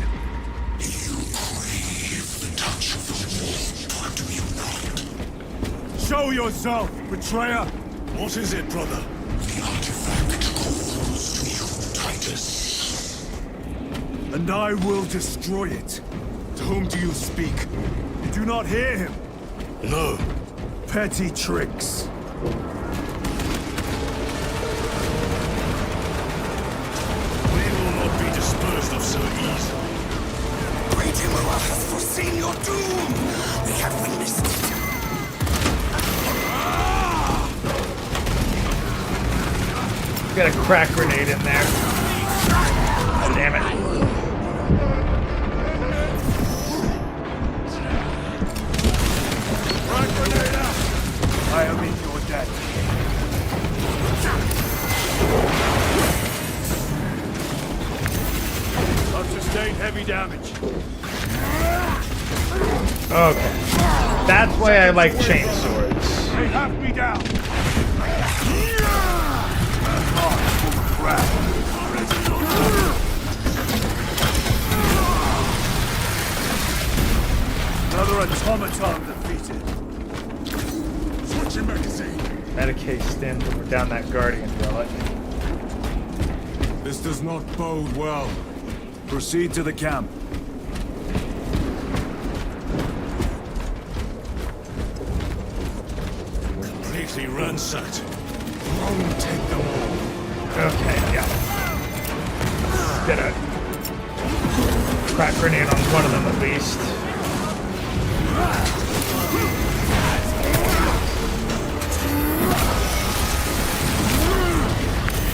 You crave the touch of the wolf, do you not? Show yourself, betrayer! What is it, brother? The artifact calls to you, Titus. And I will destroy it. To whom do you speak? You do not hear him? No. Petty tricks. We will not be disposed of so easily. Great Emperor has foreseen your doom. We have witnessed it. Got a crack grenade in there. Oh, damn it. Crack grenade out! I am in your debt. I've sustained heavy damage. Okay. That's why I like chainswords. They have me down. Another automaton defeated. Switching magazine. Medicate stim when we're down that guardian relic. This does not bode well. Proceed to the camp. Completely ransacked. Won't take them all. Okay, yeah. Get a crack grenade on one of them at least.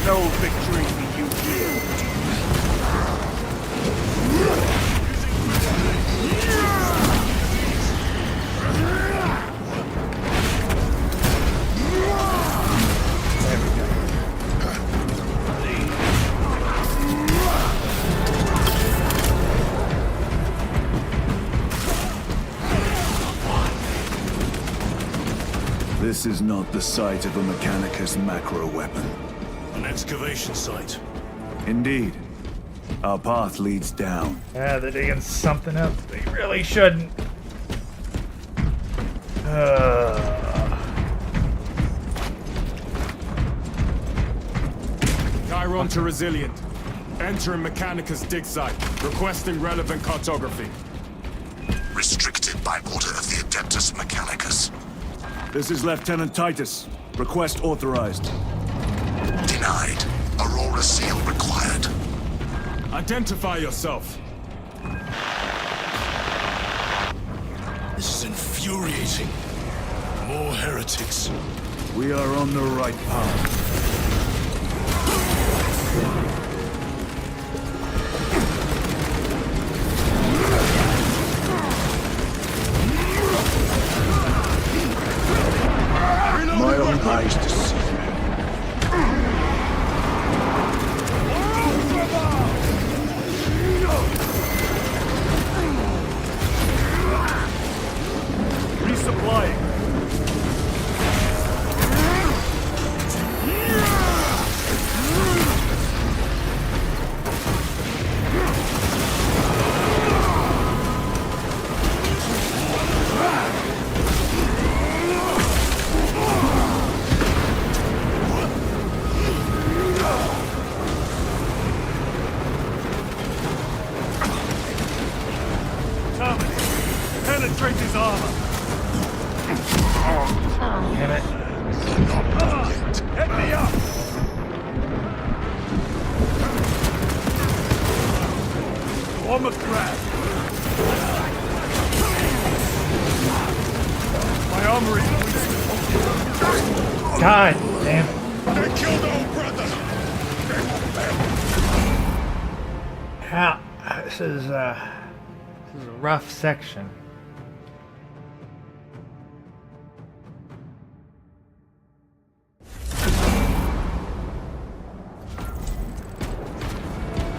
No victory for you here. There we go. This is not the site of a Mechanicus macro weapon. An excavation site. Indeed. Our path leads down. Yeah, they're digging something up. They really shouldn't. Chiron to Resilient. Entering Mechanicus dig site. Requesting relevant cartography. Restricted by order of the Adeptus Mechanicus. This is Lieutenant Titus. Request authorized. Denied. Aurora seal required. Identify yourself. This is infuriating. More heretics. We are on the right path. My own eyes deceive me. Resupplying. Penetrate his armor. Damn it. Hit me up. Armor crack. My armor is weak. God damn it. They killed old brother. How? This is a rough section.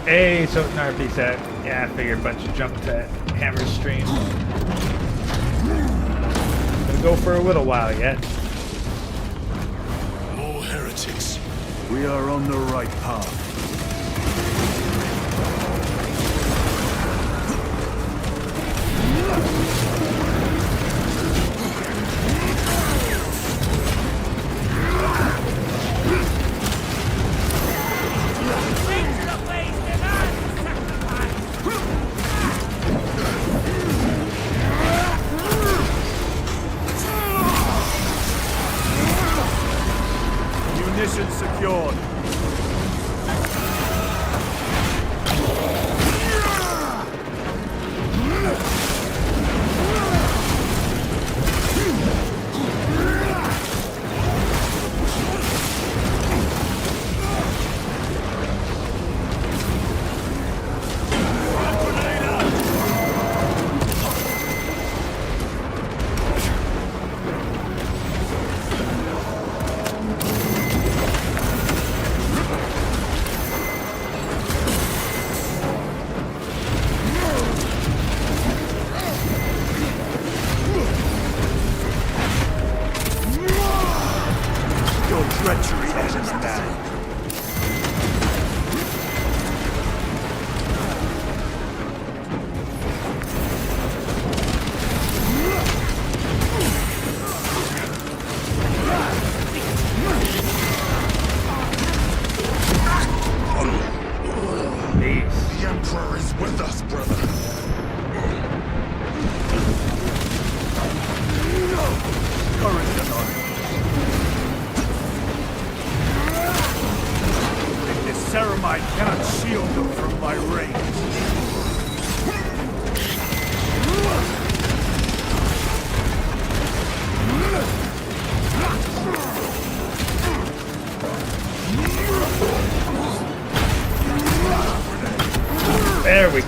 Hey, so an RP set. Yeah, I figured a bunch of jump to Hammer Stream. Gonna go for a little while yet. More heretics. We are on the right path. Nice. The Emperor is with us, brother. Courage and honor. This ceramide cannot shield them from my range. There we go.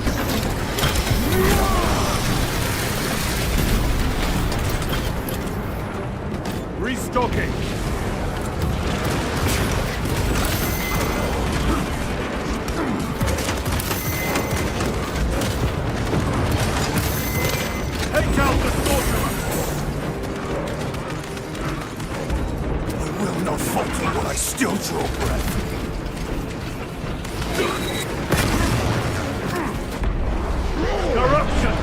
Restocking. Take out the sorcerer. I will not falter while I still draw breath. Corruption.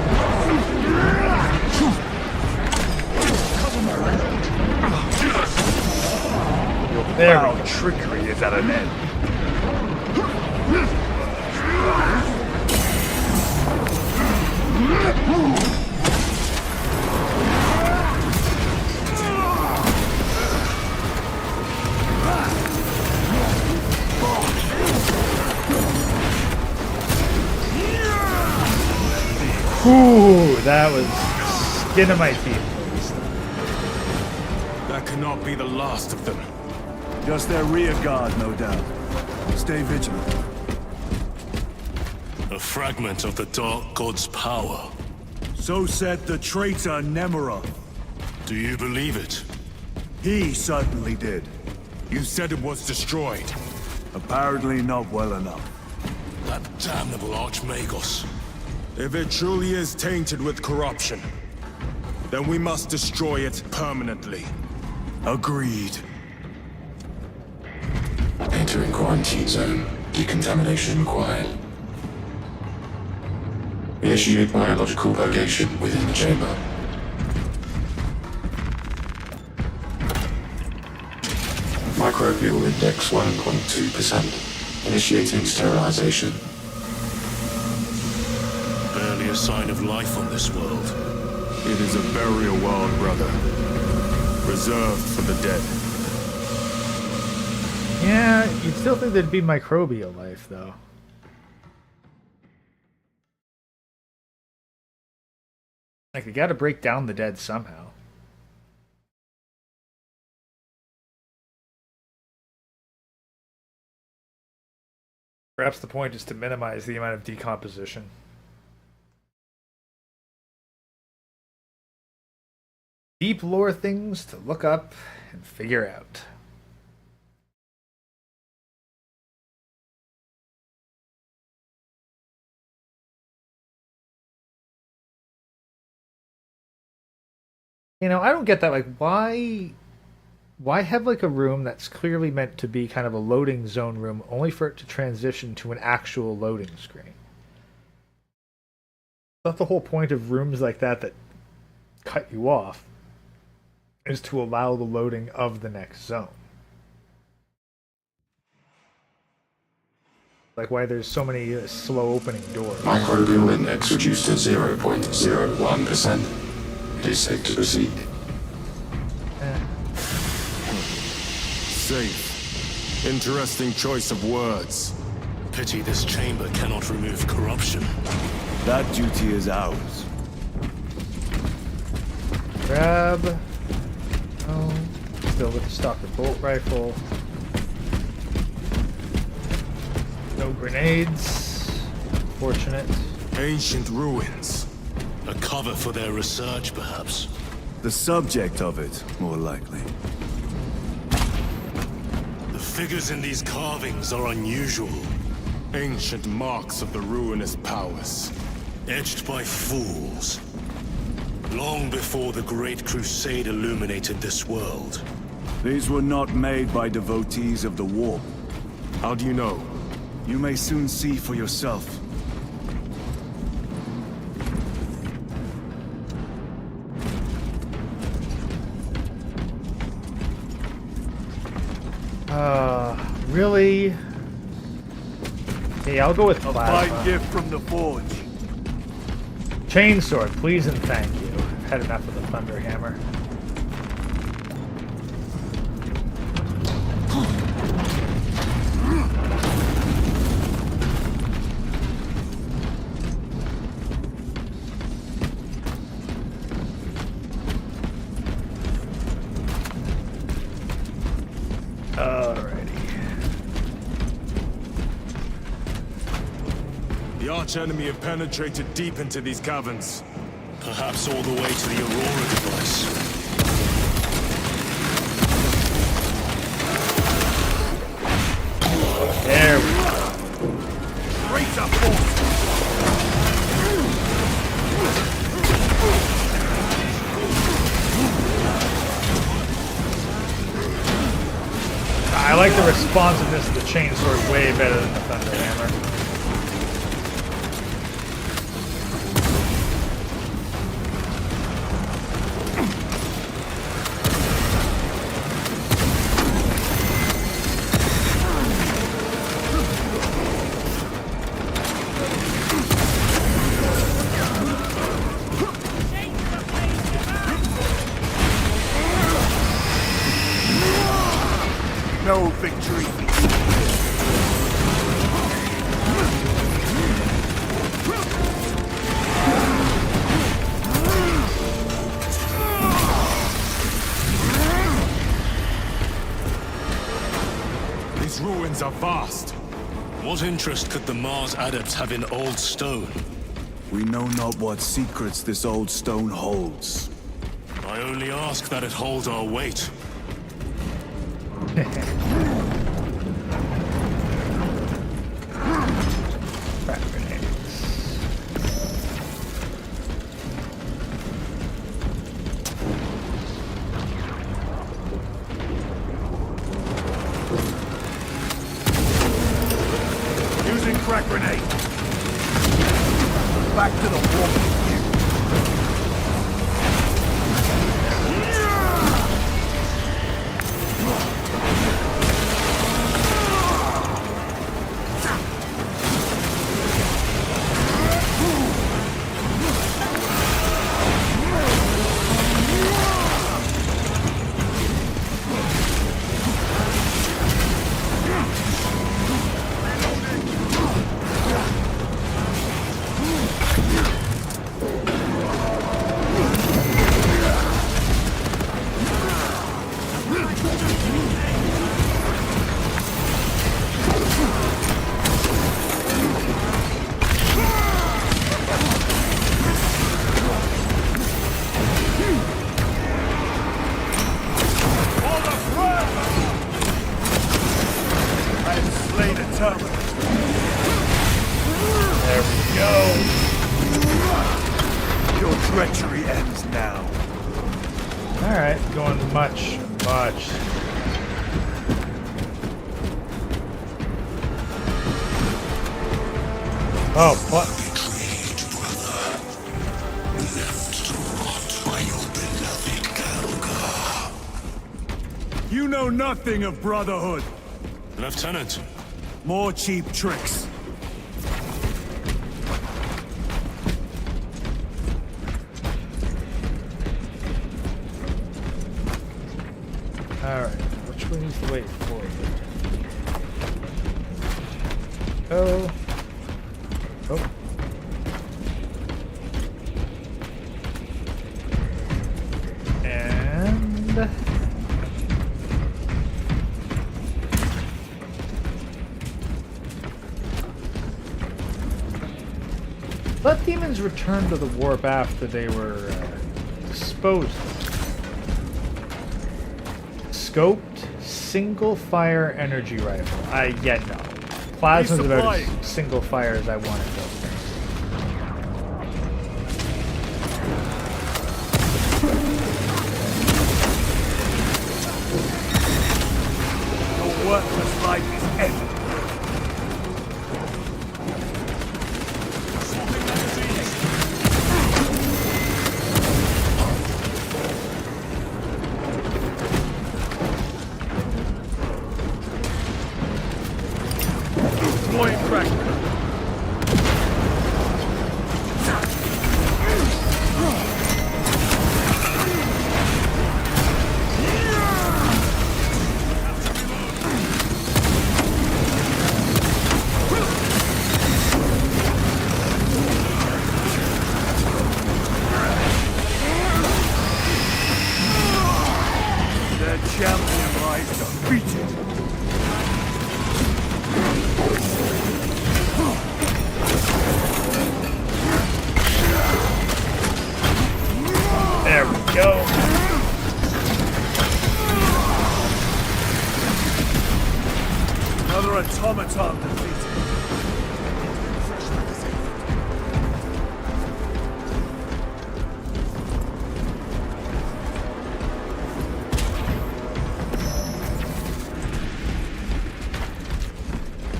Your foul trickery is at an end. Ooh, that was skin of my teeth. That cannot be the last of them. Just their rear guard, no doubt. Stay vigilant. A fragment of the Dark God's power. So said the traitor Nemeroth. Do you believe it? He certainly did. You said it was destroyed. Apparently not well enough. That damnable Archmagos. If it truly is tainted with corruption, then we must destroy it permanently. Agreed. Entering quarantine zone. Decontamination required. Initiate biological purgation within the chamber. Microbial index 1.2%. Initiating sterilization. Barely a sign of life on this world. It is a burial world, brother. Reserved for the dead. Yeah, you'd still think there'd be microbial life, though. Like, they gotta break down the dead somehow. Perhaps the point is to minimize the amount of decomposition. Deep lore things to look up and figure out. You know, I don't get that. Like, why have like a room that's clearly meant to be kind of a loading zone room, only for it to transition to an actual loading screen? That's the whole point of rooms like that cut you off, is to allow the loading of the next zone. Like why there's so many slow opening doors. Microbial index reduced to 0.01%. It is safe to proceed. Safe. Interesting choice of words. Pity this chamber cannot remove corruption. That duty is ours. Grab. Oh, still with the stalker bolt rifle. No grenades. Fortunate. Ancient ruins. A cover for their research, perhaps. The subject of it, more likely. The figures in these carvings are unusual. Ancient marks of the ruinous powers. Etched by fools. Long before the Great Crusade illuminated this world. These were not made by devotees of the warp. How do you know? You may soon see for yourself. Really? Hey, I'll go with A plasma. fine gift from the forge. Chainsword, please and thank you. I've had enough of the thunder hammer. The arch-enemy have penetrated deep into these caverns. Perhaps all the way to the Aurora device. There we go. Traitor force! I like the responsiveness of the chainsword way better than the thunder hammer. No victory. These ruins are vast. What interest could the Mars Adepts have in old stone? We know not what secrets this old stone holds. I only ask that it hold our weight. Crap grenades. Using crack grenade. Back to the wall. There we go. Your treachery ends now. Alright, going much. Oh, what? You know nothing of brotherhood. Lieutenant. More cheap tricks. Alright, which way needs the way forward? Oh. Oh. And... let demons return to the warp after they were disposed of. Scoped single fire energy rifle. Yeah, no. Plasma's about as single fire as I want it to. Your worthless life is ended. Deploying crack.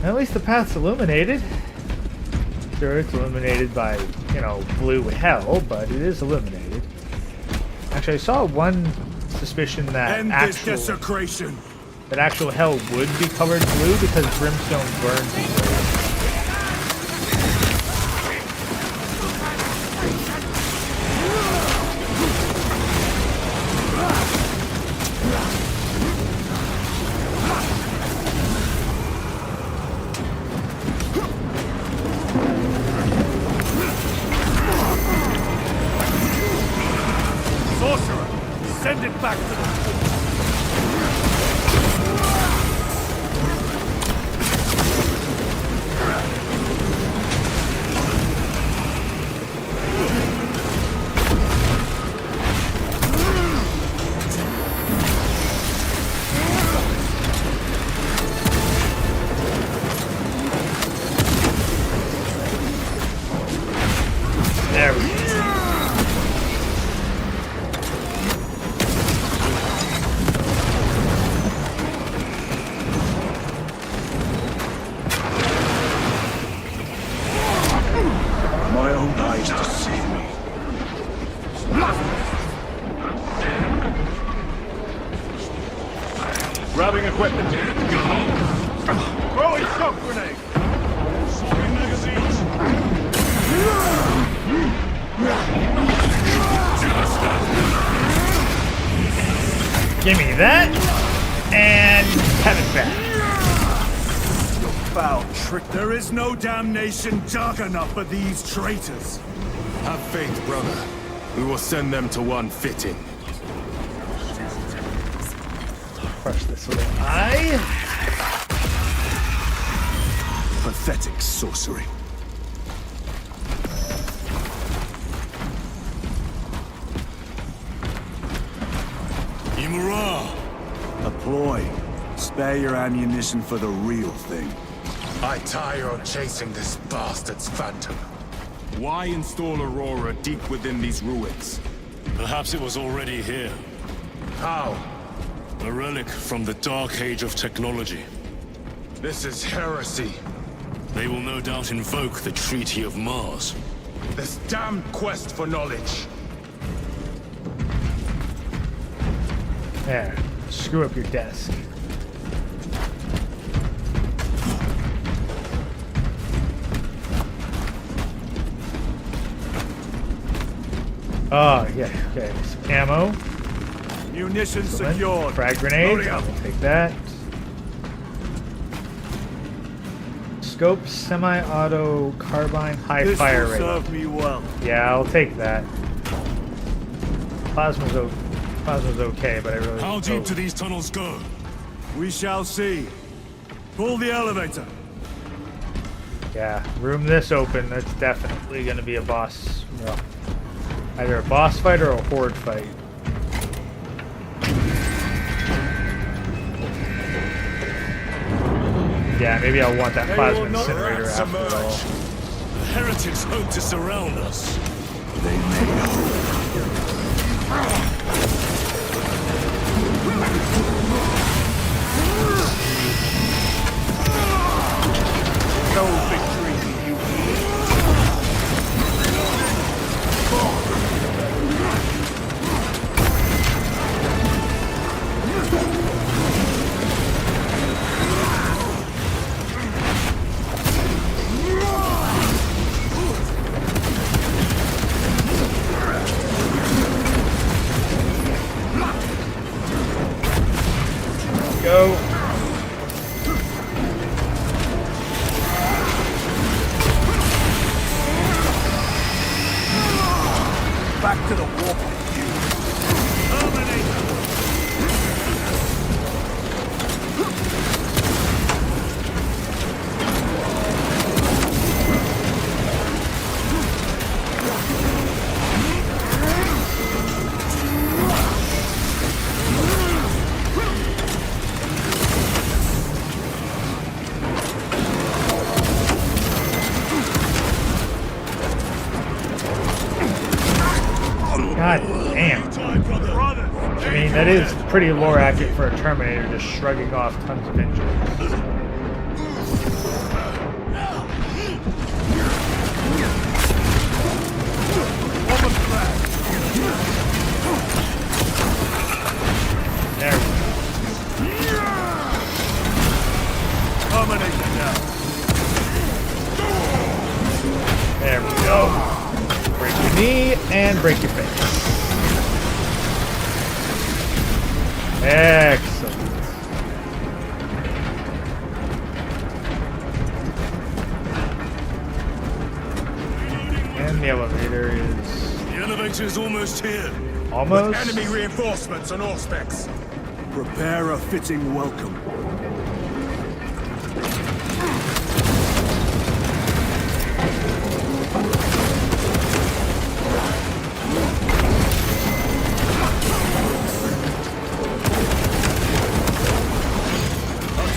At least the path's illuminated. Sure, it's illuminated by, you know, blue hell, but it is illuminated. Actually, I saw one suspicion that actual hell would be colored blue because brimstone burns blue. Send it back to the... There we go. My own eyes deceive me. Grabbing equipment. Throwing shock grenade. Swapping magazines. Give me that, and have it back. Foul trick. There is no damnation dark enough for these traitors. Have faith, brother. We will send them to one fitting. Crush this little eye. Pathetic sorcery. Imura! A ploy. Spare your ammunition for the real thing. I tire of chasing this bastard's phantom. Why install Aurora deep within these ruins? Perhaps it was already here. How? A relic from the Dark Age of technology. This is heresy. They will no doubt invoke the Treaty of Mars. This damned quest for knowledge. There. Screw up your desk. Oh, yeah, okay. Some ammo. Munitions secured. Frag grenade. I'll take that. Scope, semi-auto, carbine, high fire rate. This will serve me well. Yeah, I'll take that. Plasma's okay, but I really... How deep do these tunnels go? We shall see. Pull the elevator. Yeah, room this open, that's definitely going to be a boss. Well, either a boss fight or a horde fight. Yeah, maybe I'll want that plasma incinerator after all. The heretics hope to surround us. They may hope. No victory to you. Go. Back to the warp with you. Terminator. God damn. I mean, that is pretty lore accurate for a Terminator, just shrugging off tons of injuries. go. Break your knee and break your face. Excellent. And the elevator is... The elevator's almost here. Almost? With enemy reinforcements on all specs. Prepare a fitting welcome.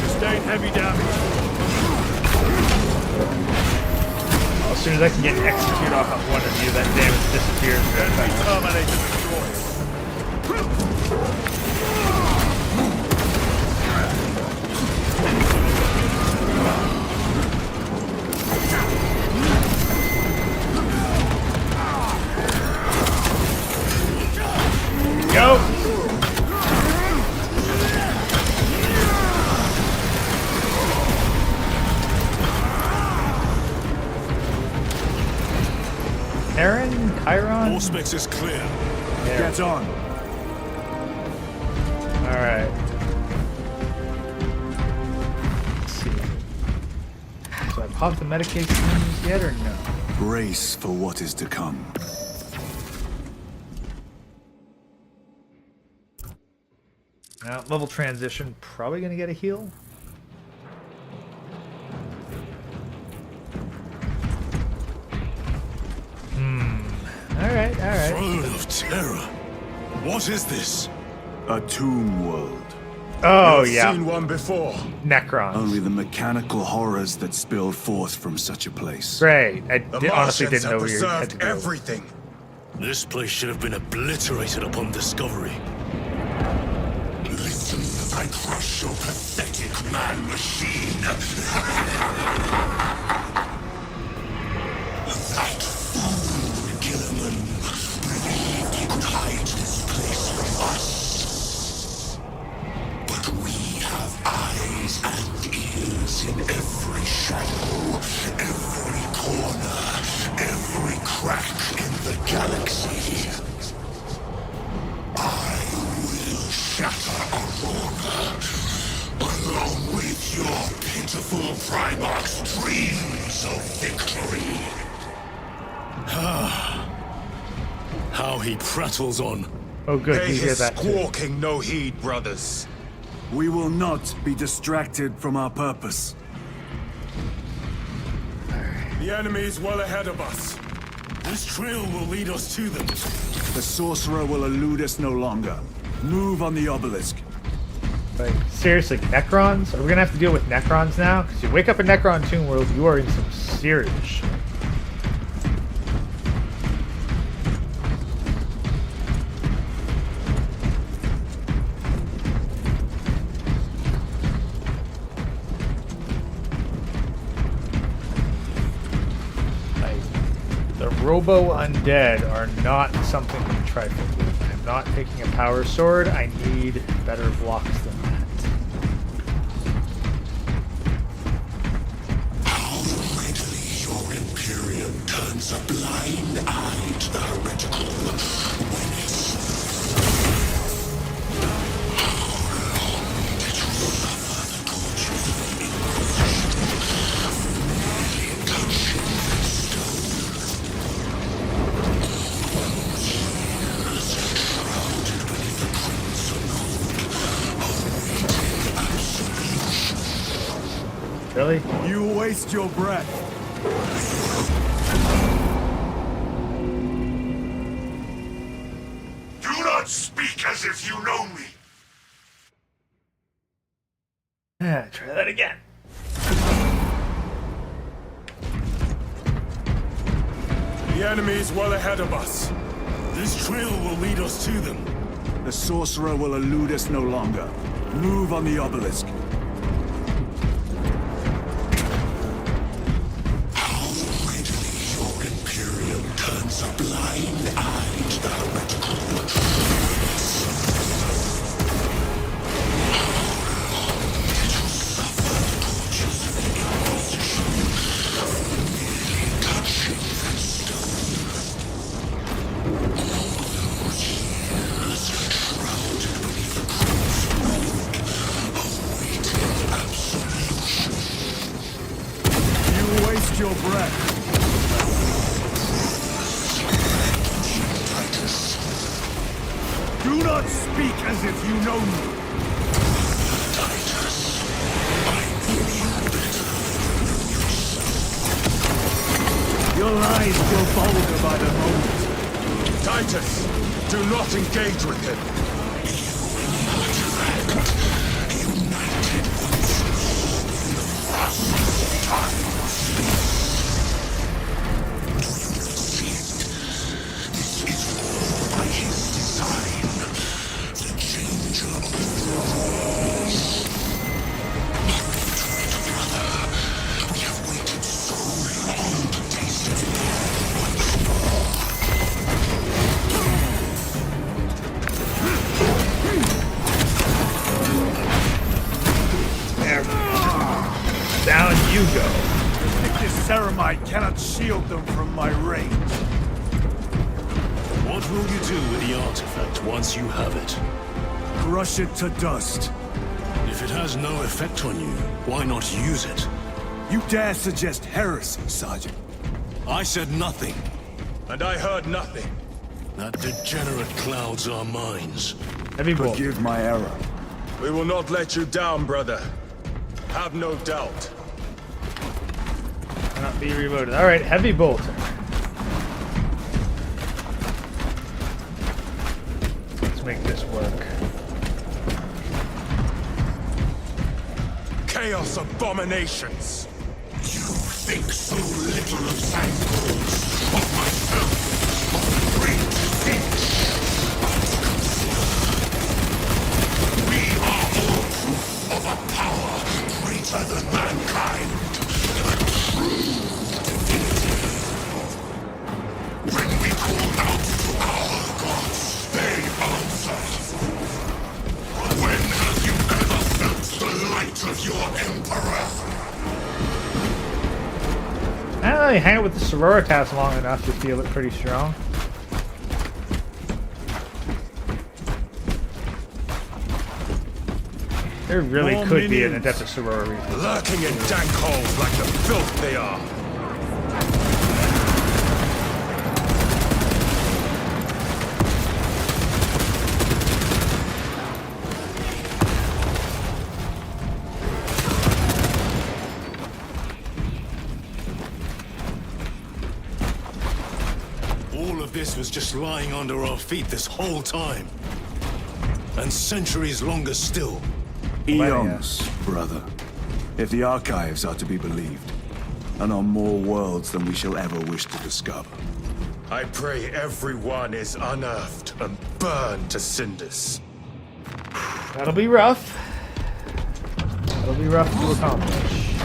Sustained heavy damage. As soon as I can get an execute off of one of you, that damage disappears. Terminator destroyed. Go! Aaron? Chiron? All specs is clear. Get on. Alright. Let's see. So I popped the medications yet or no? Brace for what is to come. Now, level transition, probably gonna get a heal. Alright. Throne of Terror. What is this? A tomb world. Oh, You've yeah. seen one before. Necrons. Only the mechanical horrors that spill forth from such a place. Great. I The honestly Martians didn't know have where you had preserved to go. everything. This place should have been obliterated upon discovery. Listen, I crush your pathetic man-machine. That fool, Gilliman, believed he could hide this place from us. But we have eyes and ears in every shadow, every corner, every crack in the galaxy. I will shatter Aurora, along with your pitiful Primarch's dreams of victory. How he prattles on. Oh, good. Pay You hear his that too. squawking no heed, brothers. We will not be distracted from our purpose. The enemy is well ahead of us. This trail will lead us to them. The sorcerer will elude us no longer. Move on the obelisk. Like, seriously, Necrons? Are we gonna have to deal with Necrons now? Because you wake up in Necron Tomb World, you are in some serious shit. Robo Undead are not something to trifle with. I'm not taking a power sword. I need better blocks than that. How readily your Imperium turns a blind eye to the heretical when it's... How long did you suffer the tortures of the Inquisition? Merely touching that stone. Really? You waste your breath. Do not speak as if you know me. Yeah, try that again. The enemy is well ahead of us. This trail will lead us to them. The sorcerer will elude us no longer. Move on the obelisk. How readily your Imperium turns a blind eye to the heretical. How long did you suffer the tortures of the Inquisition? Merely touching that stone. Do not speak as if you know me. Titus, I feel better. Your lies grow bolder by the moment. Titus, do not engage with him. United forces in the thrust of time or space. Do you not see it? This is all by his design. The changer of the rules. My favorite brother, we have waited so long to taste it once more. Down you go. This ceramide cannot shield them from my range. What will you do with the artifact once you have it? Crush it to dust. If it has no effect on you, why not use it? You dare suggest heresy, Sergeant? I said nothing. And I heard nothing. That degenerate clouds our minds. Heavy bolt. Forgive my error. We will not let you down, brother. Have no doubt. Cannot be reloaded. Alright, heavy bolter. Let's make this work. Chaos abominations! You think so little of cycles, of myself, of the great things. We are all proof of a power greater than mankind. A true divinity. When we call out to our gods, they answer. When have you ever felt the light of your emperor? I don't really hang out with the Sororitas long enough to feel it pretty strong. There really More could be an minions. Adeptus sorority. Lurking in dank holes like the filth they are. All of this was just lying under our feet this whole time. And centuries longer still. Eons, brother. If the archives are to be believed. And on more worlds than we shall ever wish to discover. I pray everyone is unearthed and burned to cinders. That'll be rough. That'll be rough to accomplish.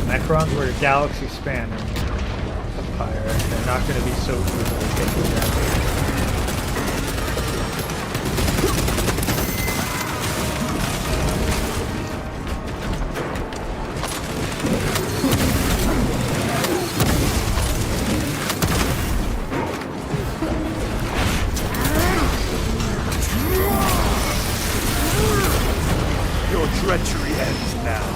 Necrons were a galaxy spanner empire. They're not going to be so easily taken down. Your treachery ends now.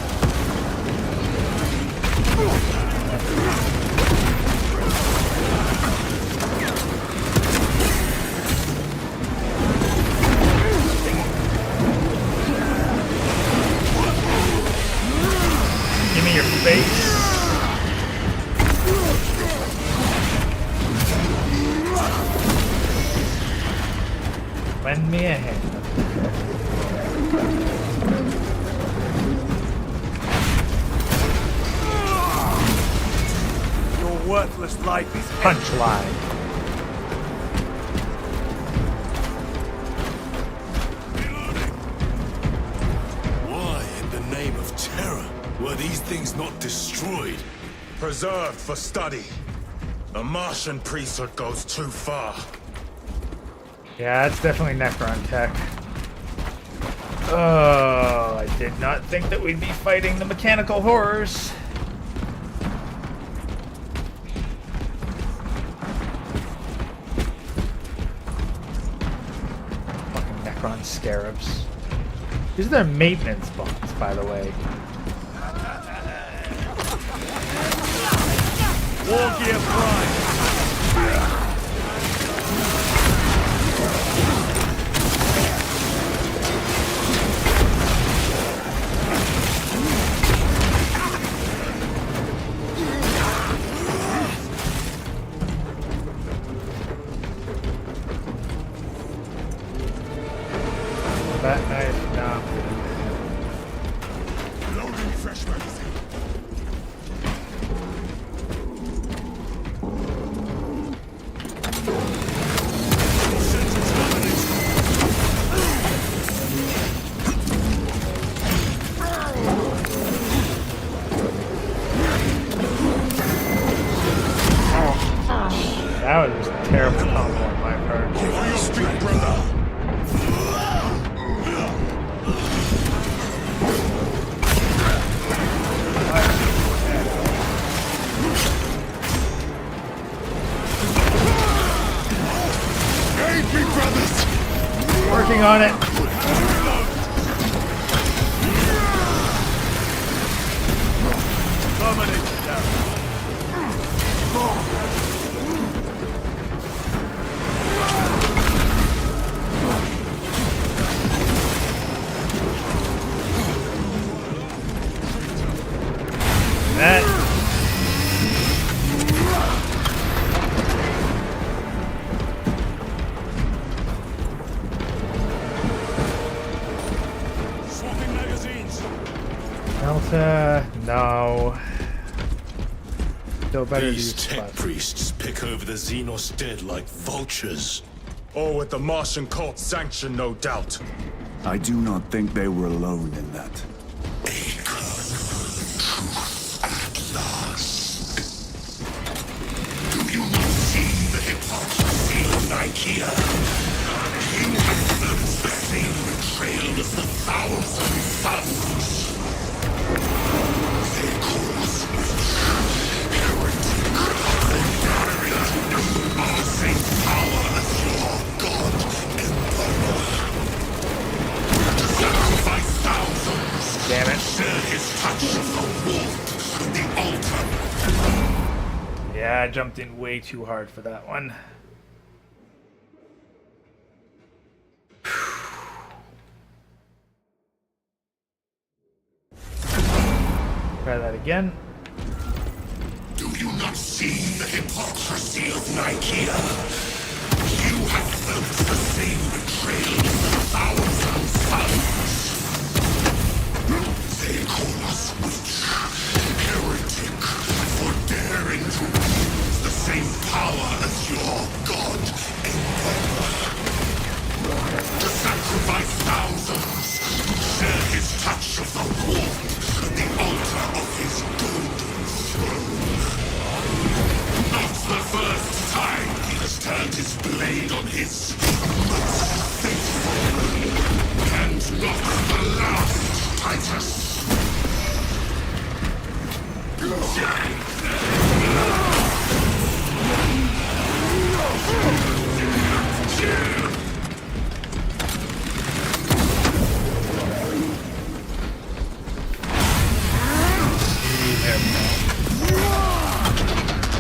Give me your face. Lend me a hand. Your worthless life is Punchline. Why, in the name of terror, were these things not destroyed? Preserved for study. A Martian priesthood goes too far. Yeah, it's definitely Necron tech. Oh, I did not think that we'd be fighting the mechanical horrors. Fucking Necron scarabs. These are their maintenance bots, by the way. War Gear Prime. That was just a terrible combo on my part. For your big brother! Aid me, brothers! Working on it. That. Swapping magazines. Delta, no. Still better to These use tech flash. priests pick over the Xenos dead like vultures. All with the Martian cult's sanction, no doubt. I do not think they were alone in that. Do you not see the hypocrisy of Nicaea? You have felt the same betrayal as the thousand suns. They call us heretic, barbarian, our same power as your god, emperor. To sacrifice thousands, damn it. share his touch of the wolf on the altar. Yeah, I jumped in way too hard for that one. Try that again. Do you not see the hypocrisy of Nicaea? You have felt the same betrayal as the thousand suns. They call us witch, heretic, for daring to use the same power as your god, emperor. To sacrifice thousands, share his touch of the wolf at the altar of his golden throne. Not the first time he has turned his blade on his most faithful. And not the last, Titus.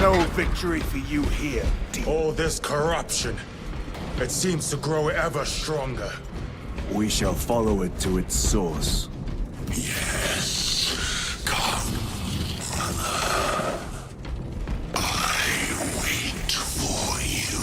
No victory for you here, All this corruption, it seems to grow ever stronger. We shall follow it to its source. Yes, come, brother. I wait for you.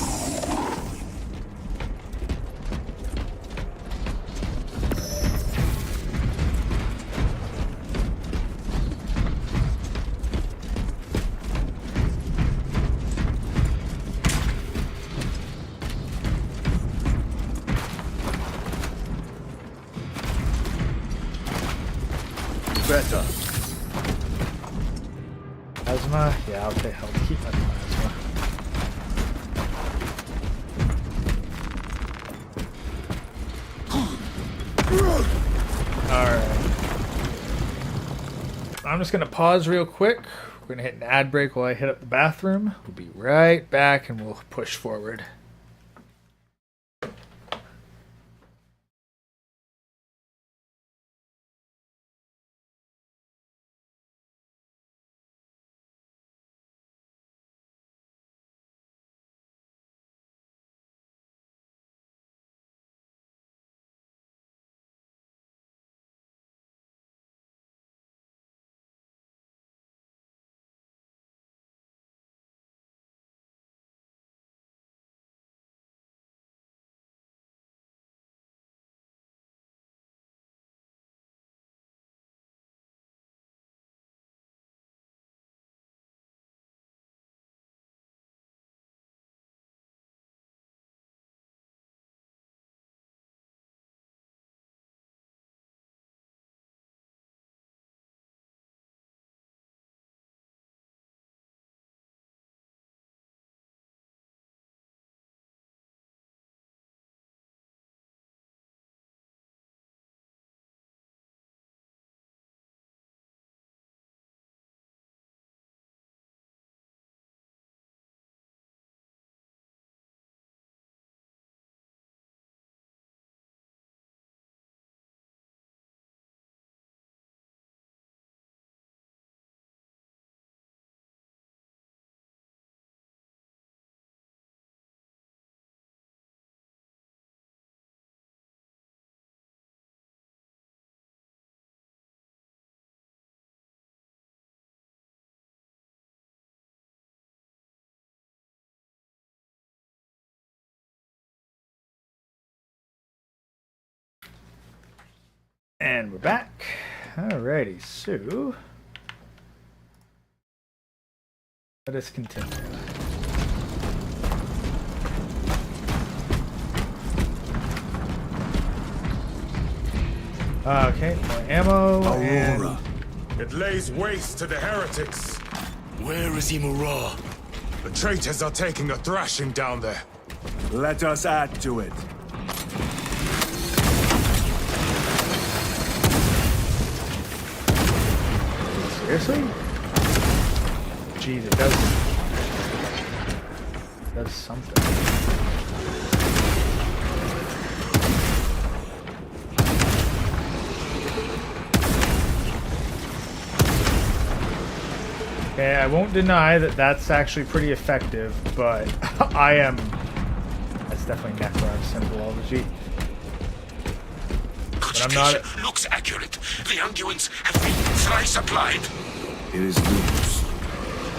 Better. Plasma? Yeah, I'll keep my plasma. Alright. I'm just gonna pause real quick. We're gonna hit an ad break while I hit up the bathroom. We'll be right back and we'll push forward. And we're back. Alrighty, so let us continue. Okay, more ammo. Aurora. It lays waste to the heretics. Where is Imura? The traitors are taking a thrashing down there. Let us add to it. Seriously? Jeez, it does something. Okay, I won't deny that that's actually pretty effective, but that's definitely Necron symbolology. But I'm not. Looks accurate. The unguents have been thrice applied. It is loose.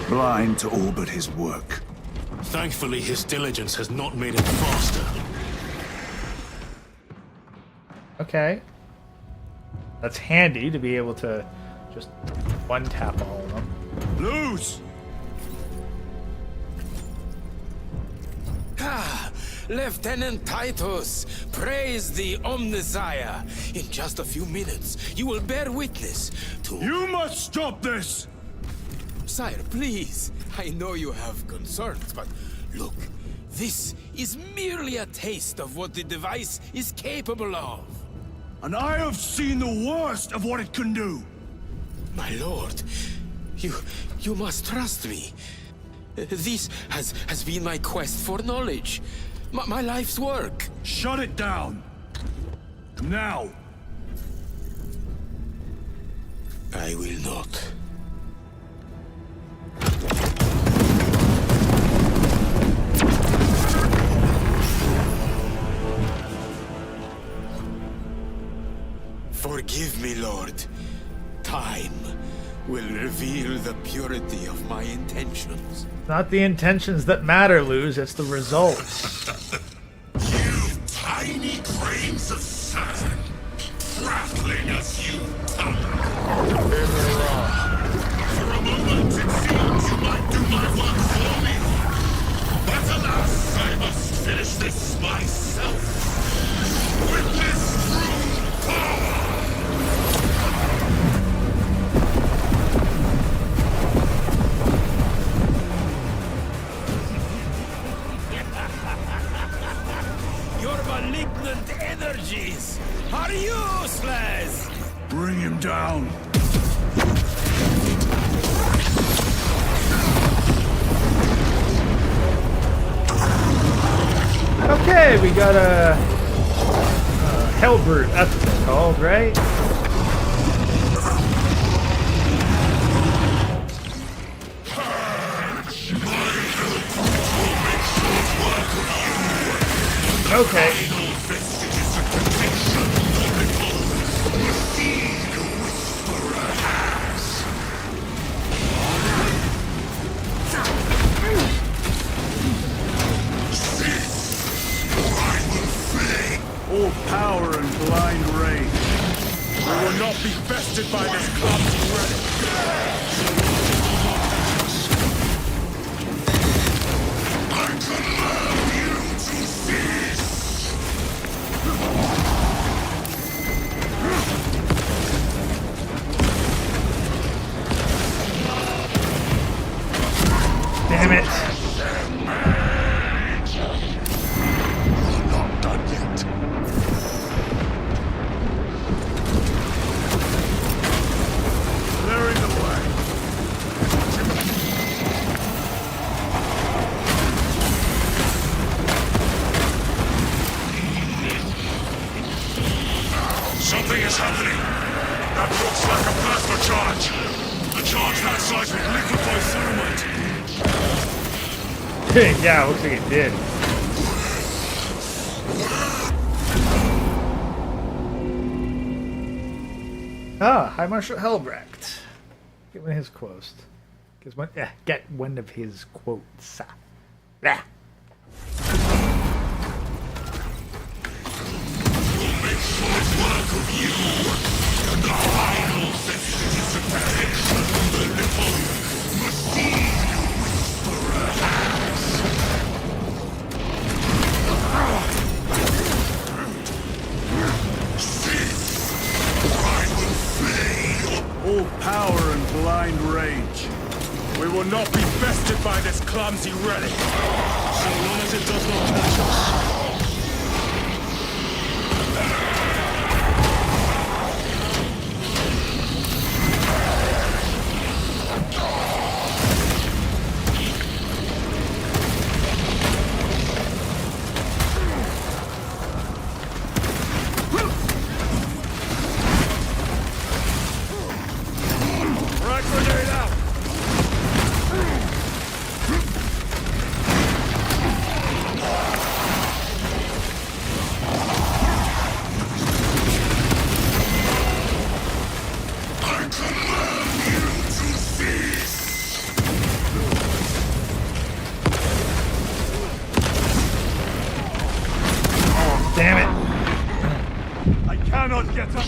Blind to all but his work. Thankfully, his diligence has not made him faster. Okay. That's handy to be able to just one-tap all of them. Loose! Ah, Lieutenant Titus, praise the Omnissiah. In just a few minutes, you will bear witness to... You must stop this! Sire, please. I know you have concerns, but look, this is merely a taste of what the device is capable of. And I have seen the worst of what it can do. My lord, you must trust me. This has been my quest for knowledge. My life's work. Shut it down. Now. I will not. Forgive me, Lord. Time will reveal the purity of my intentions. Not the intentions that matter, Luz. It's the results. You tiny grains of sand, prattling as you thunder. For a moment, it seems you might do my work for me. But alas, I must finish this myself. With this true power. Your malignant energies are useless! Bring him down. Okay, we got a Hell Brute. That's what it's called, right? Okay. All power and blind rage. We will not be bested by this clumsy relic. I command you to cease! Damn it. Not done yet. Clearing the way. Something is happening. That looks like a plasma charge. A charge that size would liquefy thermite. Yeah, looks like it did. Ah, High Marshal Helbrecht. Get one of his quotes. Get one of his quotes. Yeah. We'll make All power and blind rage. We will not be bested by this clumsy relic, so long as it does not touch us. Damn it! I cannot get up.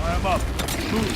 I am up. Move.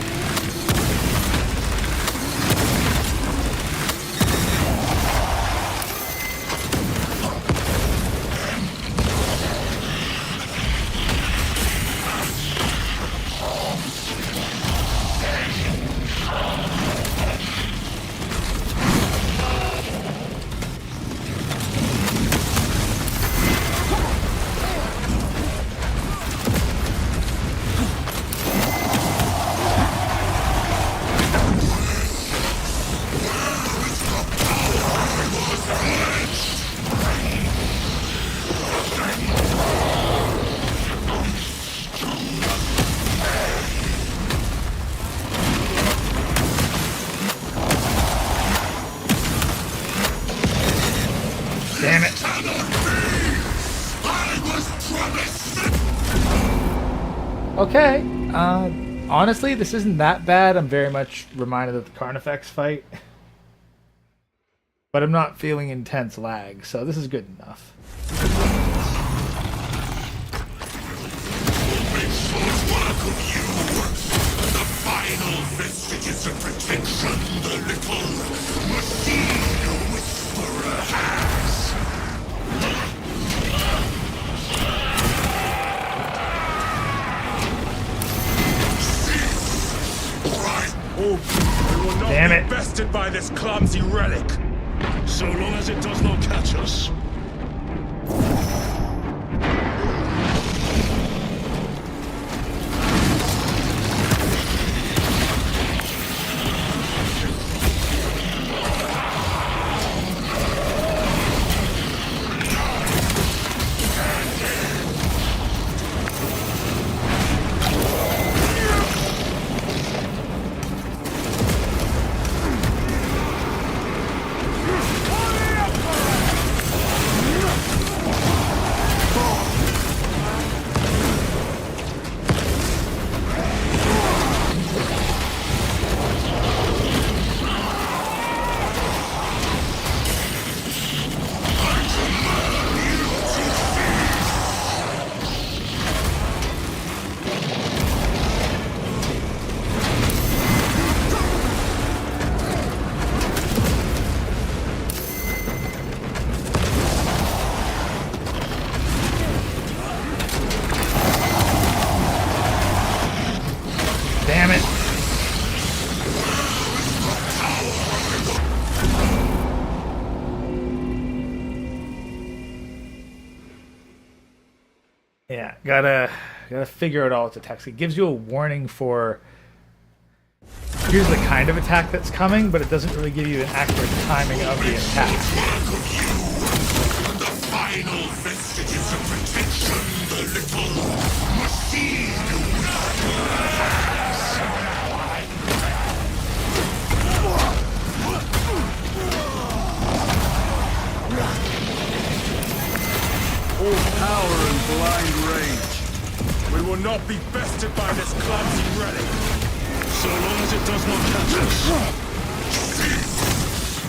Damn it. Okay. Honestly, this isn't that bad. I'm very much reminded of the Carnifex fight. But I'm not feeling intense lag, so this is good enough. The final vestiges of protection the little machine whisperer has. We will not Damn be it. bested by this clumsy relic, so long as it does not catch us. Damn it. Yeah, gotta figure out all its attacks. It gives you a warning for here's the kind of attack that's coming, but it doesn't really give you an accurate timing of the attack. The final vestiges of protection the little machine has. All power and blind rage. We will not be bested by this clumsy relic. So long as it does not catch us.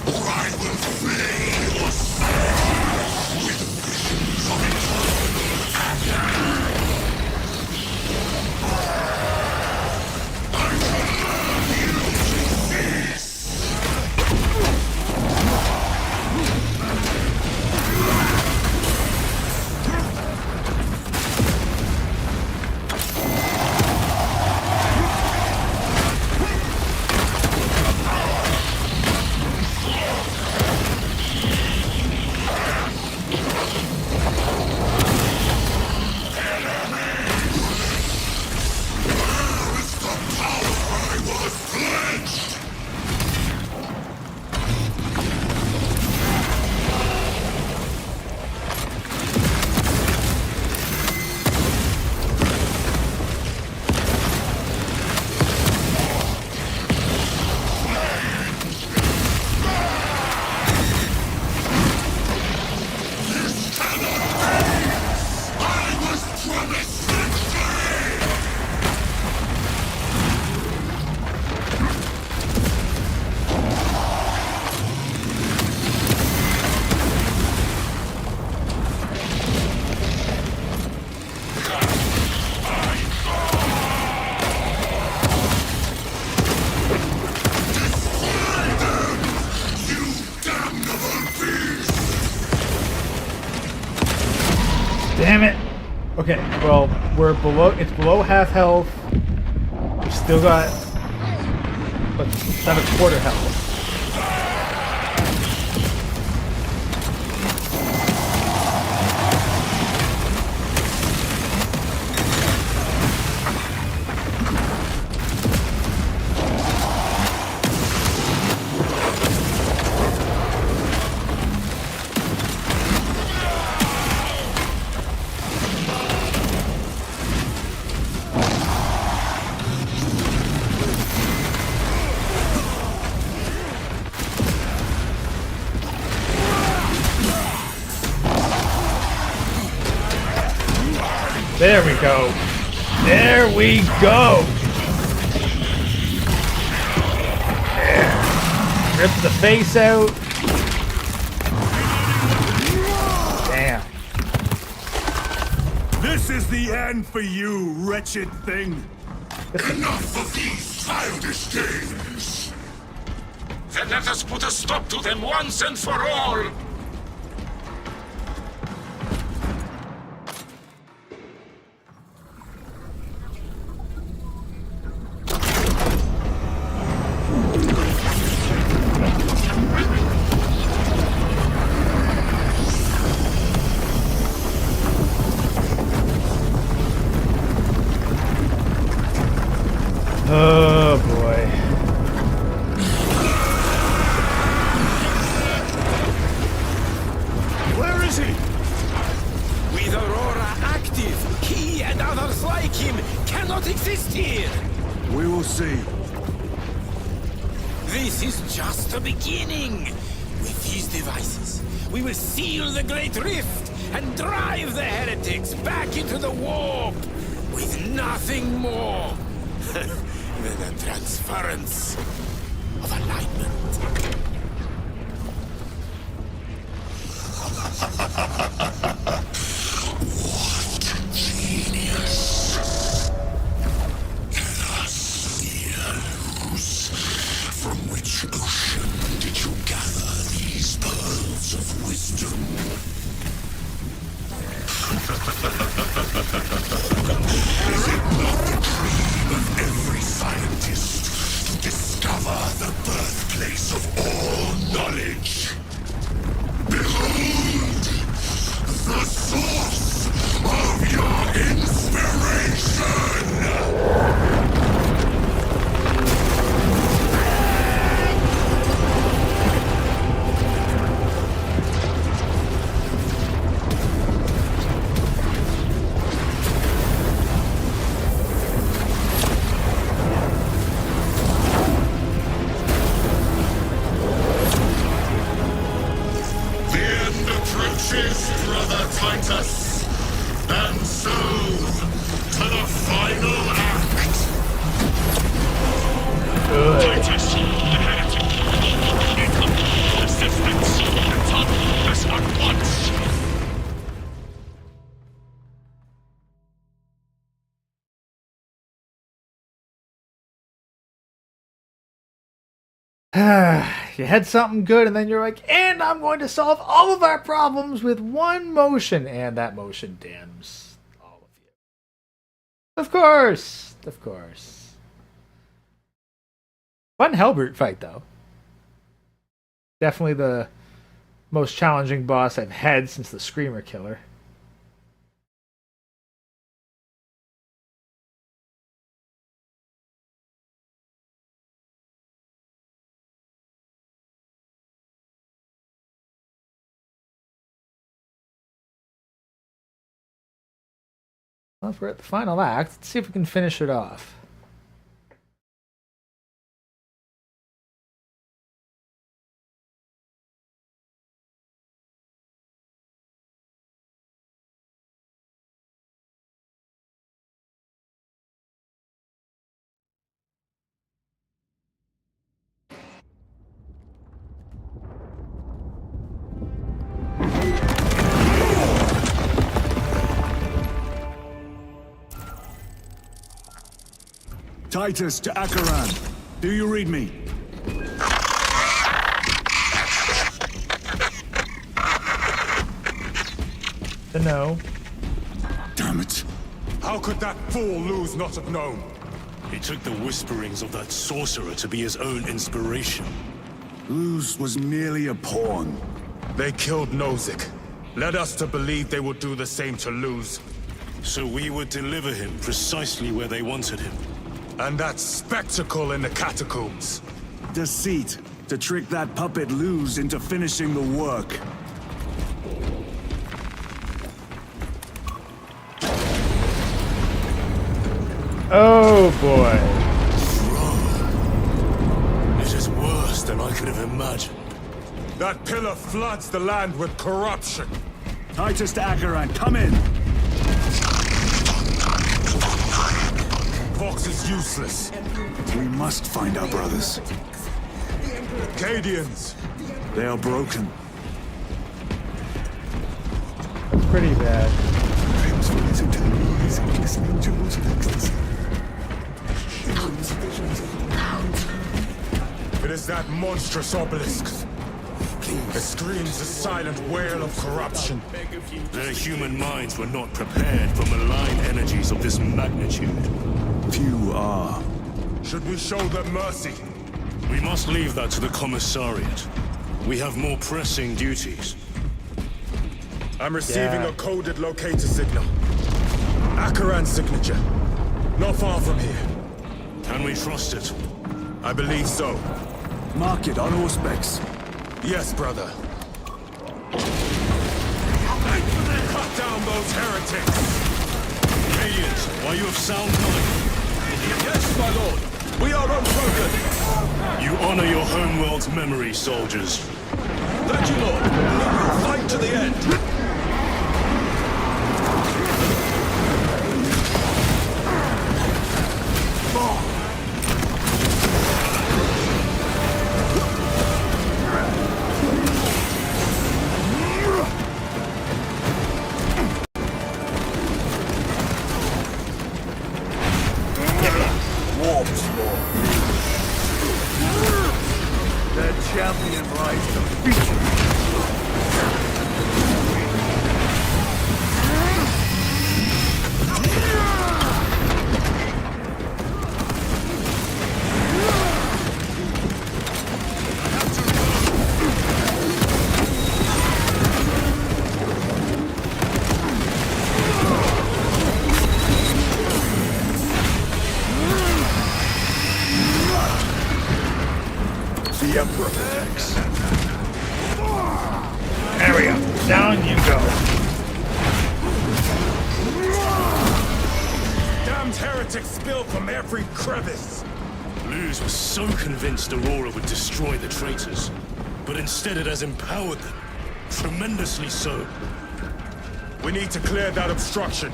Or I will flay your soul with visions of eternal agony. I will learn you to cease. Damn it! Okay, well, we're below. It's below half health. We've still got about a quarter health. There we go. There we go. There. Rip the face out. Damn. This is the end for you, wretched thing. Enough of these childish games. Then let us put a stop to them once and for all! Oh boy. Where is he? With Aurora active, he and others like him cannot exist here. We will see. This is just the beginning. With these devices, we will seal the Great Rift and drive the heretics back into the warp with nothing more than a transference of alignment. What genius! Lose. From which ocean did you gather these pearls of wisdom? Is it not the dream of every scientist to discover the birthplace of all knowledge? Behold! The source of your inspiration! Brother Titus, and so, to the You had something good, and then you're like, and I'm going to solve all of our problems with one motion, and that motion damns all of you. Of course. Of course. Fun Hellbrute fight, though. Definitely the most challenging boss I've had since the Screamer Killer. Well, if we're at the final act, let's see if we can finish it off. Titus to Acheran. Do you read me? No. Damn it. How could that fool Luz not have known? He took the whisperings of that sorcerer to be his own inspiration. Luz was merely a pawn. They killed Nozick. Led us to believe they would do the same to Luz. So we would deliver him precisely where they wanted him. And that spectacle in the catacombs. Deceit. To trick that puppet Luz into finishing the work. Oh boy. It is worse than I could have imagined. That pillar floods the land with corruption. Titus to Acheran, come in! Vox is useless. We must find our brothers. Cadians. They are broken. That's pretty bad. It is that monstrous obelisk. It screams a silent wail of corruption. Their human minds were not prepared for malign energies of this magnitude. Few are. Should we show them mercy? We must leave that to the Commissariat. We have more pressing duties. I'm receiving a coded locator signal. Acheran's signature. Not far from here. Can we trust it? I believe so. Mark it on Auspex. Yes, brother. Cut down those heretics! Cadians, are you of sound mind? Yes, my lord. We are unbroken. You honor your homeworld's memory, soldiers. Thank you, lord. We will fight to the end. Champion lies defeated. The Emperor protects. There we go. Down you go. Damned heretics spill from every crevice. Luz was so convinced Aurora would destroy the traitors, but instead it has empowered them. Tremendously so. We need to clear that obstruction.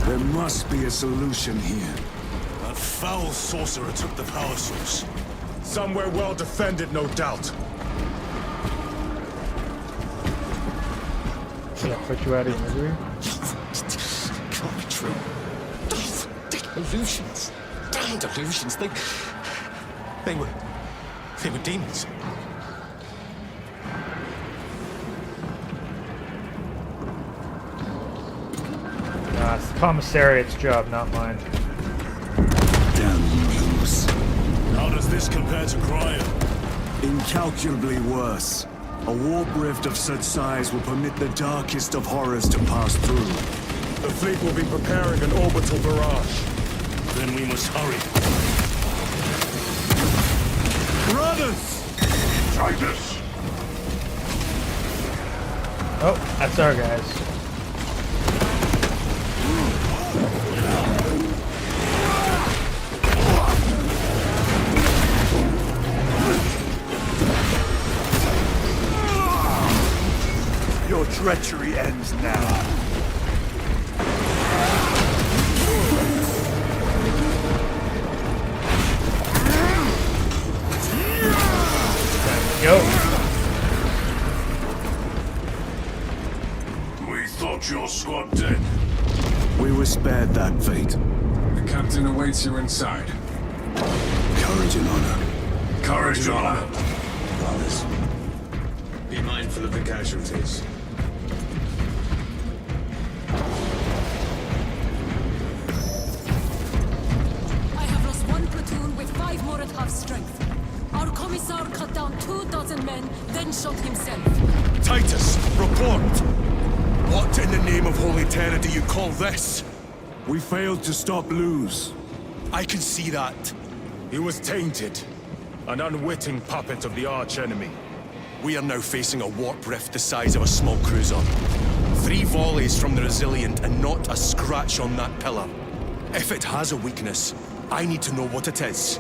There must be a solution here. That foul sorcerer took the power source. Somewhere well defended, no doubt. Should I put you out of your misery? true. Illusions. Damned illusions. They were demons. It's the commissariat's job, not mine. Damn news. How does this compare to Graya? Incalculably worse. A warp rift of such size will permit the darkest of horrors to pass through. The fleet will be preparing an orbital barrage. Then we must hurry. Brothers! Titus! Oh, that's our guys. Your treachery ends now. Go. We thought your squad dead. We were spared that fate. The captain awaits you inside. Courage and honor. Courage and honor. Brothers. Be mindful of the casualties. I have lost one platoon with 5 more at half strength. Our commissar cut down 24 men, then shot himself. Titus, report! What in the name of Holy Terror do you call this? We failed to stop Luz. I can see that. He was tainted. An unwitting puppet of the arch-enemy. We are now facing a warp rift the size of a small cruiser. 3 volleys from the Resilient and not a scratch on that pillar. If it has a weakness, I need to know what it is.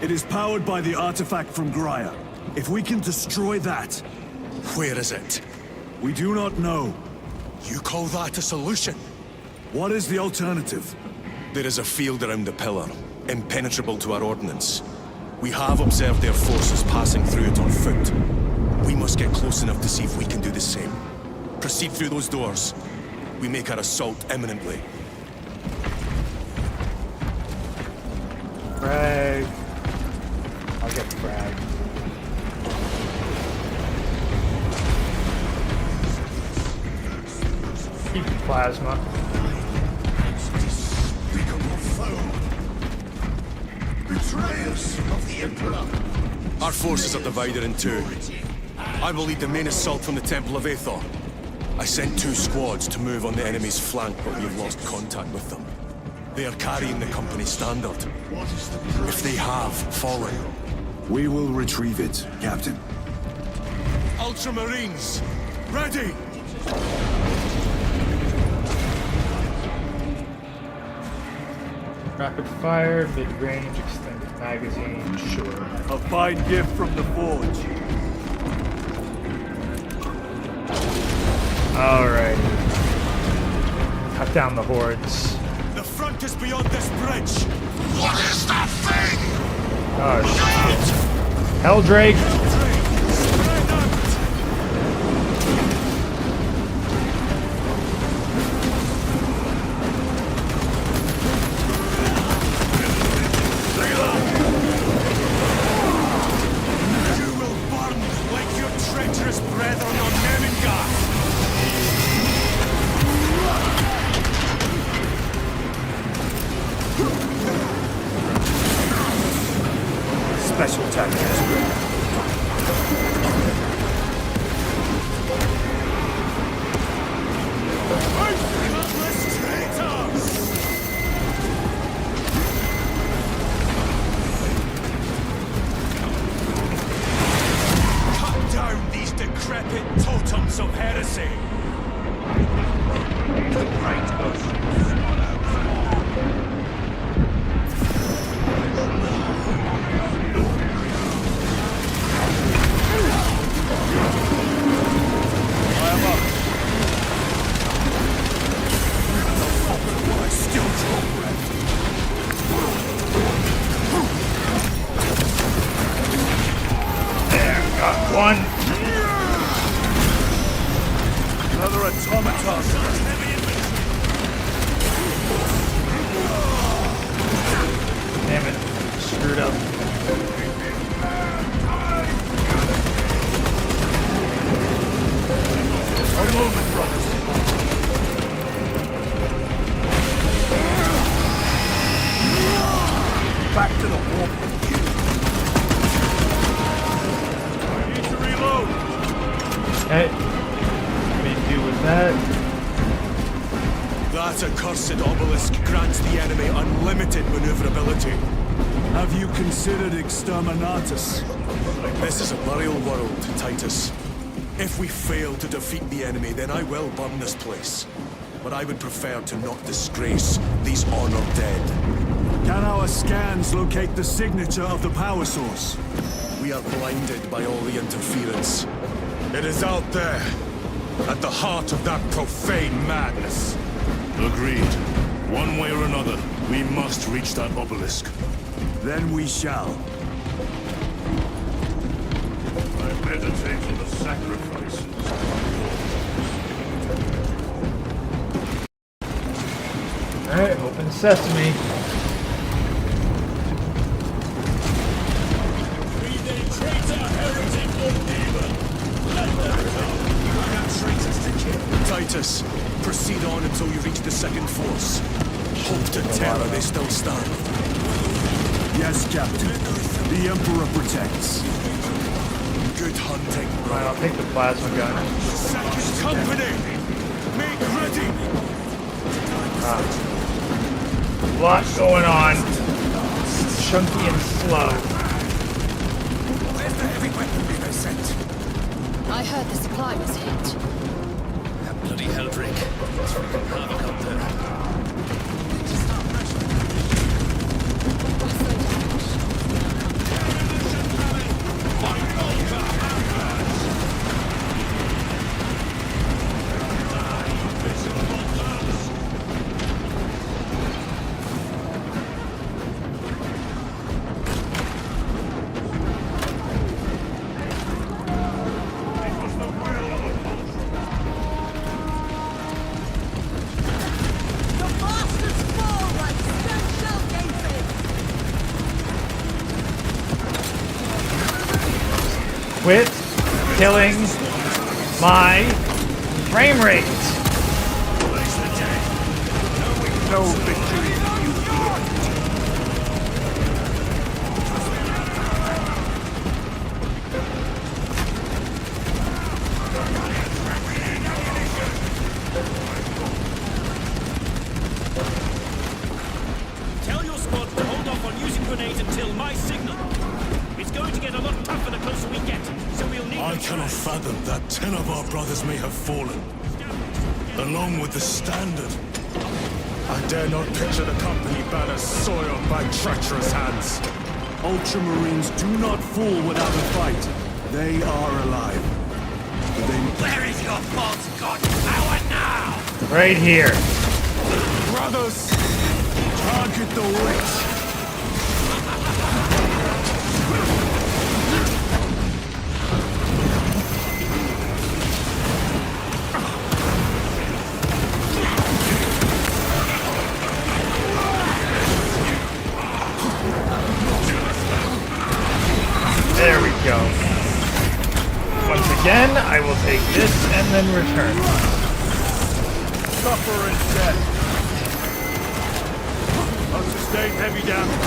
It is powered by the artifact from Graya. If we can destroy that... Where is it? We do not know. You call that a solution? What is the alternative? There is a field around the pillar, impenetrable to our ordnance. We have observed their forces passing through it on foot. We must get close enough to see if we can do the same. Proceed through those doors. We make our assault imminently. Frag. I'll get the frag. Keep the plasma. Betrayers of the Emperor. Our forces are divided in 2. I will lead the main assault from the Temple of Aethor. I sent 2 squads to move on the enemy's flank, but we have lost contact with them. They are carrying the company standard. If they have fallen, we will retrieve it, Captain. Ultramarines, ready! Rapid fire, mid-range, extended magazine, sure. A fine gift from the Forge. Alright. Cut down the hordes. The front is beyond this bridge! What is that thing? Oh shit. Helldrake! Special tactics. Cut down these decrepit totems of heresy! The Great Ocean. One. Another automaton. screwed up. A moment, brothers. Back to the warp. I need to reload. Okay. What do you do with that? That accursed obelisk grants the enemy unlimited maneuverability. Have you considered exterminatus? This is a burial world, Titus. If we fail to defeat the enemy, then I will burn this place. But I would prefer to not disgrace these honored dead. Can our scans locate the signature of the power source? We are blinded by all the interference. It is out there, at the heart of that profane madness. Agreed. One way or another, we must reach that obelisk. Then we shall. I meditate on the sacrifices. Alright, open sesame. Titus, proceed on until you reach the second force. Hope to terror they still stand. Yes, Captain. The Emperor protects. Good hunting, Alright, I'll take the plasma gun. Second company! Make ready! Lot going on. Chunky and slow. Where's the heavy weaponry they sent? I heard the supply was hit. That bloody hellbreak. It's freaking havoc up there. Quit killing my frame rate. No victory. Tell your squad to hold off on using grenades until my signal. It's going to get a lot tougher the closer we get, so we'll need... I cannot fathom that 10 of our brothers may have fallen, along with the Standard. I dare not picture the company banners soiled by treacherous hands. Ultramarines do not fall without a fight. They are alive. Where is your false god power now? Right here. Brothers, target the witch. There we go. Once again, I will take this and then return. Suffer instead. Unsustained heavy damage.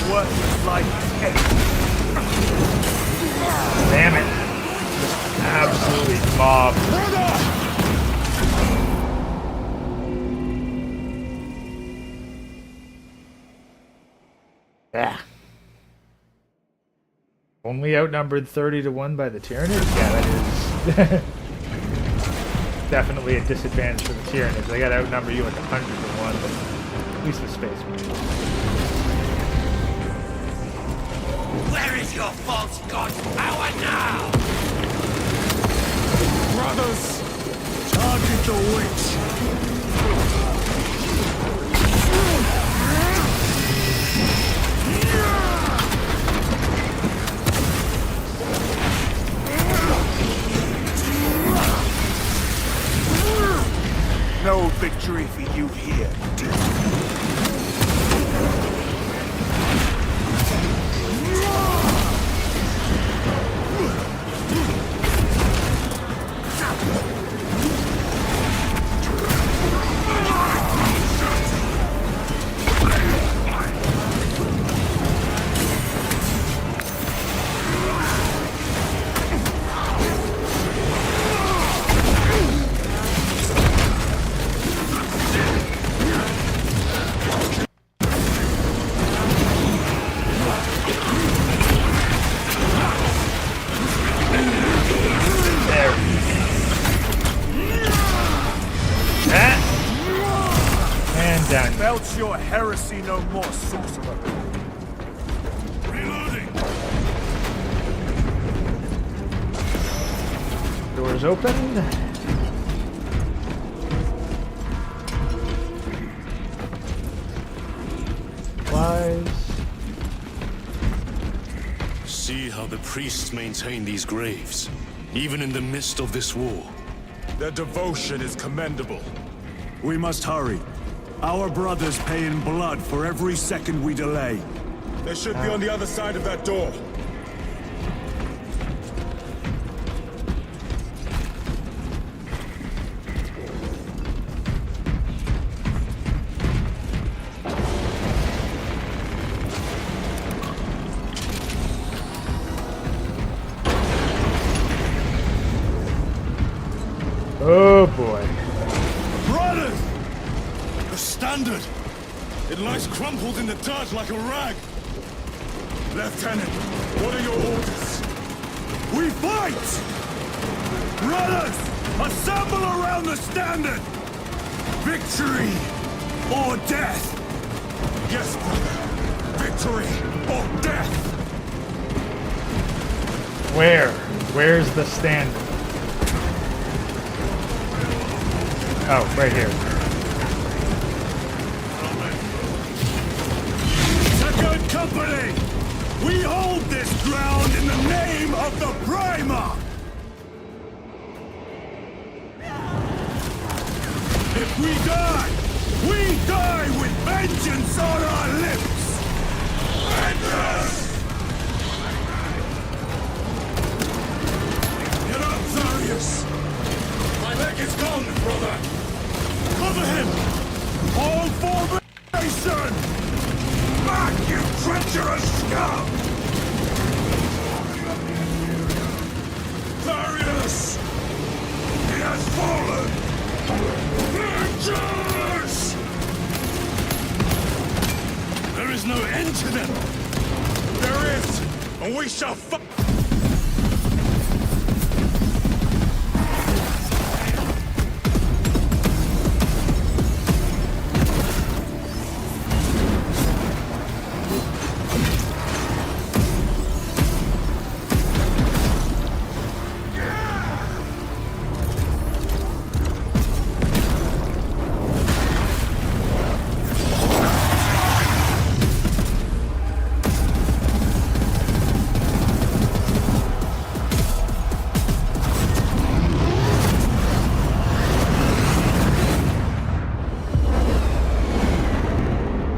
What is like Damn it. Absolutely mobbed. Yeah. Only outnumbered 30-1 by the Tyranids? Yeah, that is definitely a disadvantage for the Tyranids. They gotta outnumber you like 100-1, but at least the Space Marines. Where is your false god power now? brothers, target the witch. victory for you here. Belch your heresy no more, sorcerer. Reloading. Doors opened. Supplies. See how the priests maintain these graves, even in the midst of this war. Their devotion is commendable. We must hurry. Our brothers pay in blood for every second we delay. They should be on the other side of that door. Oh boy. Brothers! The standard! It lies crumpled in the dirt like a rag! Lieutenant, what are your orders? We fight! Brothers, assemble around the standard! Victory or death! Yes, brother. Victory or death! Where? Where's the standard? Oh, right here. Second Company! We hold this ground in the name of the Primarch! If we die with vengeance on our lips! Vengeance! Get up, Zarius! My leg is gone, brother! Cover him! All formation! Back, you treacherous scum! Darius! He has fallen! Vengeance! There is no end to them! There is, and we shall fight!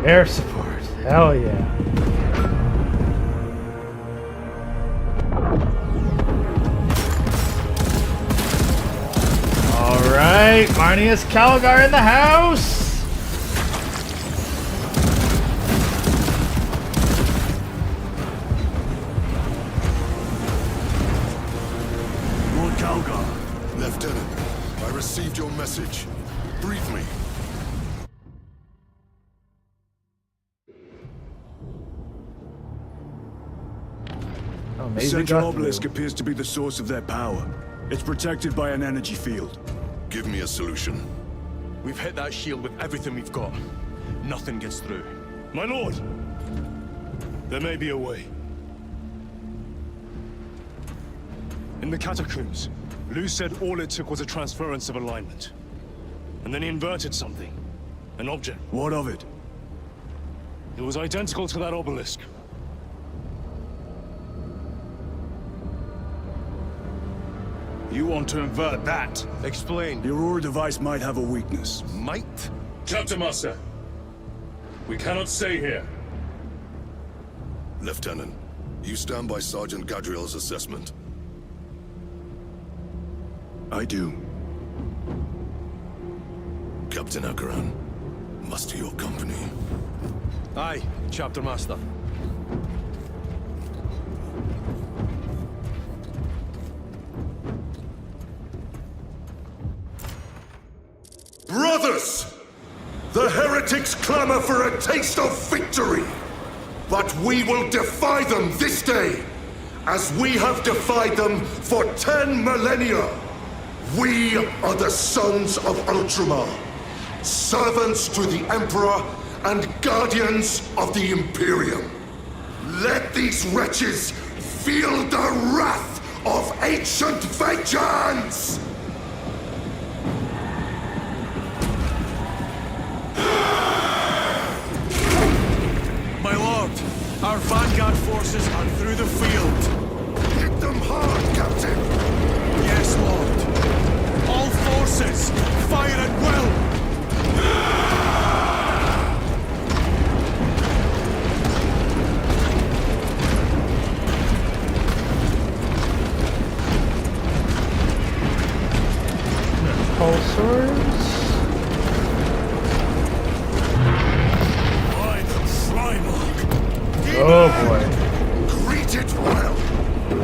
Air support. Hell yeah. Alright, Marnius Calgar in the house! Lord Calgar. Lieutenant, I received your message. Brief me. The central obelisk appears to be the source of their power. It's protected by an energy field. Give me a solution. We've hit that shield with everything we've got. Nothing gets through. My lord! There may be a way. In the catacombs, Lu said all it took was a transference of alignment. And then he inverted something. An object. What of it? It was identical to that obelisk. You want to invert that? Explain. The Aurora device might have a weakness. Might? Chapter Master, we cannot stay here. Lieutenant, you stand by Sergeant Gadriel's assessment? I do. Captain Akaran, muster your company. Aye, Chapter Master. Brothers! The heretics clamor for a taste of victory! But we will defy them this day, as we have defied them for 10 millennia! We are the sons of Ultramar, servants to the Emperor and guardians of the Imperium. Let these wretches feel the wrath of ancient vengeance! My lord, our vanguard forces are through the field. Hit them hard, Captain! Yes, lord. All forces, fire at will! Pulsars? Oh boy. Greet it well!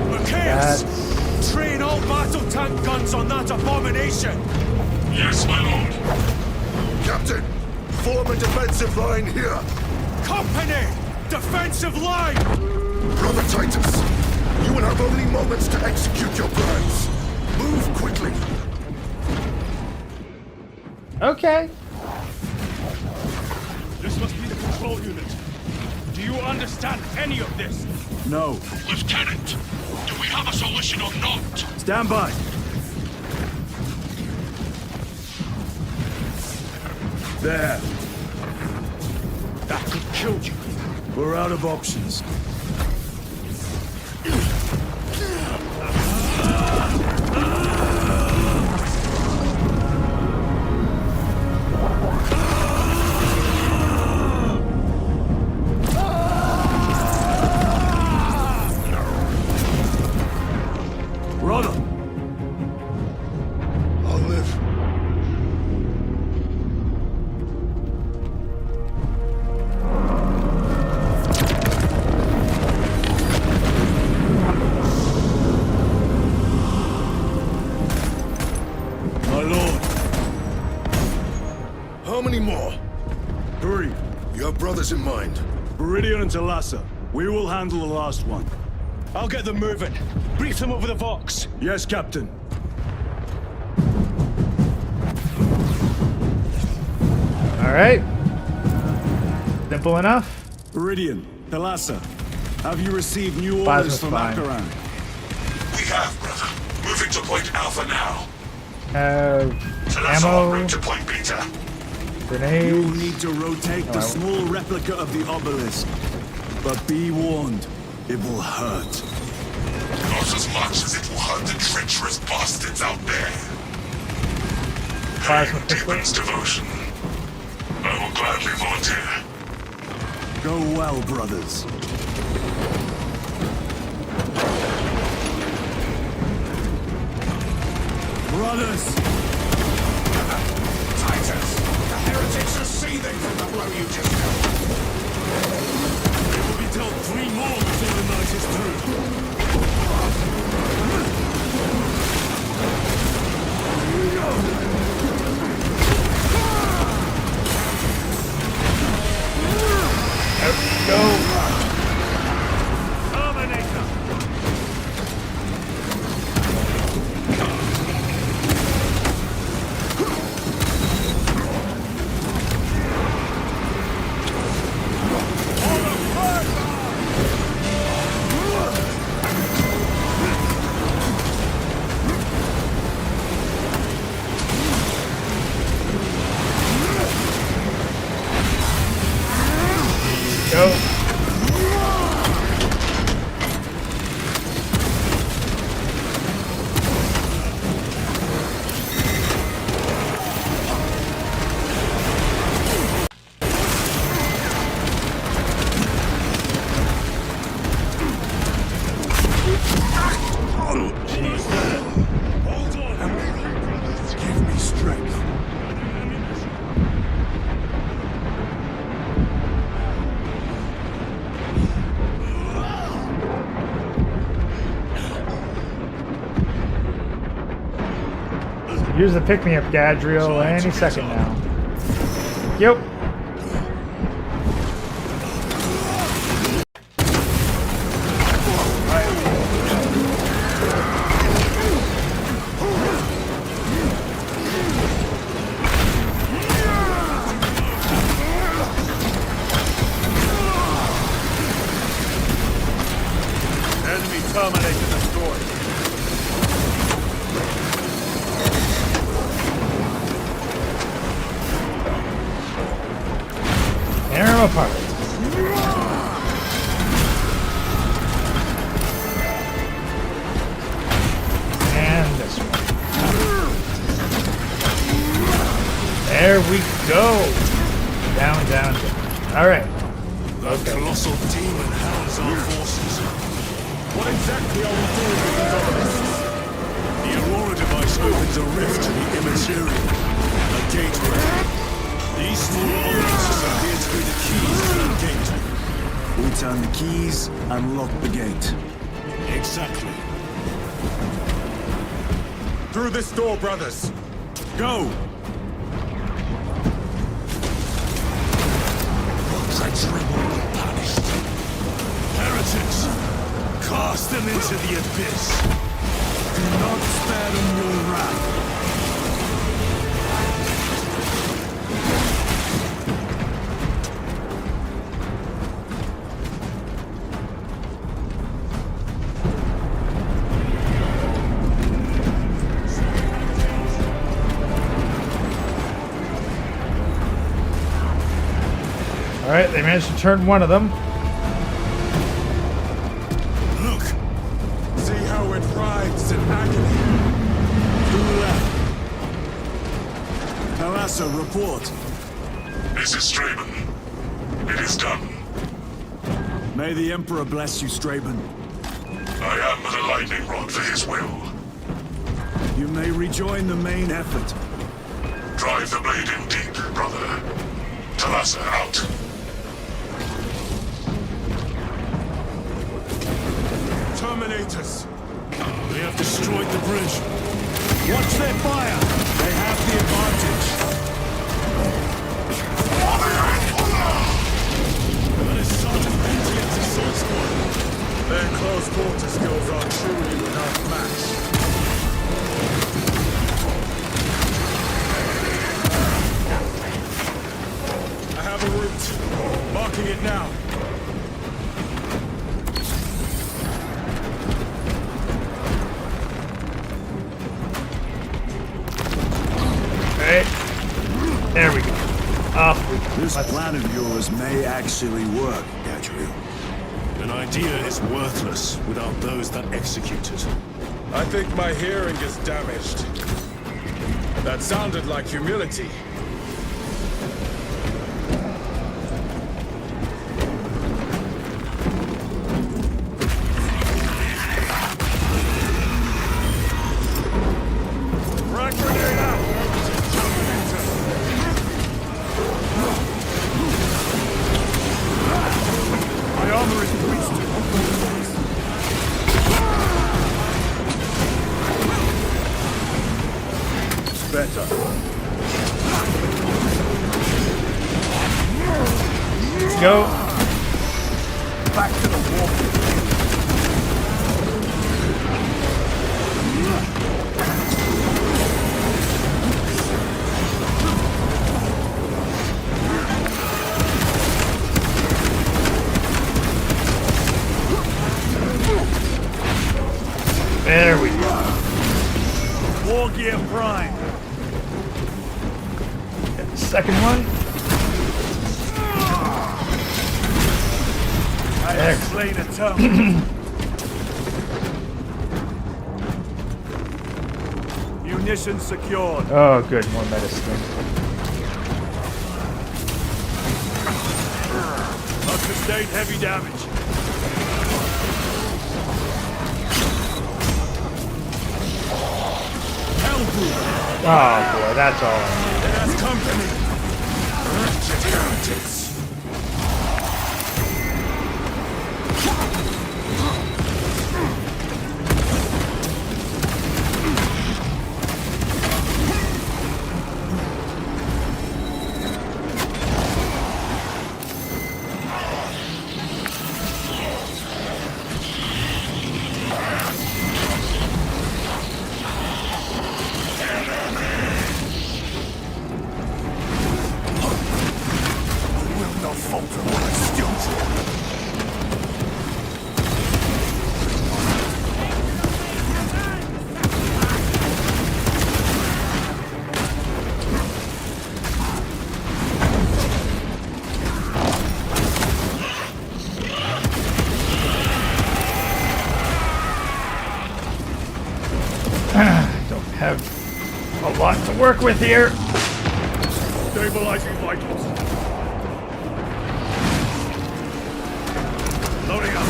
Matthias, train all battle tank guns on that abomination! Yes, my lord. Captain, form a defensive line here! Company! Defensive line! Brother Titus, you will have only moments to execute your plans. Move quickly! Okay. This must be the control unit. Do you understand any of this? No. Lieutenant, do we have a solution or not? Stand by. There. That could kill you. We're out of options. Brother! I'll live. My lord. How many more? 3. You have brothers in mind. Viridian and Talassa. We will handle the last one. I'll get them moving. Brief them over the Vox. Yes, Captain. Alright. Simple enough. Viridian, Talassa, have you received new orders Plasma's from fine. Akaran? We have, brother. Moving to point Alpha now. Ammo, to point Beta. grenades. You'll need to rotate the small replica of the obelisk. But be warned, it will hurt. Not as much as it will hurt the treacherous bastards out there. Plasma Deepens devotion. I will gladly volunteer. Go well, brothers. Brothers! Titus, the heretics are seething from the blow you just dealt. They will be dealt 3 more before the night is through. Let's go. Terminator! Use the pick-me-up, Gadriel, any second now. Yep. Enemy terminated destroyed. Tear him apart. And this one. There we go. Down, down, down. Alright. The colossal demon hounds our forces. What exactly are we doing with these obelisks? The Aurora device opens a rift to the immaterial. A gateway. These small obelisks appear to be the keys to that gate. We turn the keys and lock the gate. Exactly. Through this door, brothers. Go! Heretics! Cast them into the abyss! Do not spare them your wrath. Alright, they managed to turn one of them. Look! See how it writhes in agony. Who left? Talassa, report. This is Straben. It is done. May the Emperor bless you, Straben. I am but a lightning rod for his will. You may rejoin the main effort. Drive the blade in deep, brother. Talassa out. Terminators! They have destroyed the bridge. Watch their fire! They have the advantage. That is Sergeant Pentium's assault squad. Their close quarter skills are truly without match. I have a route. Marking it now. There we go. Off we go. This plan of yours may actually work, Gadriel. An idea is worthless without those that execute it. I think my hearing is damaged. That sounded like humility. Better. Let's go. Back to the war. There we go. War gear prime. Get the second one. I have slain a terminal. Munitions secured. Oh, good. More medicine. Must sustain heavy damage. Oh boy, that's all I need. It has company. Wretched heretics. Don't have a lot to work with here. Stabilizing vitals. Loading up.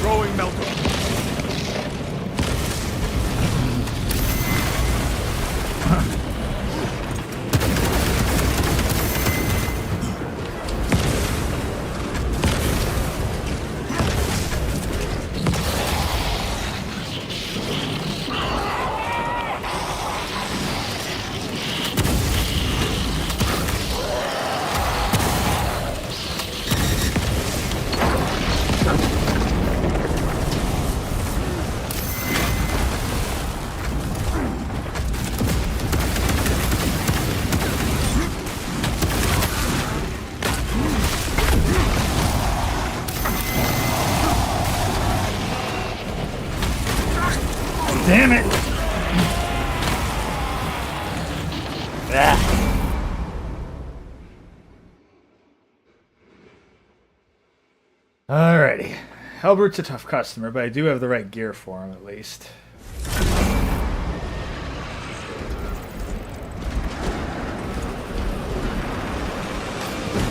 Throwing melter. Damn it! Ah. Alrighty. Albert's a tough customer, but I do have the right gear for him at least.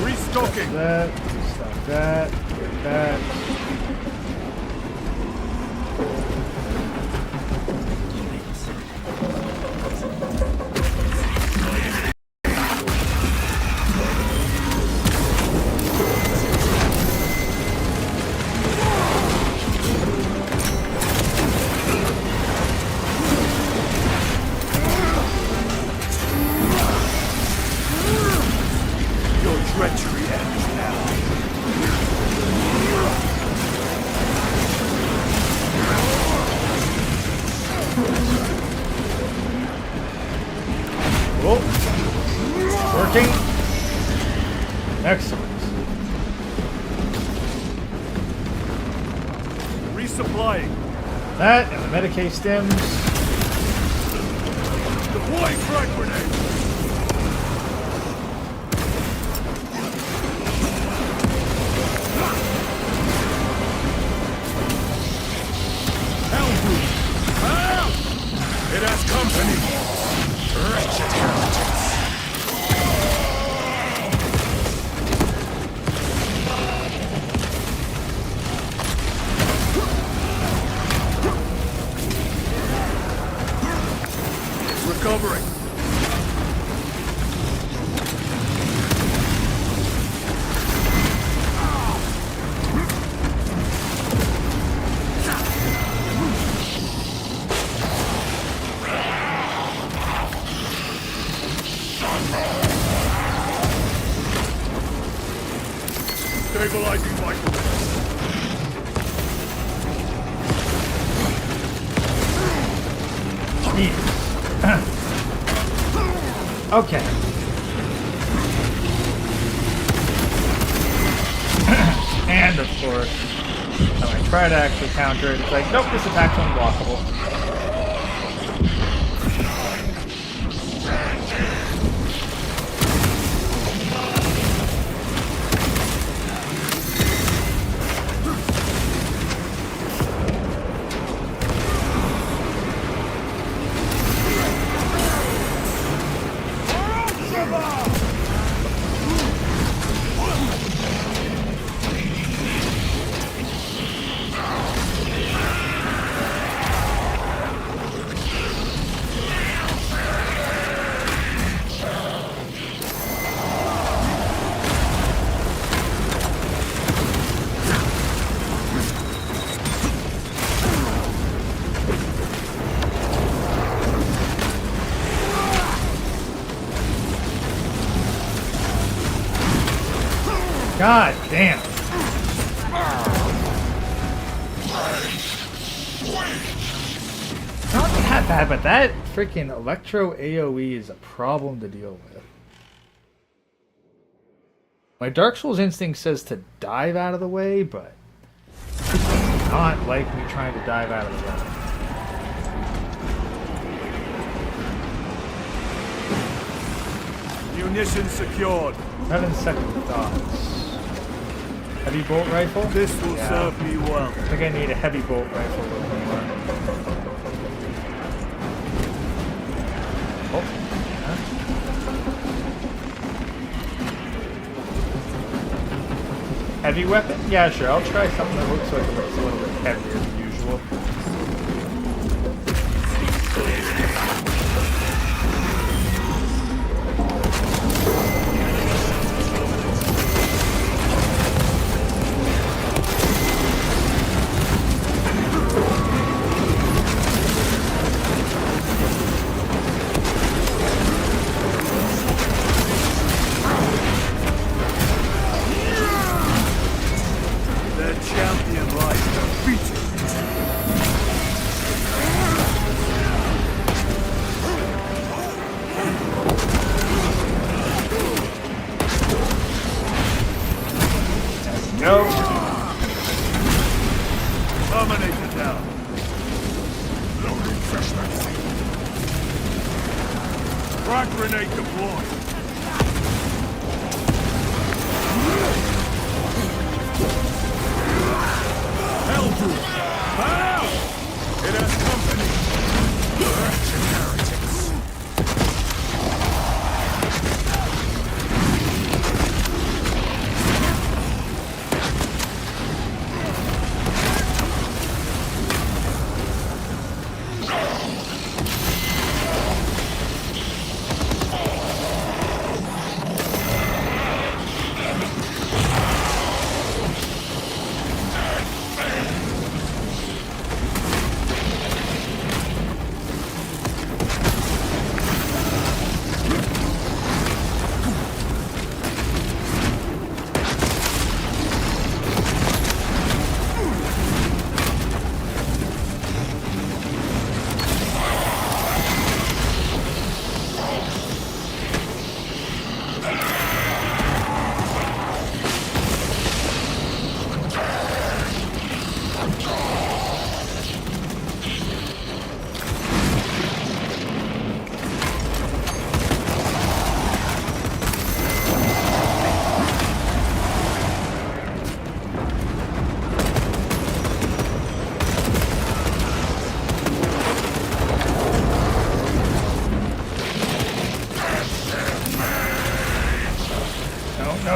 Restocking. Stop that. Get that. Treachery ends now. Cool. Working. Excellent. Resupplying. That and the Medicaid stems. Deploying frag grenade. It has company. Wretched heretics. Recovering. Stabilizing vitals. Okay. And of course, when I try to actually counter it, it's like, nope, this attack's unblockable. God damn. Not that bad, but that freaking Electro AoE is a problem to deal with. My Dark Souls instinct says to dive out of the way, but it's not like me trying to dive out of the way. Munitions secured. Having second thoughts. Heavy bolt rifle? This will serve me well. I think I need a heavy bolt rifle a little more. Oh, yeah. Heavy weapon? Yeah, sure. I'll try something that looks like it looks a little bit heavier than usual.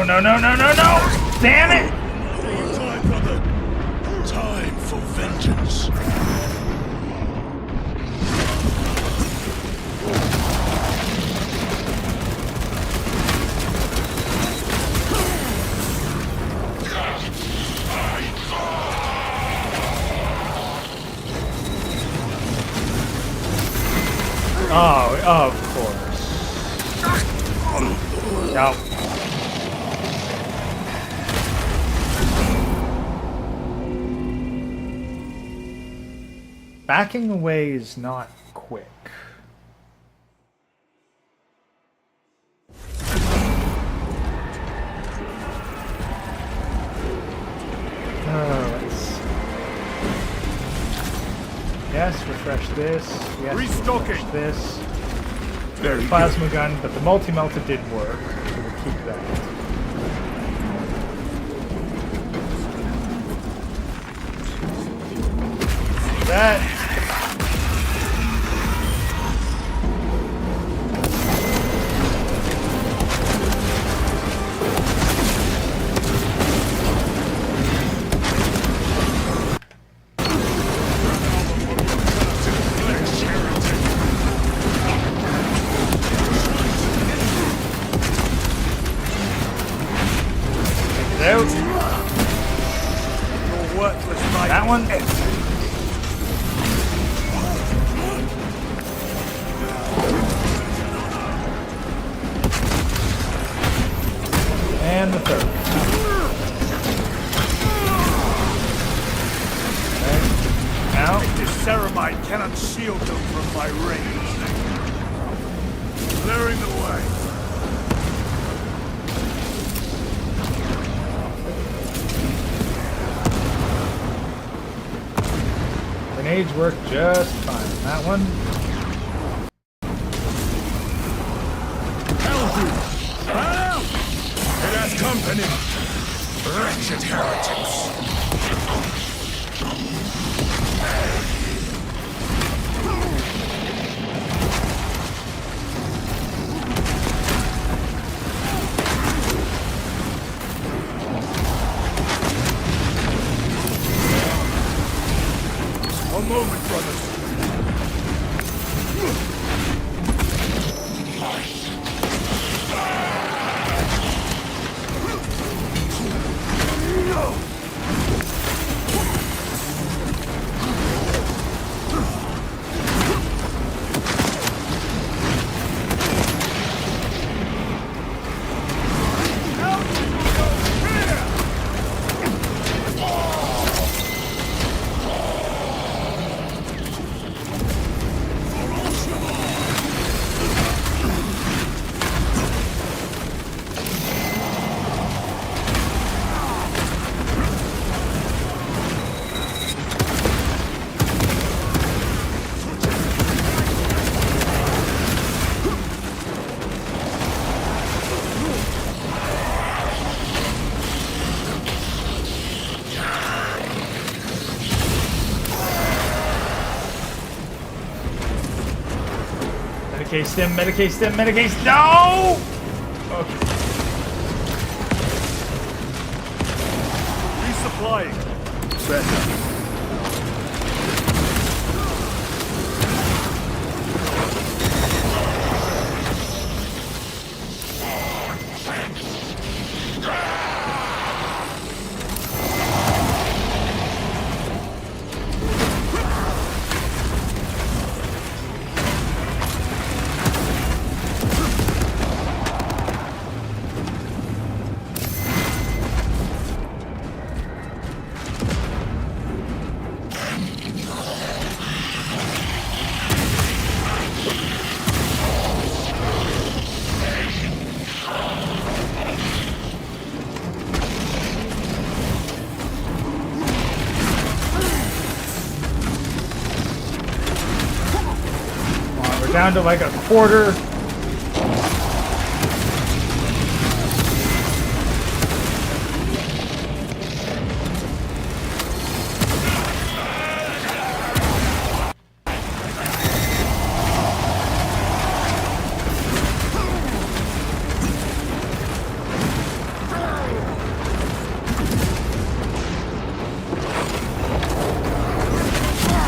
No, damn it! Time, brother. Time for vengeance. Oh, of course. No. Backing away is not quick. Let's... Yes, refresh this. Yes, refresh this. Very plasma gun, but the multi-melta did work, so we'll keep that. That. That one. And the third. Okay. Now this ceramide cannot shield them from my range. Clearing the way. Grenades work just fine. That one. company! Wretched heretics! A moment, brothers. Medicate stim, medicate stim, medicate stim. No! Okay. Resupplying. Better. Down to like a quarter.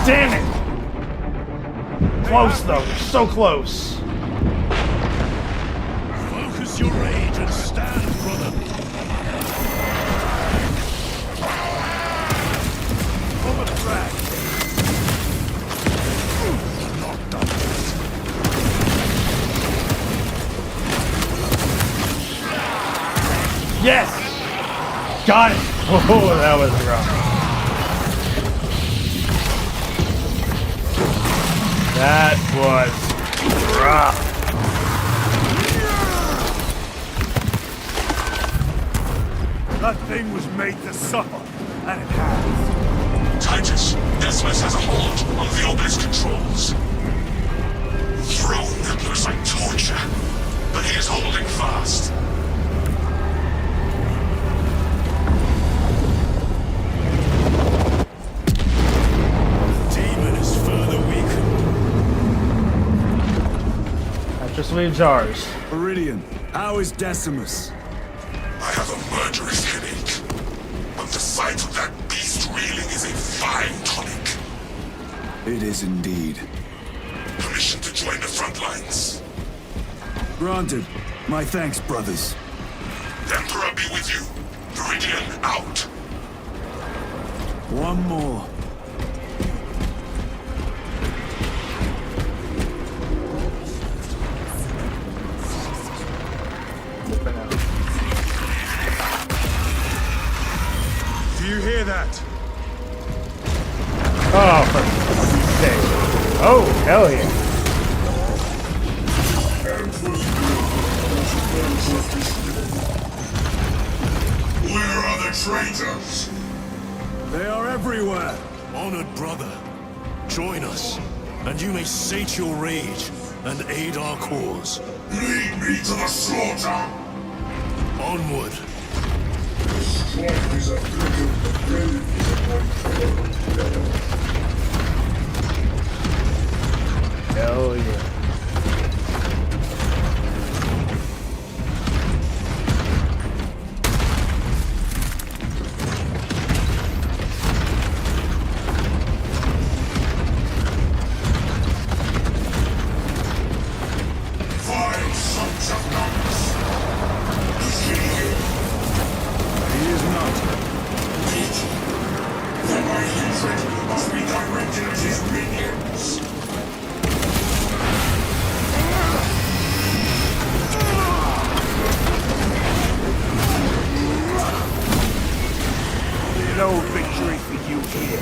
Damn it! Close though, so close. Focus your rage and stand, brother. On the track. Yes! Got it! Oh, that was rough. That was rough. That thing was made to suffer, and it has. Titus, Decimus has a hold on the obelisk controls. Throne looks like torture, but he is holding fast. Just leaves ours. Iridian, how is Decimus? I have a murderous headache, but the sight of that beast reeling is a fine tonic. It is indeed. Permission to join the front lines. Granted. My thanks, brothers. Emperor be with you. Iridian out. One more. Do you hear that? Oh, for fuck's sake. Oh, hell yeah. Where are the traitors? They are everywhere. Honored brother, join us, and you may sate your rage and aid our cause. Lead me to the slaughter! Onward, Hell yeah. Vile sons of nuns! Is he here? He is not. Then my hatred must be directed at his minions. No victory for you here.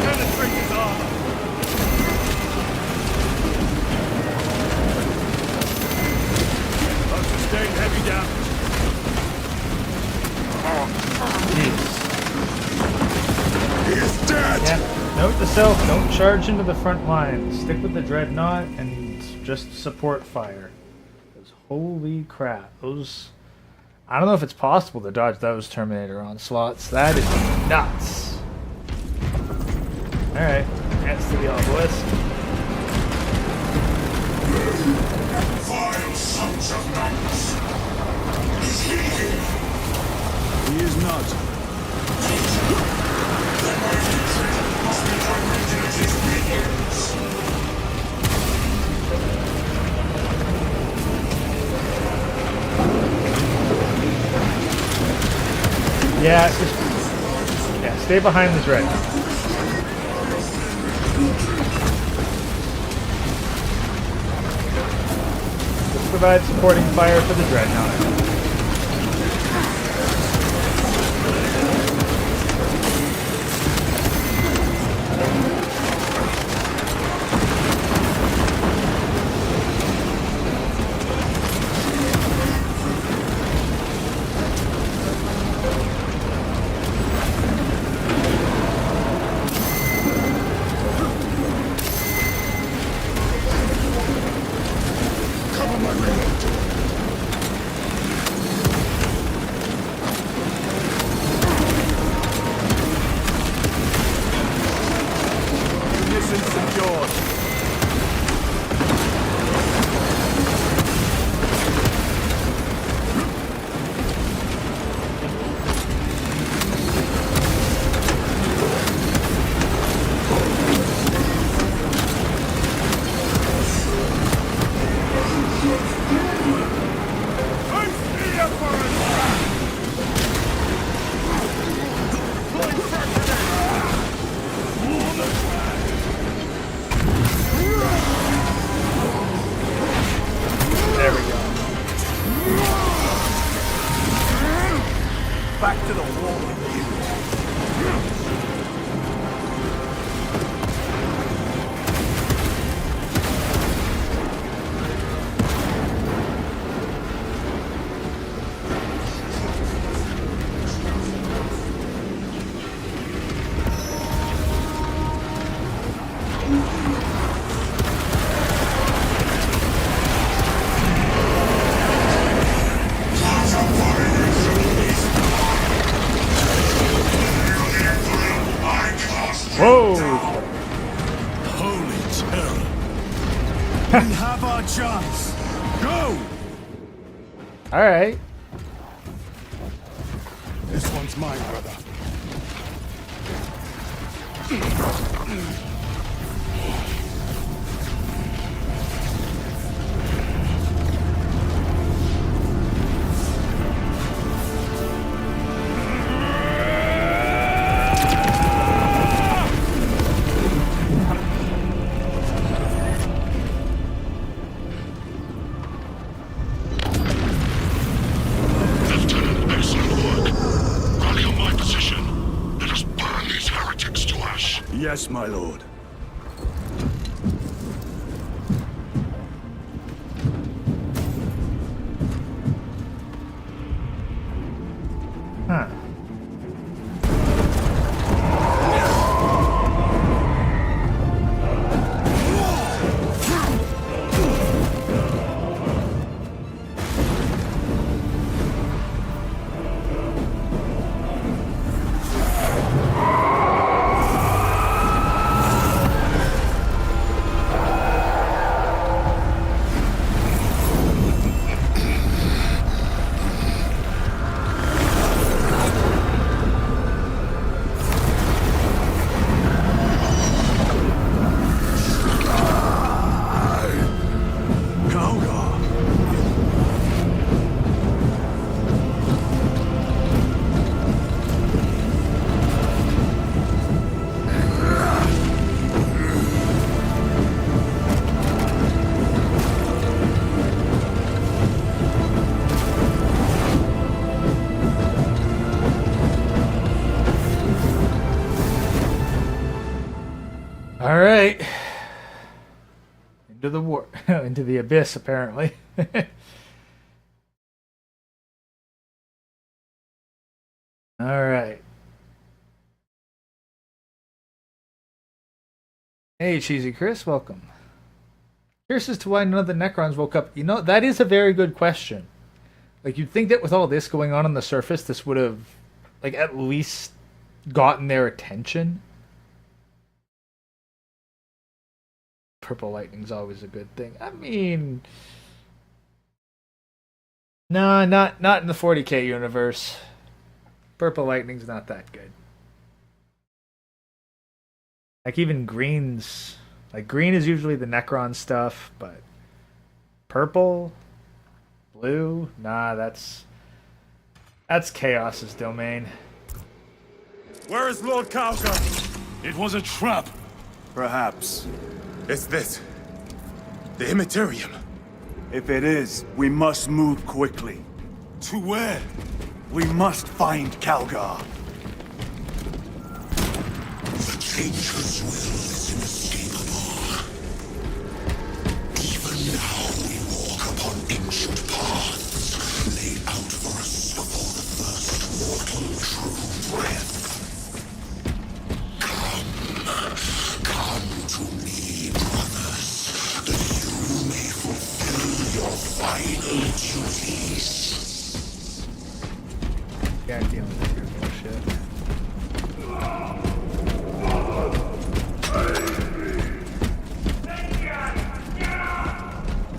Penetrate his armor! I'll sustain heavy damage. He is dead! Yeah. Note to self, don't charge into the front line. Stick with the dreadnought and just support fire. Because holy crap, those... I don't know if it's possible to dodge those Terminator onslaughts. That is nuts. Alright, that's to the obelisk. Vile sons of nuns! Is he here? He is not. Then my hatred must be directed at his minions. Yeah, stay behind the dreadnought. Just provide supporting fire for the dreadnought. Back to the wall with you. Whoa! Holy terror! We have our chance. Go! All right. This one's mine, brother. Yes, my lord. Huh. All right. Into the war, into the abyss, apparently. All right. Hey, Cheesy Chris, welcome. Curious as to why none of the Necrons woke up. You know, that is a very good question. Like, you'd think that with all this going on the surface, this would have, like, at least gotten their attention. Purple lightning's always a good thing. I mean, no, not in the 40k universe. Purple lightning's not that good. Like even greens, like green is usually the Necron stuff, but purple, blue, nah, that's Chaos's domain. Where is Lord Kalka? It was a trap. Perhaps. It's this. The Immaterium. If it is, we must move quickly. To where? We must find Kalgar. The Changer's will is inescapable. Even now we walk upon ancient paths laid out for us before the first mortal true breath. Come to me, brothers, that you may fulfill your final duties. Yeah, I'm dealing with your bullshit.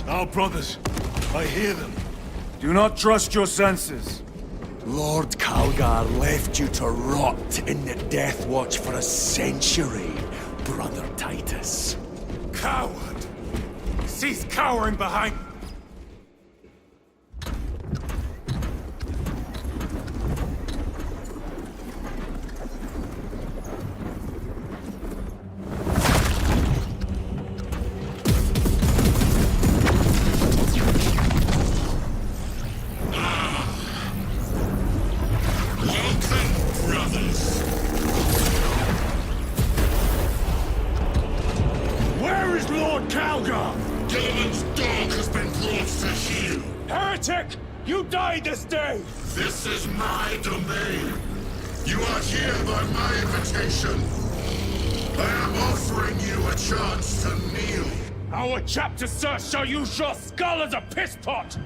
Our brothers, I hear them. Do not trust your senses. Lord Kalgar left you to rot in the Death Watch for a century, Brother Titus. Coward! Cease cowering behind... This is my domain. You are here by my invitation. I am offering you a chance to kneel. Our chapter, sir, shall use your skull as a piss pot!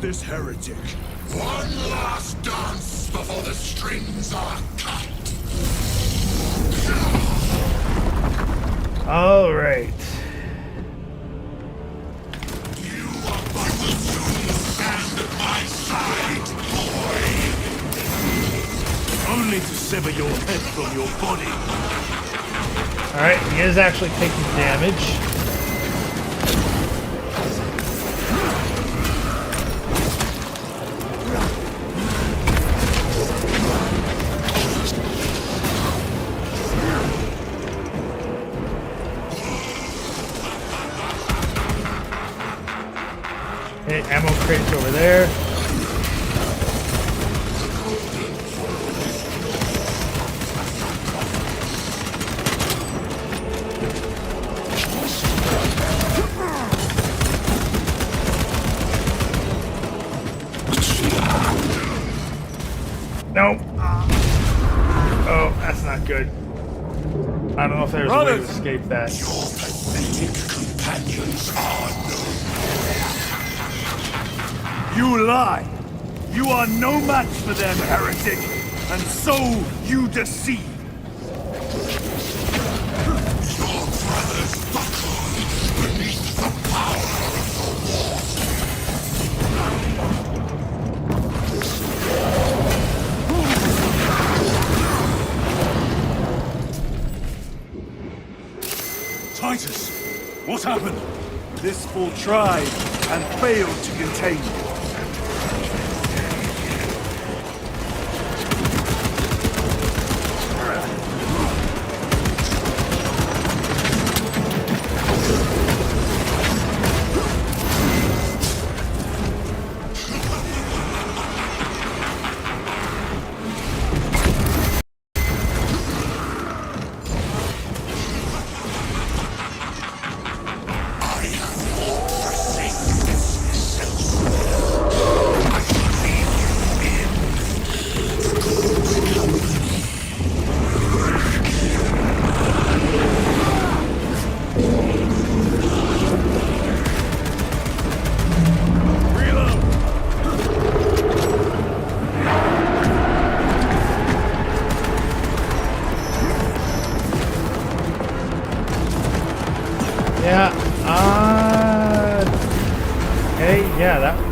This heretic. One last dance before the strings are cut. All right. You will soon stand at my side, boy. Only to sever your head from your body. All right, he is actually taking damage. Okay, ammo crates over there. Nope. Oh, that's not good. I don't know if there's a way to escape that. Your pathetic companions are no more. You lie! You are no match for them, heretic! And so you deceive! Your brothers buckle beneath the power of the Titus! What happened? This fool tried and failed to contain you.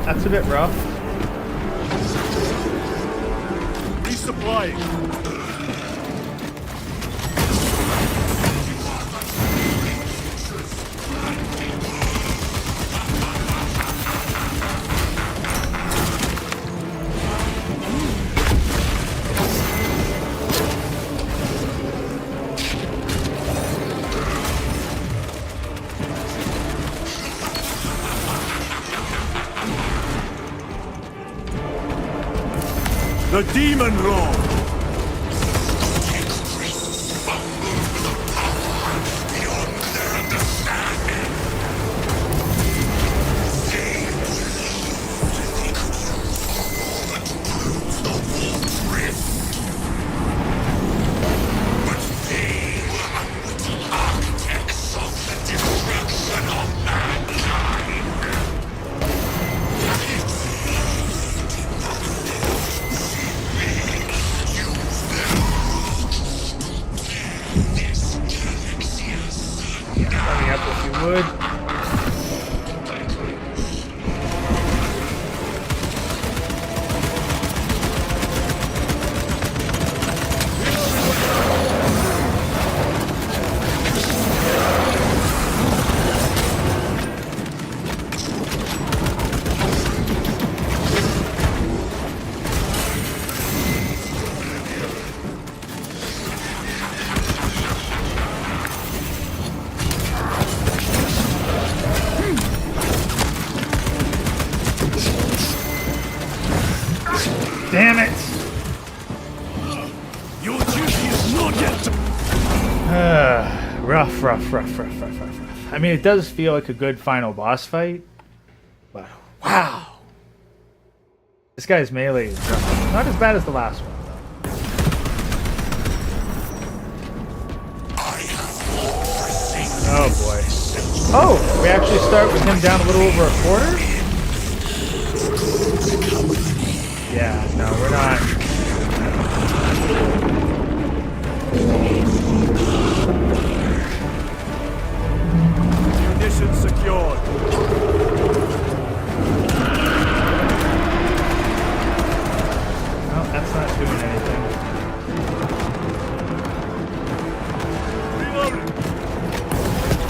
That's a bit rough. Resupplying. The Demon Lord! Damn it! Your duty is not yet. Rough. I mean, it does feel like a good final boss fight, but wow, this guy's melee is rough. Not as bad as the last one, though. Oh boy. Oh, we actually start with him down a little over a quarter? Yeah, no, we're not. Munition secured. No, that's not doing anything. Reloading.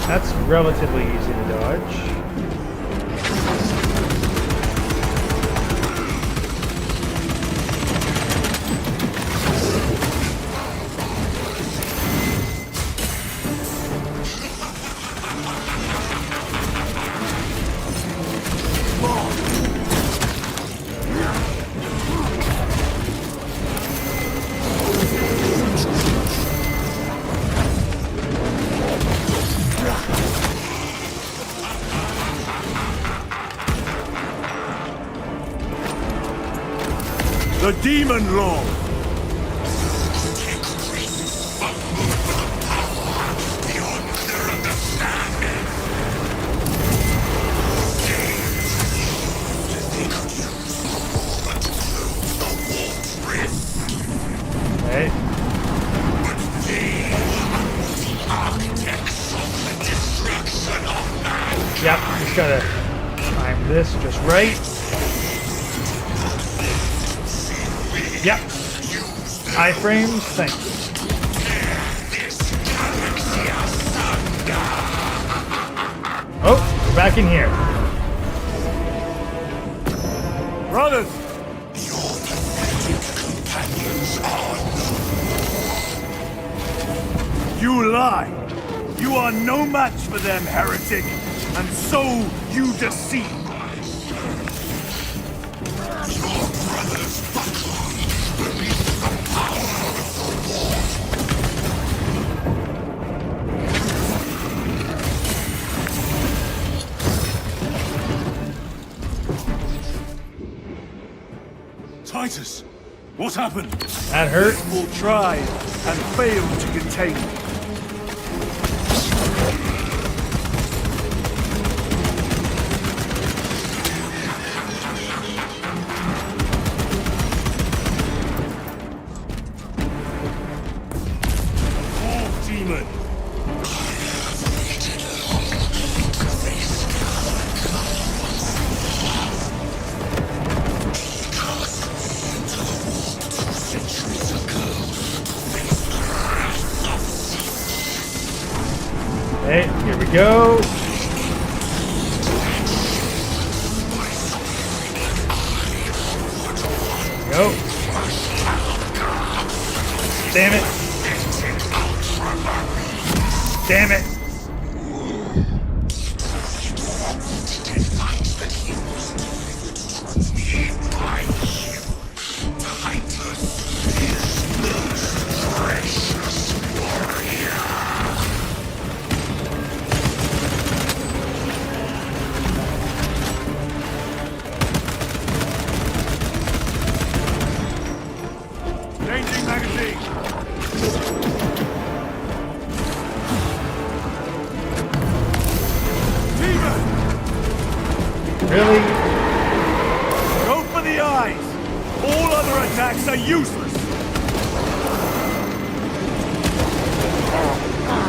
That's relatively easy to dodge. The Demon Lord! time this just right. Yep. Iframes, thank you. Oh, we're back in here. Brothers! You lie! You are no match for them, heretic! And so you deceive! Your brothers buckle beneath the power of the war! Titus, what happened? That hurt. Will try and fail to contain me. Demon! Okay, here we go. Go. Damn it. Damn it. Changing magazine! Really? Go for the eyes! All other attacks are useless!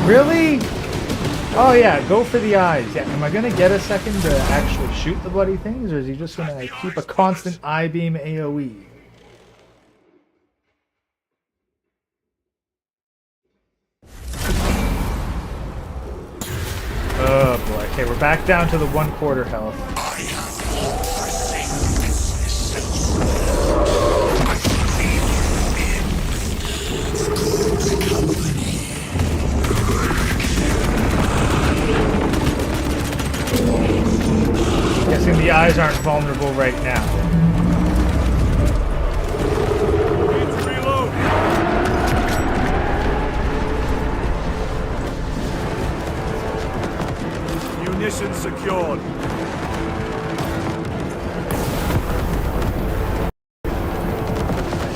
Really? Oh yeah, go for the eyes. Yeah, am I gonna get a second to actually shoot the bloody things, or is he just gonna keep a constant eye beam AoE? Oh boy. Okay, we're back down to the 1/4 health. Guessing the eyes aren't vulnerable right now. Need to reload! Munitions secured.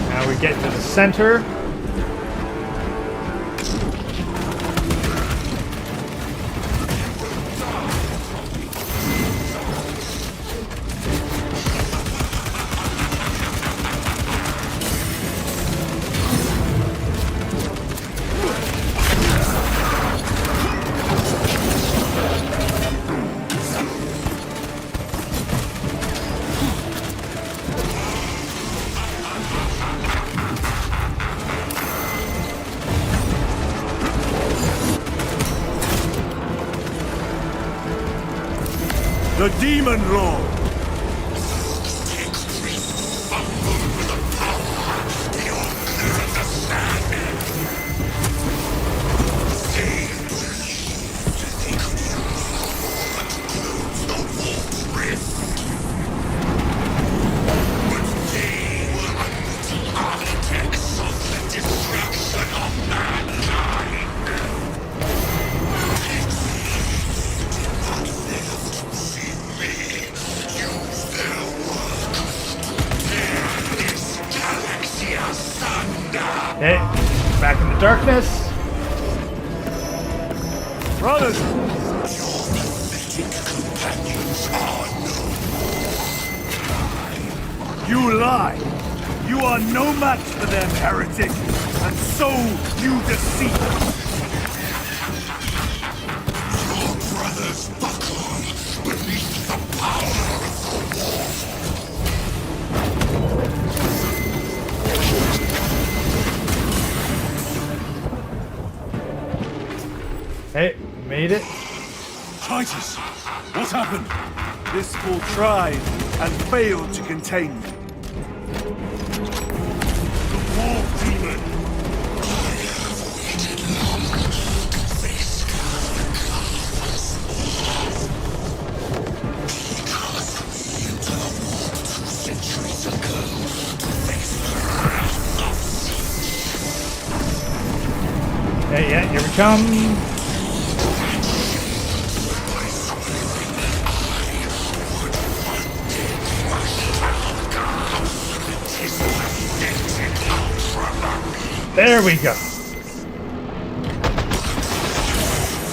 Now we get to the center. The Demon Lord! Okay, back in the darkness. Brothers! You lie! You are no match for them, heretic! And so you deceive! Your brothers buckle beneath the power Made it? Traitors! What happened? This fool tried and failed to contain me. The war demon! Yeah, here we come. There we go.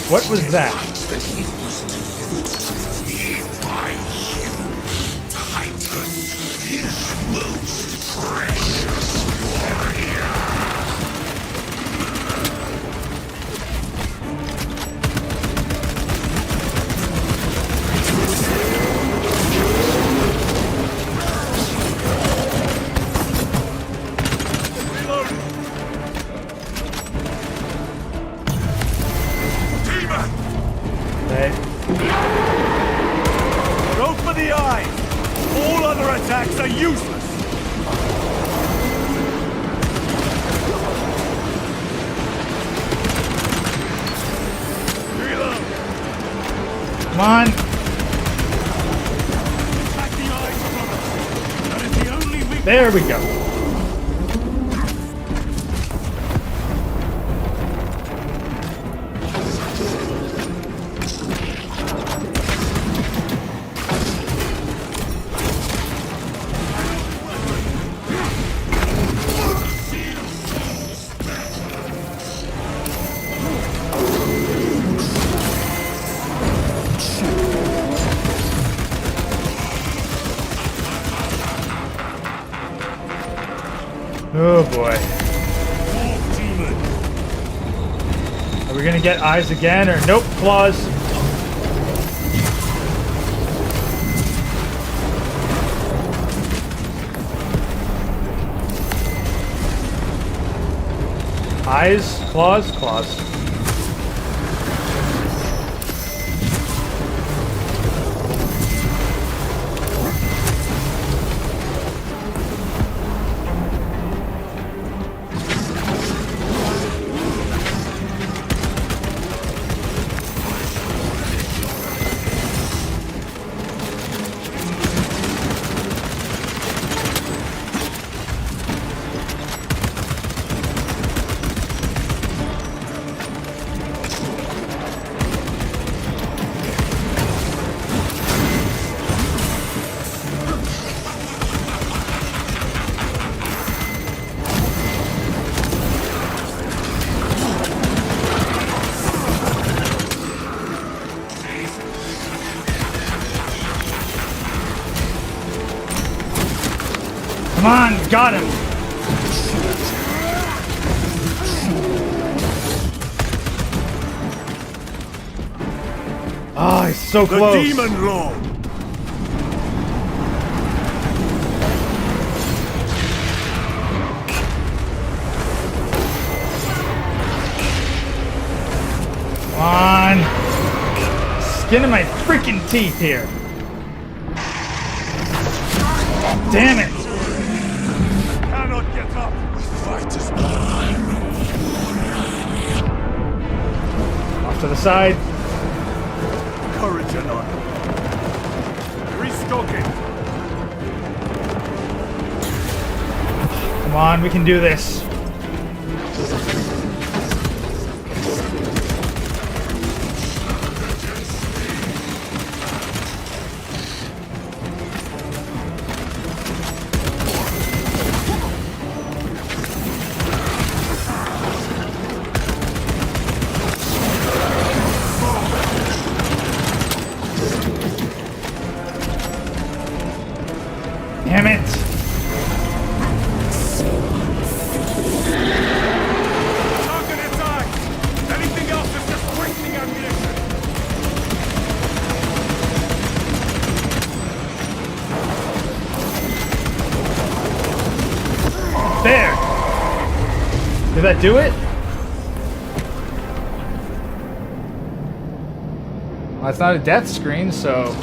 What was that? Go for the eye! All other attacks are useless! Reload! Come on! Attack the eyes, brother! That is the only weakness. There we go. Oh boy. Are we gonna get eyes again or nope, claws? Eyes, claws, claws. Come on, got him. Oh, he's so close. The Demon Lord. Come on. Skin of my freaking teeth here. Damn it. Cannot get up. We fight as one. Off to the side. Courage and honor. Restocking. Come on, we can do this. Damn it! Target attack! Anything else is just wasting ammunition! There! Did that do it? That's not a death screen, so...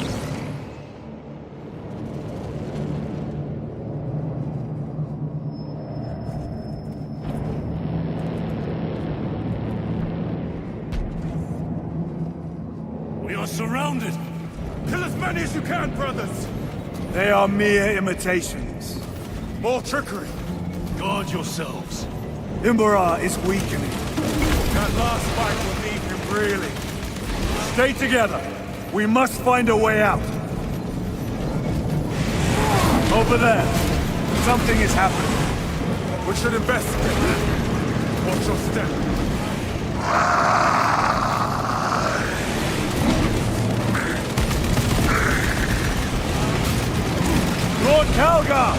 We are surrounded! Kill as many as you can, brothers! They are mere imitations. More trickery. Guard yourselves. Imbara is weakening. That last fight will leave him reeling. Stay together. We must find a way out. Over there. Something is happening. We should investigate. Watch your step. Lord Calgar!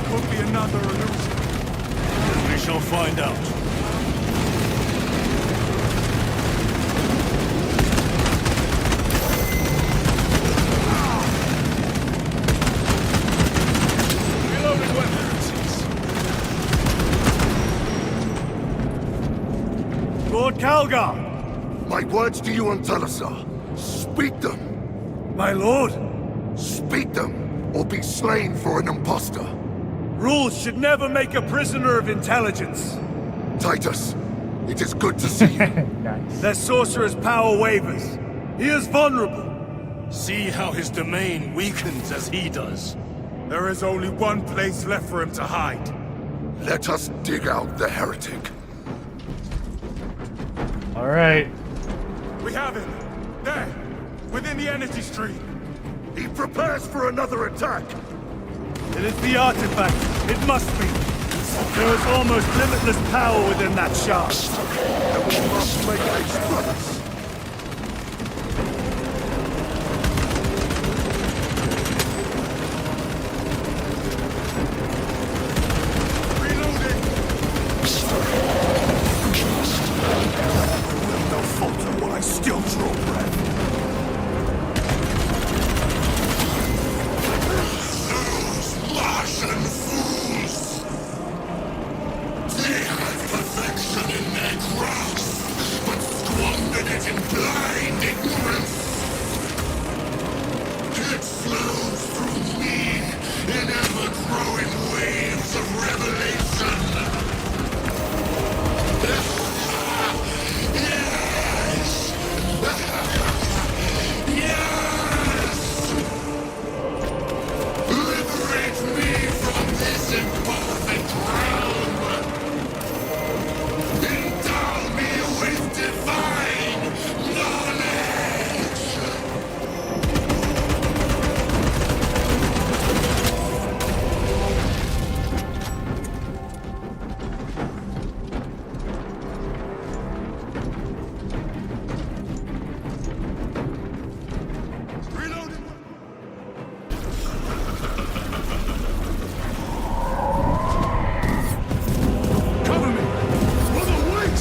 Could be another illusion. We shall find out. Reloading weapons. Lord Calgar! My words to you on Talazar. Speak them. My lord? Speak them. Or be slain for an impostor. Rules should never make a prisoner of intelligence. Titus, it is good to see you. Nice. Their sorcerer's power wavers. He is vulnerable. See how his domain weakens as he does. There is only one place left for him to hide. Let us dig out the heretic. Alright. We have him. There. Within the energy stream. He prepares for another attack. It is the artifact. It must be. There is almost limitless power within that shard. And we must make haste, brothers. Reloading. I will not falter while I still draw breath. Martian fools! They had perfection in their grasp, but squandered it in blind ignorance. It flows through me in ever-growing waves of revelation. Yes! Yes! Liberate me from this imperfect realm! Endow me with divine knowledge! Reloading! Cover me! Brother, wait!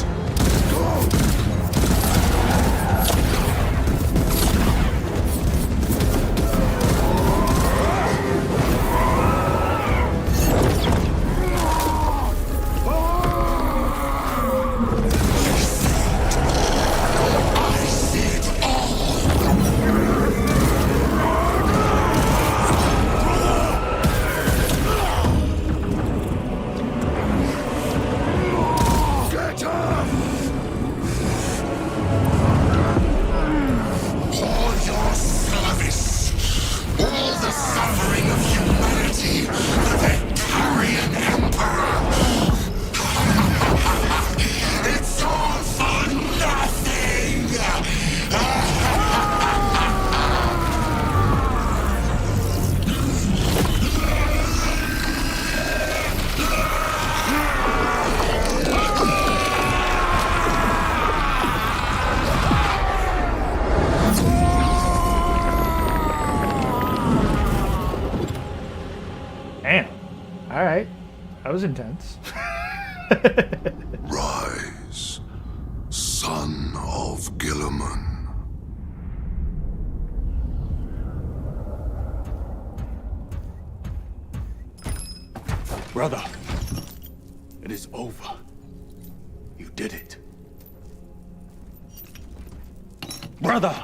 I see it all! Get up! All your service, all the suffering of humanity, the Tarian Emperor. It's all for nothing! Damn. Alright. That was intense. Rise, son of Gilliman. Brother, it is over. You did it. Brother!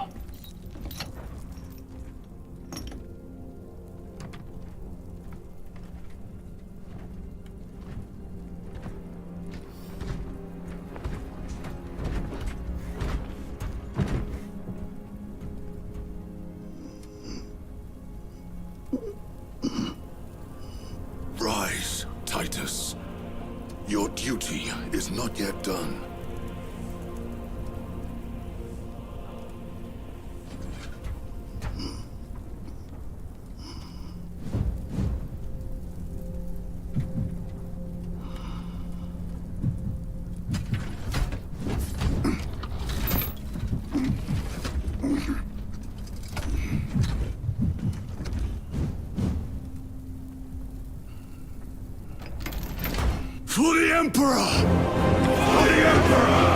Your duty is not yet done. For the Emperor! For the Emperor!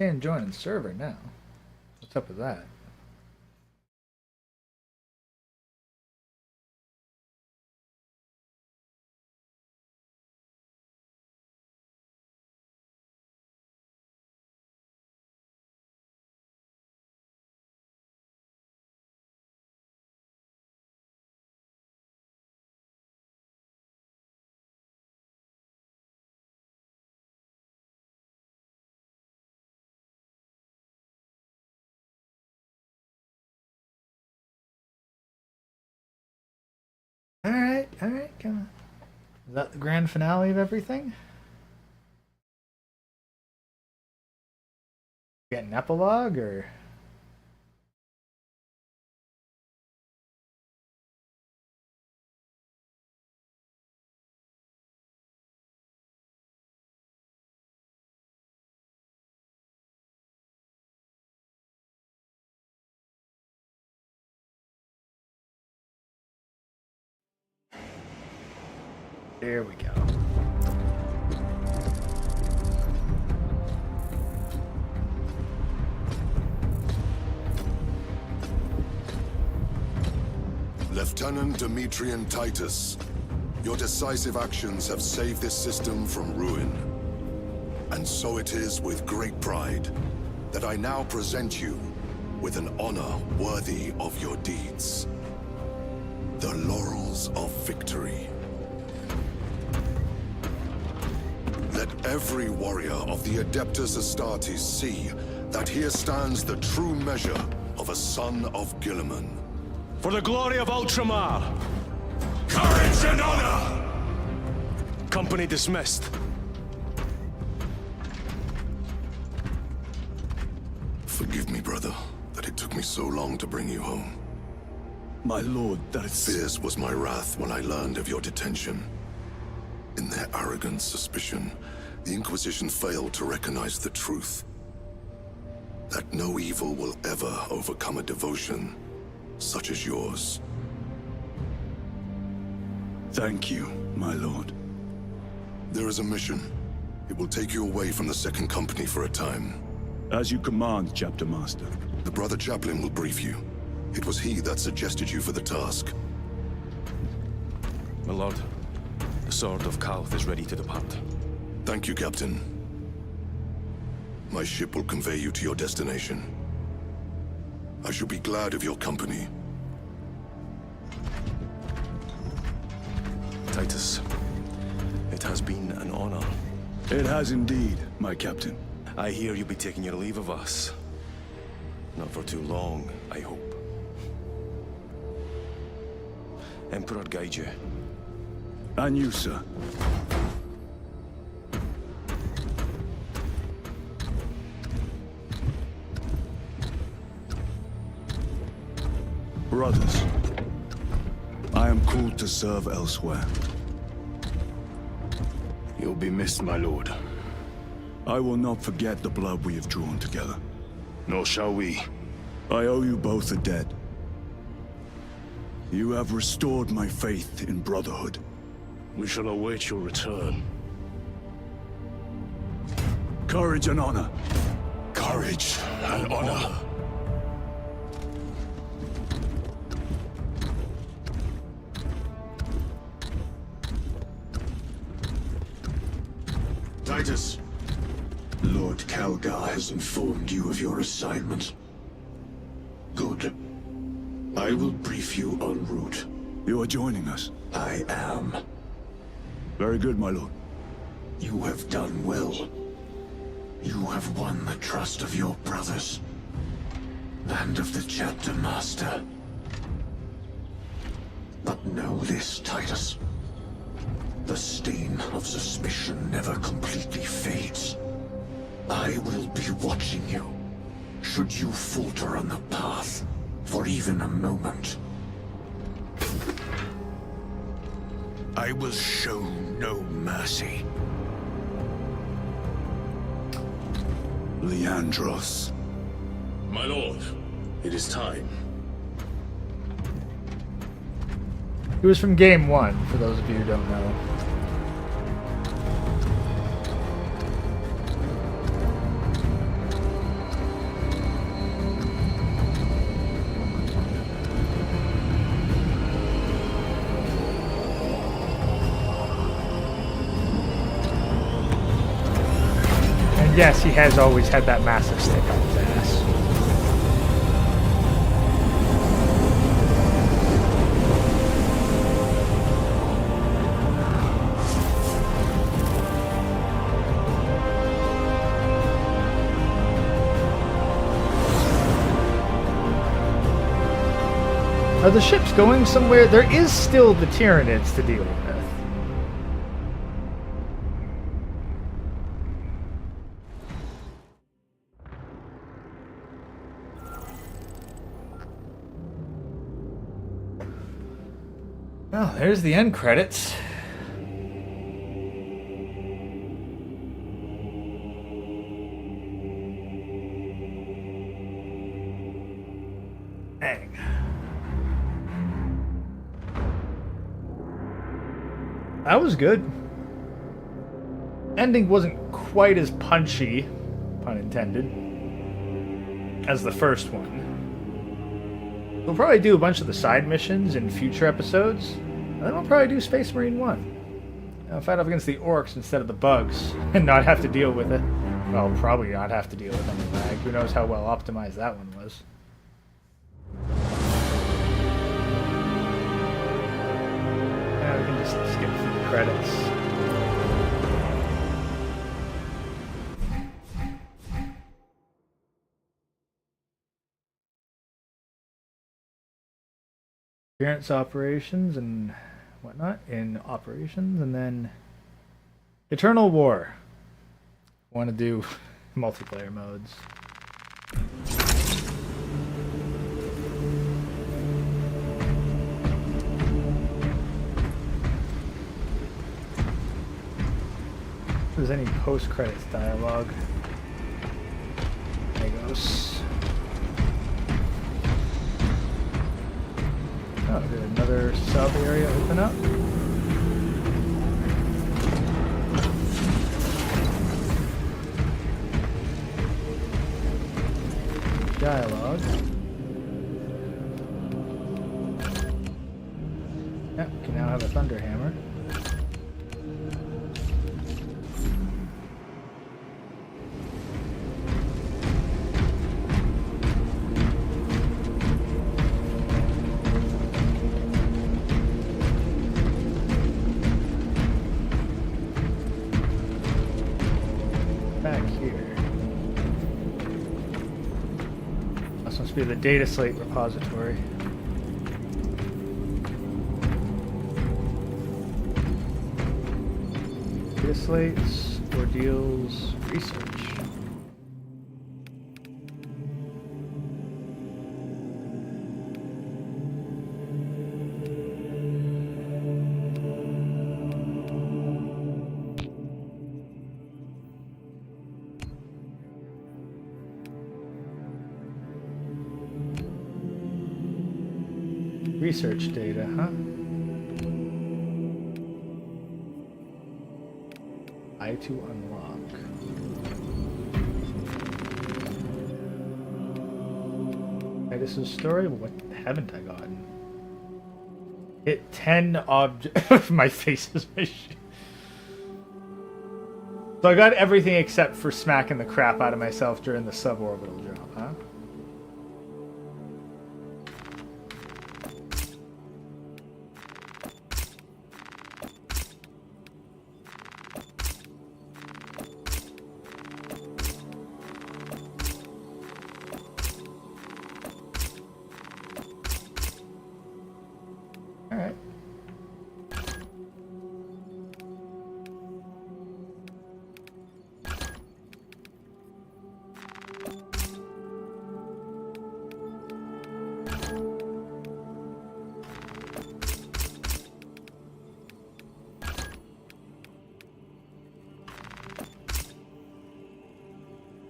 And joining server now. What's up with that? Alright, come on. Is that the grand finale of everything? Get an epilogue, or? There we go. Lieutenant Demetrian Titus, your decisive actions have saved this system from ruin. And so it is with great pride that I now present you with an honor worthy of your deeds. The laurels of victory. Let every warrior of the Adeptus Astartes see that here stands the true measure of a son of Guilliman. For the glory of Ultramar! Courage and honor! Company dismissed. Forgive me, brother, that it took me so long to bring you home. My lord, Fierce was my wrath when I learned of your detention. In their arrogant suspicion, the Inquisition failed to recognize the truth. That no evil will ever overcome a devotion such as yours. Thank you, my lord. There is a mission. It will take you away from the Second Company for a time. As you command, Chapter Master. The Brother Chaplain will brief you. It was he that suggested you for the task. My lord, the Sword of Kalth is ready to depart. Thank you, Captain. My ship will convey you to your destination. I shall be glad of your company. Titus, it has been an honor. It has indeed, my captain. I hear you'll be taking your leave of us. Not for too long, I hope. Emperor guide you. And you, sir. Brothers, I am called to serve elsewhere. You'll be missed, my lord. I will not forget the blood we have drawn together. Nor shall we. I owe you both a debt. You have restored my faith in brotherhood. We shall await your return. Courage and honor. Courage. courage and honor. Titus. Lord Calgar has informed you of your assignment. Good. I will brief you en route. You are joining us? I am. Very good, my lord. You have done well. You have won the trust of your brothers. And of the chapter master. But know this, Titus. The stain of suspicion never completely fades. I will be watching you. Should you falter on the path, for even a moment. I will show no mercy. Leandros. My lord, it is time. He was from game 1, for those of you who don't know. And yes, he has always had that massive stick on his ass. Are the ships going somewhere? There is still the Tyranids to deal with. Well, there's the end credits. Dang. That was good. Ending wasn't quite as punchy, pun intended, as the first one. We'll probably do a bunch of the side missions in future episodes, and then we'll probably do Space Marine 1. Fight off against the orcs instead of the bugs, and not have to deal with it. Well, probably not have to deal with any lag. Who knows how well optimized that one was. Yeah, we can just skip through the credits. Appearance operations and whatnot in operations, and then Eternal War. Want to do multiplayer modes. If there's any post-credits dialogue. There goes. Oh, did another sub area open up? Dialogue. Yep, we can now have a thunder hammer. Be the data slate repository. Data slates, ordeals, research. Research data, huh? I to unlock. Titus's story? What haven't I gotten? Hit 10 objects. My face is my shit. So I got everything except for smacking the crap out of myself during the suborbital drop, huh? Alright.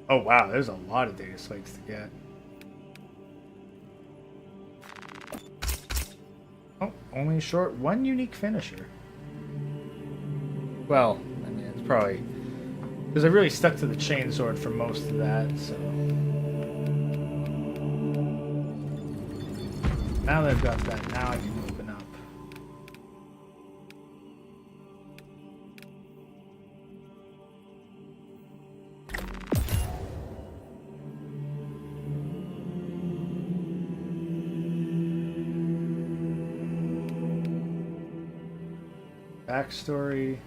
Oh wow, there's a lot of data slates to get. Oh, only short one unique finisher. Well, I mean, it's probably because I really stuck to the chainsword for most of that, so. Now that I've got that, now I can open up. Backstory.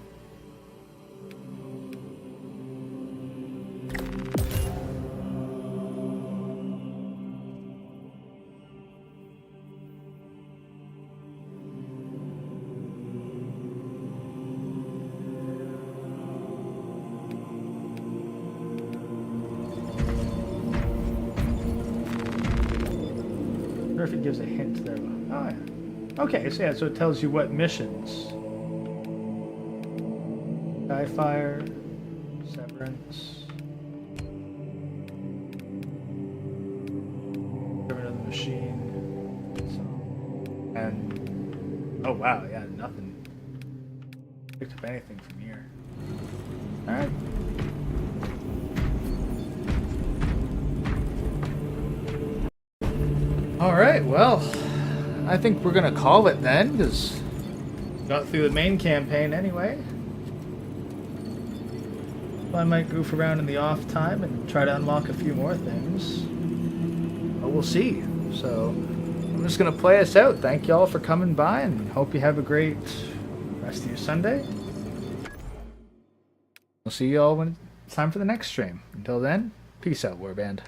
I wonder if it gives a hint there. Oh yeah. Okay, so yeah, so it tells you what missions. Skyfire, Severance, Servant of the Machine, and oh wow, yeah, nothing. Picked up anything from here. All right. All right. Well, I think we're gonna call it then, because we got through the main campaign anyway. I might goof around in the off time and try to unlock a few more things. But we'll see. So I'm just going to play us out. Thank y'all for coming by and hope you have a great rest of your Sunday. We'll see y'all when it's time for the next stream. Until then, peace out, Warband.